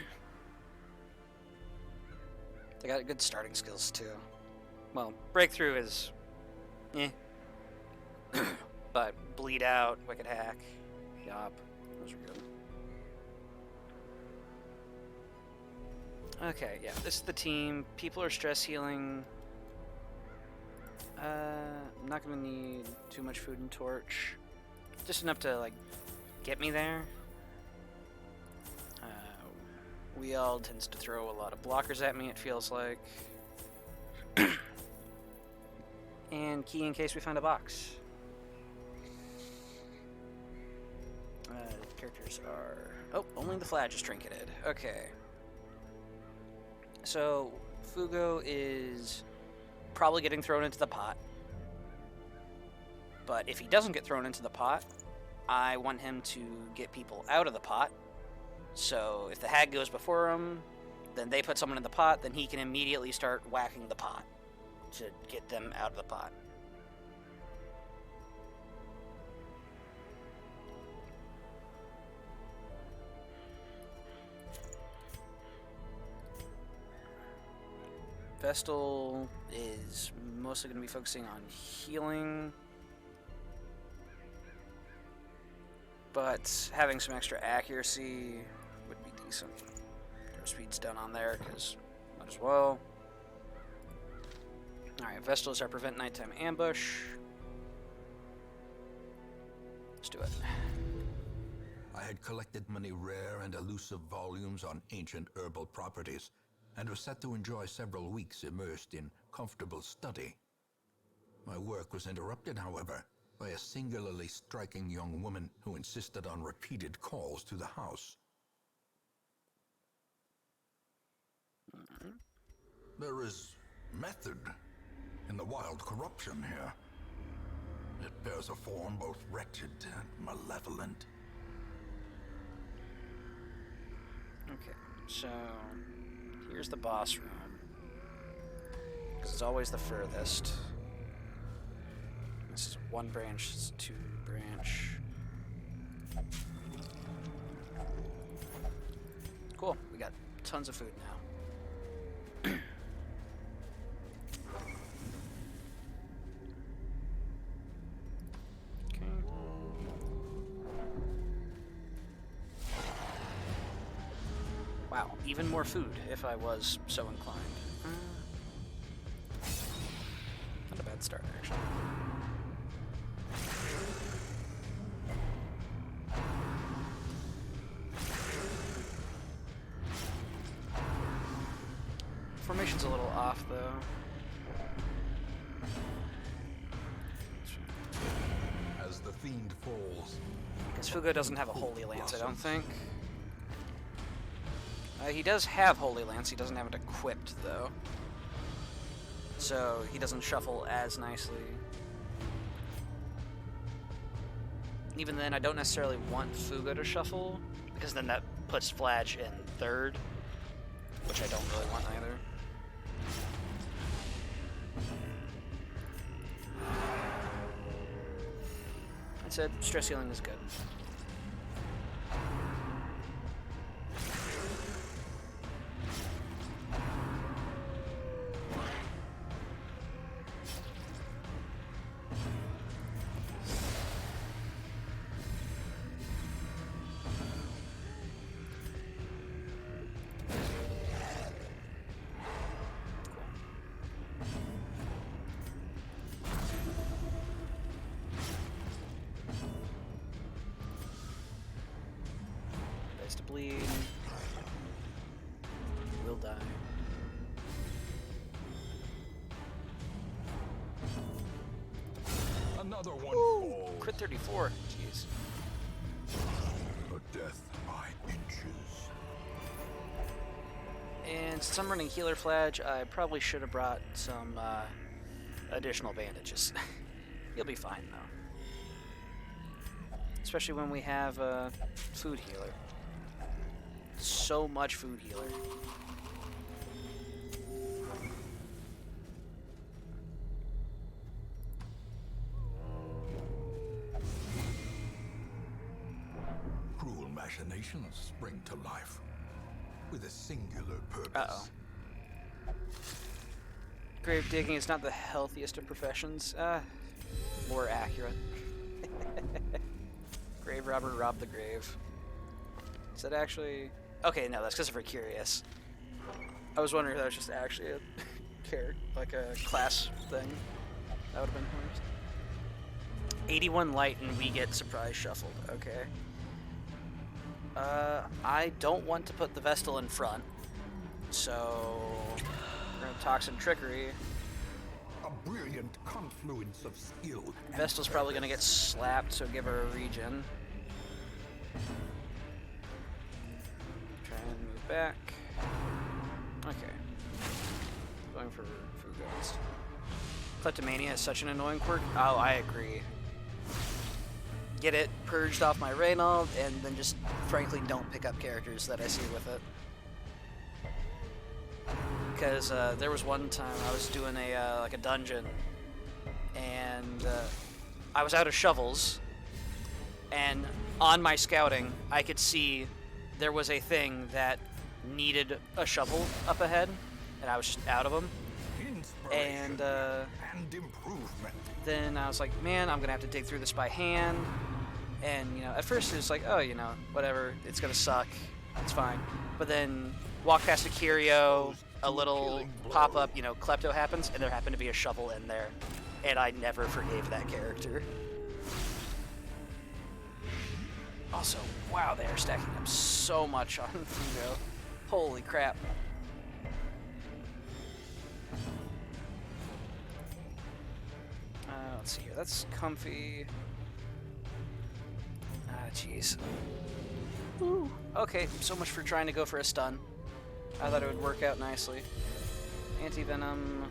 got good starting skills, too. Well, Breakthrough is... eh. But Bleed Out, Wicked Hack, yup, those are good. Okay, yeah, this is the team. People are stress healing. I'm not gonna need too much food and torch. Just enough to, like, get me there. Weald tends to throw a lot of blockers at me, it feels like. And key in case we find a box. Characters are... oh, only the Flage is trinketed. Okay. So, Fugo is probably getting thrown into the pot. But if he doesn't get thrown into the pot, I want him to get people out of the pot. So if the hag goes before him, then they put someone in the pot, then he can immediately start whacking the pot to get them out of the pot. Vestal is mostly going to be focusing on healing, but having some extra accuracy would be decent. Throw speed's done on there, because might as well. Alright, Vestals are prevent nighttime ambush. Let's do it. I had collected many rare and elusive volumes on ancient herbal properties, and was set to enjoy several weeks immersed in comfortable study. My work was interrupted, however, by a singularly striking young woman who insisted on repeated calls to the house. There is method in the wild corruption here. It bears a form both wretched and malevolent. Okay, so here's the boss room. Because it's always the furthest. This is one branch, this is two branch. Cool, we got tons of food now. Okay. Wow, even more food if I was so inclined. Not a bad start, actually. Formation's a little off, though. As the fiend falls, Because Fugo doesn't have a Holy Lance, I don't think. He does have Holy Lance, he doesn't have it equipped, though. So he doesn't shuffle as nicely. Even then, I don't necessarily want Fugo to shuffle, because then that puts Fladge in third, which I don't really want either. That said, stress healing is good. To bleed. Will die. another one Ooh, falls. crit 34. Jeez. A death by inches. And since I'm running Healer Fladge, I probably should have brought some additional bandages. You'll be fine, though. Especially when we have food healer. So much food healer. Cruel machinations spring to life with a singular purpose. Uh-oh. Grave digging is not the healthiest of professions. More accurate. Grave robber robbed the grave. Is that actually... Okay, no, that's because we're curious. I was wondering if that was just actually a character, like a class thing. That would have been worse. 81 light and we get surprise shuffled. Okay. I don't want to put the Vestal in front, so we're gonna Toxin Trickery. A brilliant confluence of skill. Vestal's probably gonna get slapped, so give her a regen. Try and move back. Okay. Going for Ghost. Kleptomania is such an annoying quirk. Oh, I agree. Get it purged off my Reynald, and then just frankly don't pick up characters that I see with it. Because there was one time I was doing a like a dungeon, and I was out of shovels, and on my scouting I could see there was a thing that needed a shovel up ahead, and I was just out of them. And improvement. then I was like, man, I'm gonna have to dig through this by hand. And you know, at first it was like, oh, you know, whatever, it's gonna suck, it's fine. But then walk past a curio, a little pop-up, you know, klepto happens, and there happened to be a shovel in there, and I never forgave that character. Also, wow, they are stacking up so much on Fugo. Holy crap. Let's see here. That's comfy. Ah, jeez. Okay, so much for trying to go for a stun. I thought it would work out nicely. Anti-venom.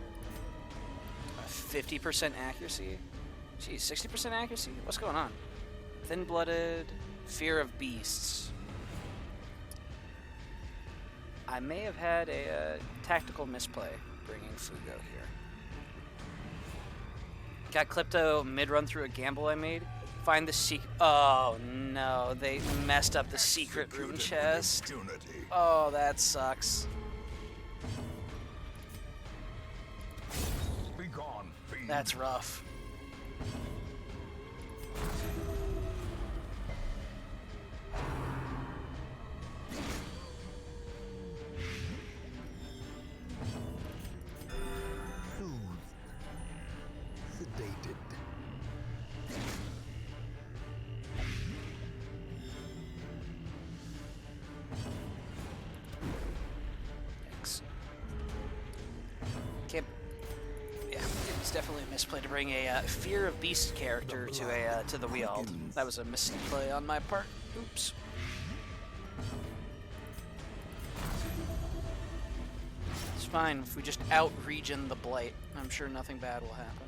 50% accuracy? Geez, 60% accuracy? What's going on? Thin-blooded. Fear of beasts. I may have had a tactical misplay bringing Fugo here. Got Klypto mid-run through a gamble I made. Find the secret. Oh no, they messed up the secret room chest. Oh, that sucks. Be gone, fiend. That's rough. Sedated. Thanks. Can't. Yeah, it was definitely a misplay to bring a Fear of Beast character to the Weald. That was a misplay on my part. Oops. It's fine if we just out-regen the Blight. I'm sure nothing bad will happen.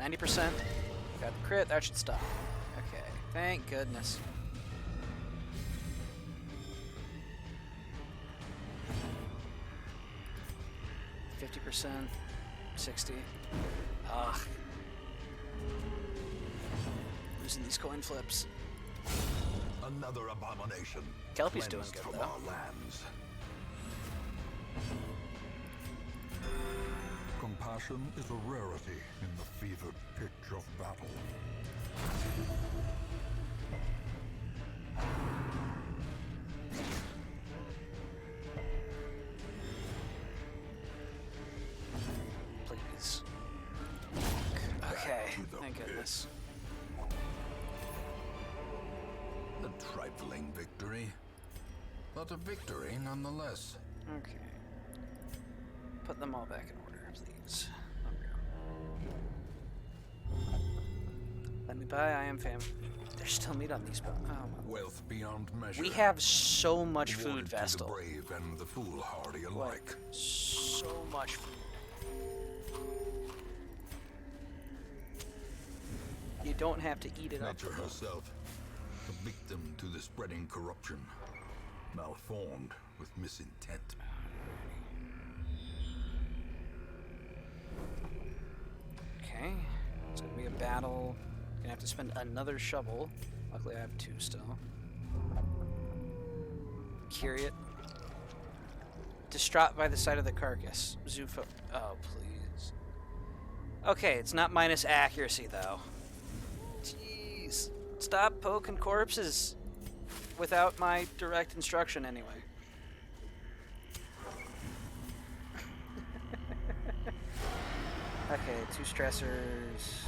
90%. Got the crit. That should stop. Okay. Thank goodness. %, 60. Ugh. Losing these coin flips. Another abomination. Kelpie's doing cleansed good, from though. our lands. Compassion is a rarity in the fevered pitch of battle. Please. Okay, thank goodness. A trifling victory, but a victory nonetheless. Okay. Put them all back in order, please. Okay. Let me buy I am fam. There's still meat on these bones. Oh, well. Wealth beyond measure. We have so much food, Awarded to Vestal. the brave and the foolhardy alike. So much food. You don't have to eat it up. Nature herself, a victim to the spreading corruption, malformed with misintent. Okay, it's gonna be a battle. Gonna have to spend another shovel. Luckily, I have 2 still. Curiate. Distraught by the sight of the carcass. Zufo. Oh, please. Okay, it's not minus accuracy though. Jeez. Stop poking corpses without my direct instruction anyway. Okay, 2 stressors.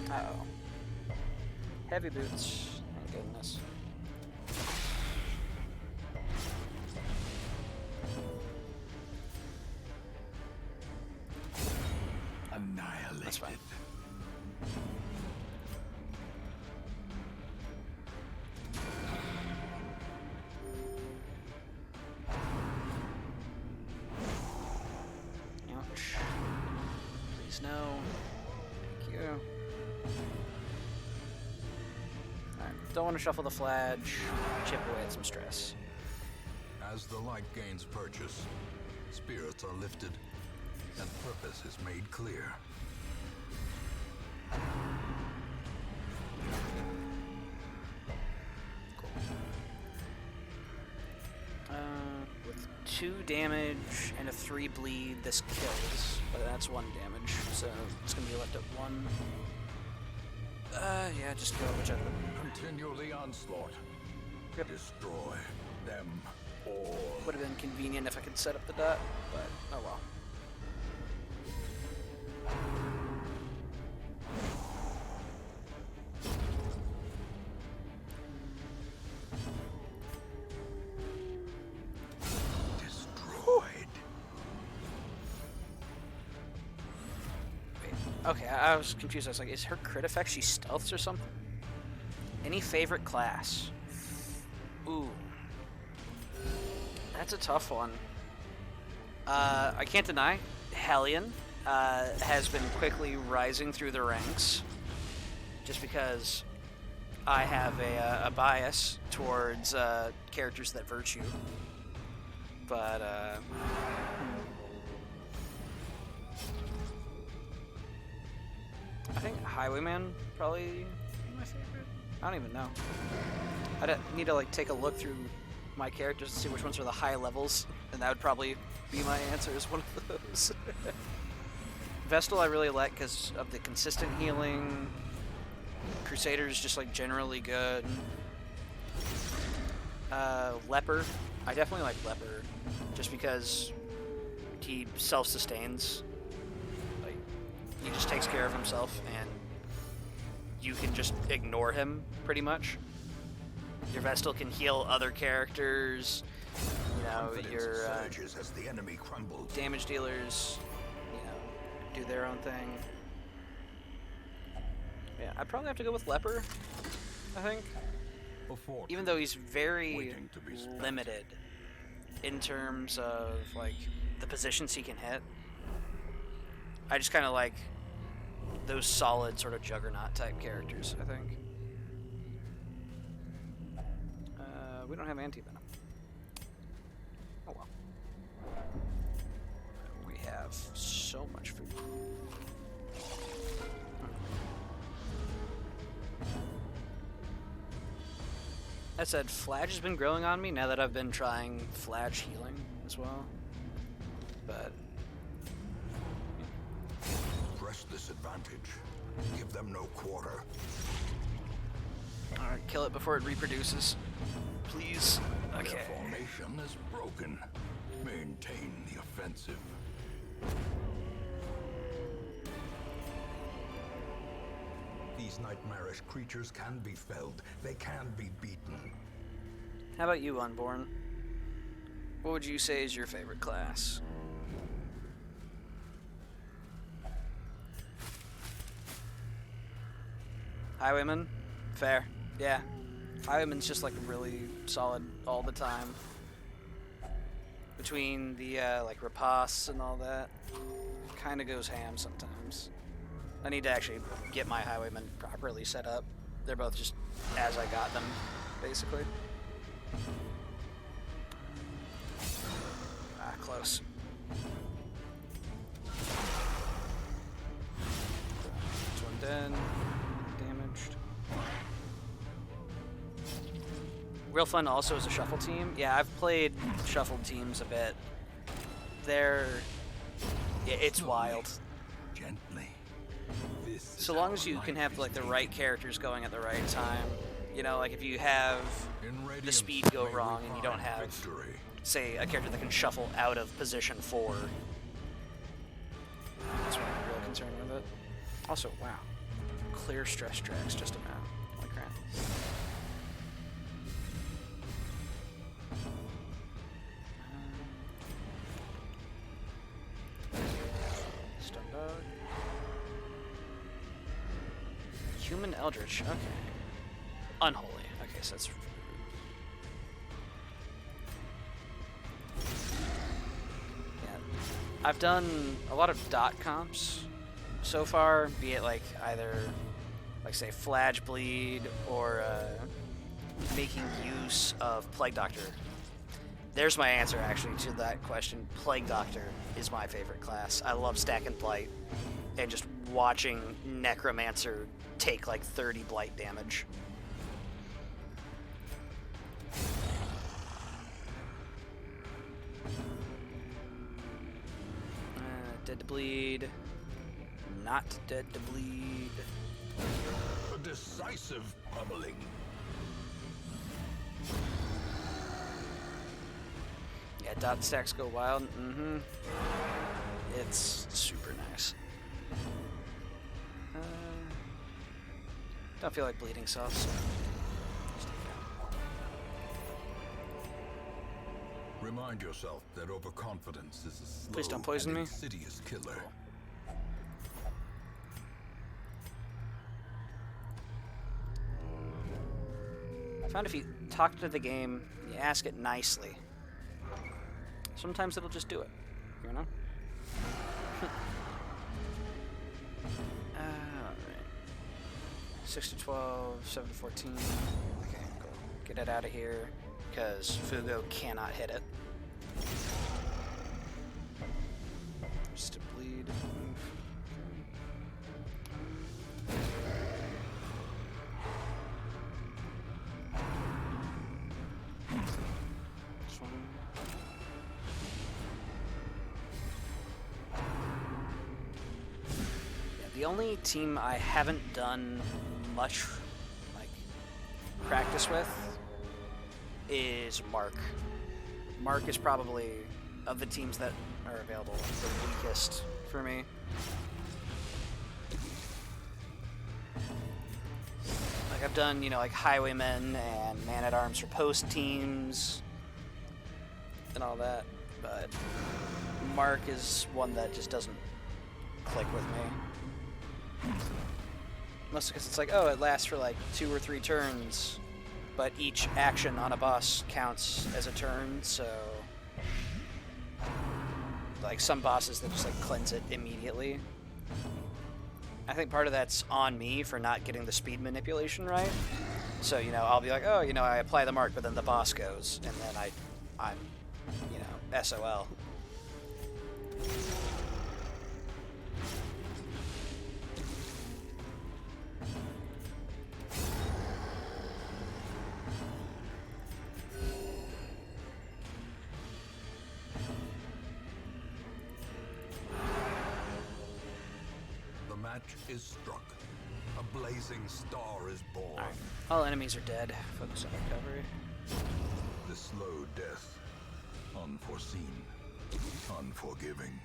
Uh-oh. Heavy boots. Thank goodness. Annihilated. That's fine. Ouch. Please no. Thank you. Alright, don't want to shuffle the fladge. Chip away at some stress. As the light gains purchase, spirits are lifted, and purpose is made clear. With 2 damage and a 3 bleed, this kills. But that's 1 damage, so it's gonna be left at 1. Yeah, just go whichever. Continue the onslaught. Yep. Destroy them all. Would have been convenient if I could set up the dot, but oh well. Okay, I was confused. I was like, is her crit effect she stealths or something? Any favorite class? Ooh. That's a tough one. I can't deny, Hellion has been quickly rising through the ranks just because I have a bias towards characters that virtue. But, I think Highwayman probably my favorite. I don't even know. I need to like take a look through my characters to see which ones are the high levels, and that would probably be my answer as one of those. Vestal I really like because of the consistent healing. Crusader's just like generally good. Leper, I definitely like Leper, just because he self-sustains. Like, he just takes care of himself, and you can just ignore him pretty much. Your Vestal can heal other characters. You know, your surges as the enemy crumbled. damage dealers, you know, do their own thing. Yeah, I'd probably have to go with Leper, I think. Even though he's very limited in terms of like the positions he can hit. I just kind of like those solid sort of juggernaut type characters, I think. We don't have anti-venom. Oh well. We have so much food. That said, Flage has been growing on me now that I've been trying Flage healing as well. But Press this advantage. Give them no quarter. alright, kill it before it reproduces. Please. Okay. Their formation is broken. Maintain the offensive. These nightmarish creatures can be felled. They can be beaten. How about you, Unborn? What would you say is your favorite class? Highwayman? Fair. Yeah. Highwayman's just like really solid all the time. Between the like ripostes and all that. Kinda goes ham sometimes. I need to actually get my Highwayman properly set up. They're both just as I got them, basically. Ah, close. This one dead. Damaged. Real fun also is a shuffle team. Yeah, I've played shuffled teams a bit. Yeah, it's wild. Gently. So long as you can have like the right characters going at the right time. You know, like if you have the speed go wrong and you don't have, say, a character that can shuffle out of position 4. That's what I'm real concerned with it. Also, wow. Clear stress tracks just about. Holy crap. Stun dog. Human Eldritch, okay. Unholy, okay, so that's... Yeah. I've done a lot of dot comps so far, be it like either, like say, Flage Bleed or making use of Plague Doctor. There's my answer, actually, to that question. Plague Doctor is my favorite class. I love stacking Blight and just watching Necromancer take like 30 Blight damage. Dead to bleed. Not dead to bleed. A decisive pummeling. Yeah, dot stacks go wild. Mm-hmm. It's super nice. Don't feel like bleeding soft, so just take it out. Remind yourself that overconfidence is a slow Please don't poison and me. insidious killer. found if you talk to the game, you ask it nicely, sometimes it'll just do it, you know? Alright. 6 to 12, 7 to 14. Okay, cool. Get it out of here, because Fugo cannot hit it. Just to bleed. This one. Yeah, the only team I haven't done much like practice with is Mark. Mark is probably, of the teams that are available, the weakest for me. Like I've done, you know, like Highwaymen and Man-at-Arms for post teams and all that, but Mark is one that just doesn't click with me. Mostly because it's like, oh, it lasts for like 2 or 3 turns, but each action on a boss counts as a turn, so like some bosses that just like cleanse it immediately. I think part of that's on me for not getting the speed manipulation right. So, you know, I'll be like, oh, you know, I apply the mark, but then the boss goes, and then I'm, you know, SOL. The match is struck. A blazing star is born. Alright. All enemies are dead. Focus on recovery. The slow death. Unforeseen. Unforgiving.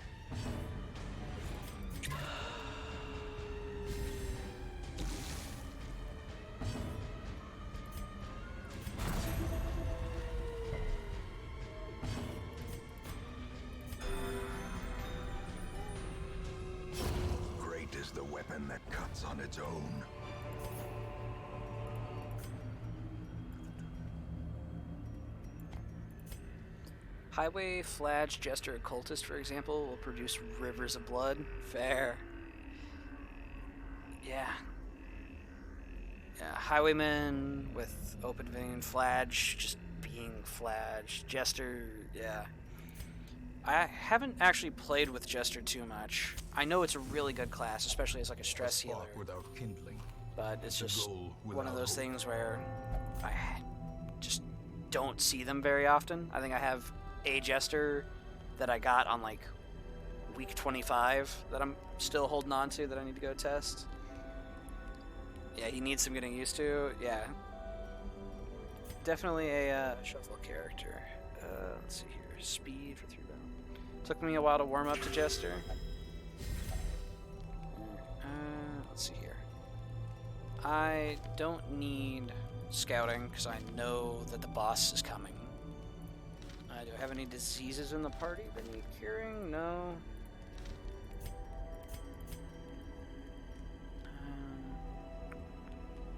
Great is the weapon that cuts on its own. Highway, Fladge, Jester, Occultist, for example, will produce rivers of blood. Fair. Yeah. Yeah, Highwayman with Open Vein, Fladge just being Fladge. Jester, yeah. I haven't actually played with Jester too much. I know it's a really good class, especially as like a stress healer. Without kindling. But it's The just goal one of without those hope. things where I just don't see them very often. I think I have a Jester that I got on like week 25 that I'm still holding on to that I need to go test. Yeah, he needs some getting used to. Yeah. Definitely a shuffle character. Let's see here. Speed for 3 rounds. Took me a while to warm up to Jester. Let's see here. I don't need scouting because I know that the boss is coming. Do I have any diseases in the party that need curing? No.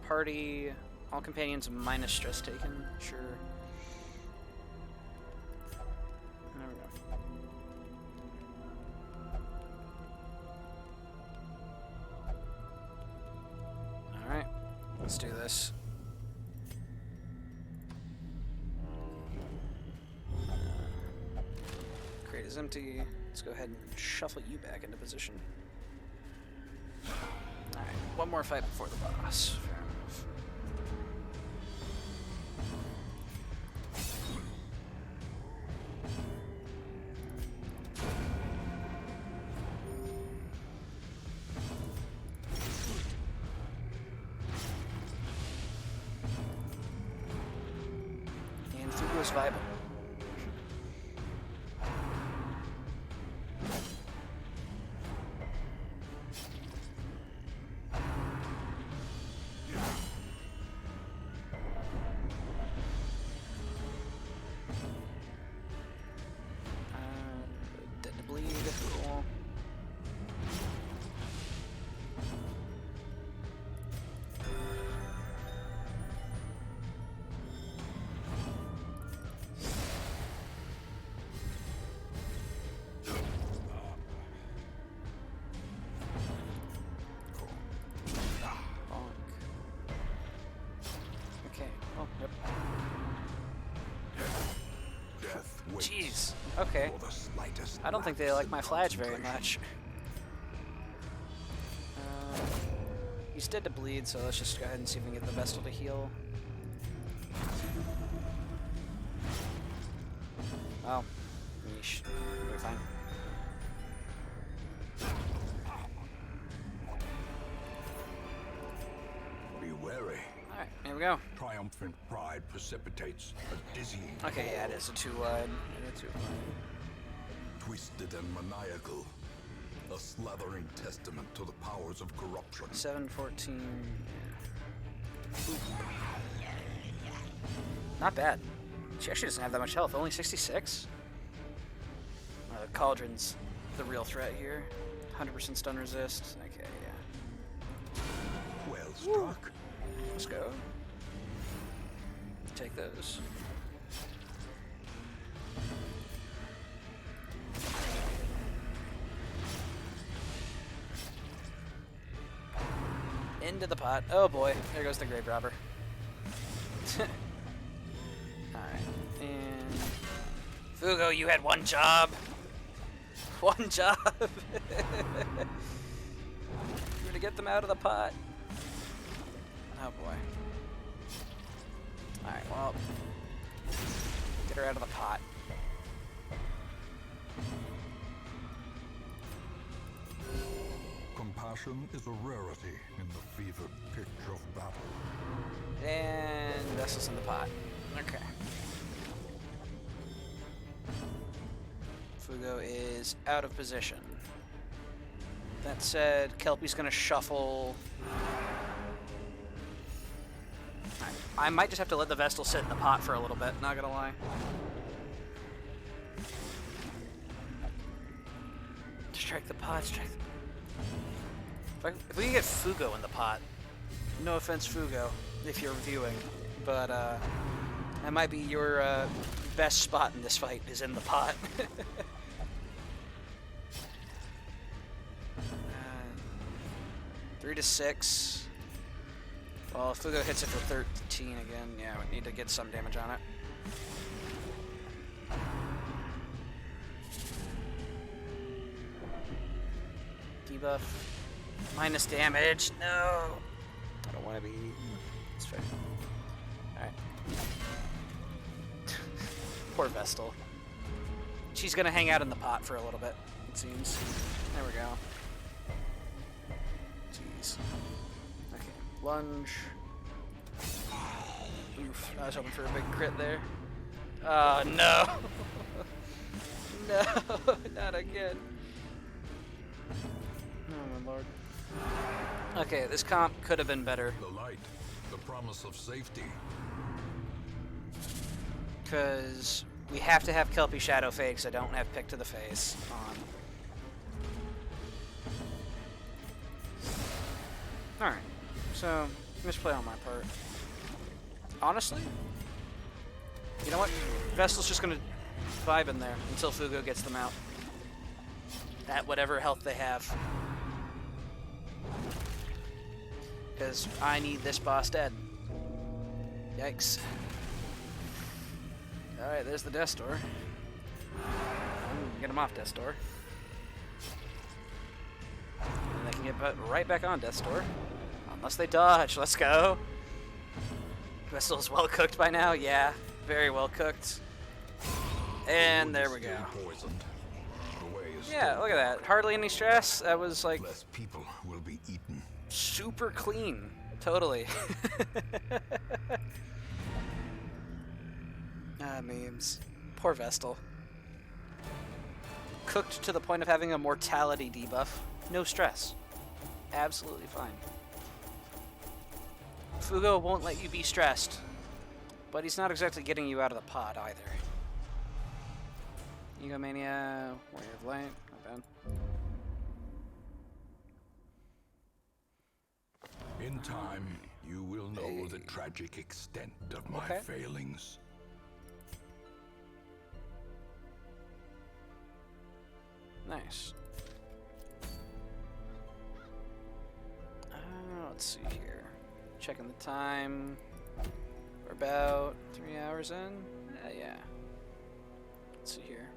Party, all companions minus stress taken. Sure. There we go. Alright, let's do this. Crate is empty. Let's go ahead and shuffle you back into position. Alright, one more fight before the boss. Fair enough. And Fugo's vibing. Dead to bleed. Cool. Okay. For the slightest I don't think they lapse like in my flash very concentration. much. He's dead to bleed, so let's just go ahead and see if we can get the Vestal to heal. Oh. Yeesh. We're fine. Be wary. Alright, here we go. Triumphant pride precipitates a dizzying. Okay, yeah, it is a 2 wide. Twisted and maniacal. A slathering testament to the powers of corruption. 714. Ooh. Not bad. She actually doesn't have that much health. Only 66? Cauldron's the real threat here. 100% stun resist. Okay, yeah. Well struck. Let's go. Take those. Into the pot. Oh boy, there goes the grave robber. Alright, and Fugo, you had one job. One job. You're to get them out of the pot. Oh boy. Alright, well, get her out of the pot. Compassion is a rarity in the fevered pitch of battle. And Vessel's in the pot. Okay. Fugo is out of position. That said, Kelpie's gonna shuffle. I might just have to let the Vestal sit in the pot for a little bit, not gonna lie. Strike the pot, strike the... If we can get Fugo in the pot, no offense, Fugo, if you're viewing, but that might be your best spot in this fight, is in the pot. 3 to 6. Well, if Fugo hits it for 13 again, yeah, we need to get some damage on it. Debuff. Minus damage. No! I don't want to be... It's fair. Alright. Poor Vestal. She's gonna hang out in the pot for a little bit, it seems. There we go. Jeez. Okay. Lunge. Oof. I was hoping for a big crit there. Oh, no! No! Not again. Oh my lord. Okay, this comp could have been better. The light, the promise of safety. Because we have to have Kelpie Shadow Fade because I don't have Pick to the Face on. Alright, so misplay on my part. Honestly, you know what? Vestal's just going to vibe in there until Fugo gets them out. At whatever health they have. Because I need this boss dead. Yikes. Alright, there's the Death Door. Get him off Death Door. And they can get right back on Death Door. Unless they dodge. Let's go. Vestal's well cooked by now. Yeah, very well cooked. And there we go. Poisoned. The way is Yeah, still look at that. Hardly any stress. That was like less people will be eaten. super clean. Totally. Ah, memes. Poor Vestal. Cooked to the point of having a mortality debuff. No stress. Absolutely fine. Fugo won't let you be stressed. But he's not exactly getting you out of the pot either. Egomania, Warrior of Light, not bad. In time, you will know the tragic extent of my Okay. failings. Nice. Let's see here. Checking the time. We're about 3 hours in. Yeah. Let's see here.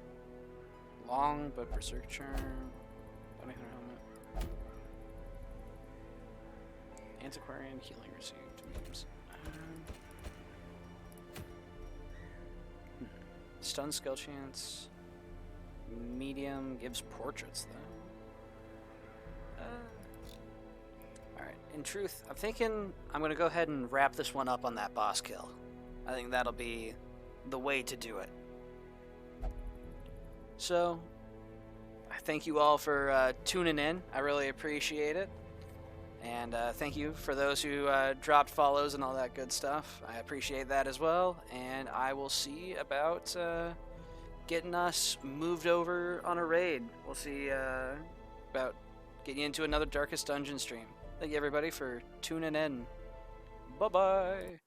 long but berserk charm. Bounty hunter helmet. Antiquarian healing received. Memes. Stun skill chance. Medium gives portraits though. Alright, in truth, I'm thinking I'm going to go ahead and wrap this one up on that boss kill. I think that'll be the way to do it. So, I thank you all for tuning in. I really appreciate it. And thank you for those who dropped follows and all that good stuff. I appreciate that as well. And I will see about getting us moved over on a raid. We'll see about getting you into another Darkest Dungeon stream. Thank you everybody for tuning in. Bye-bye.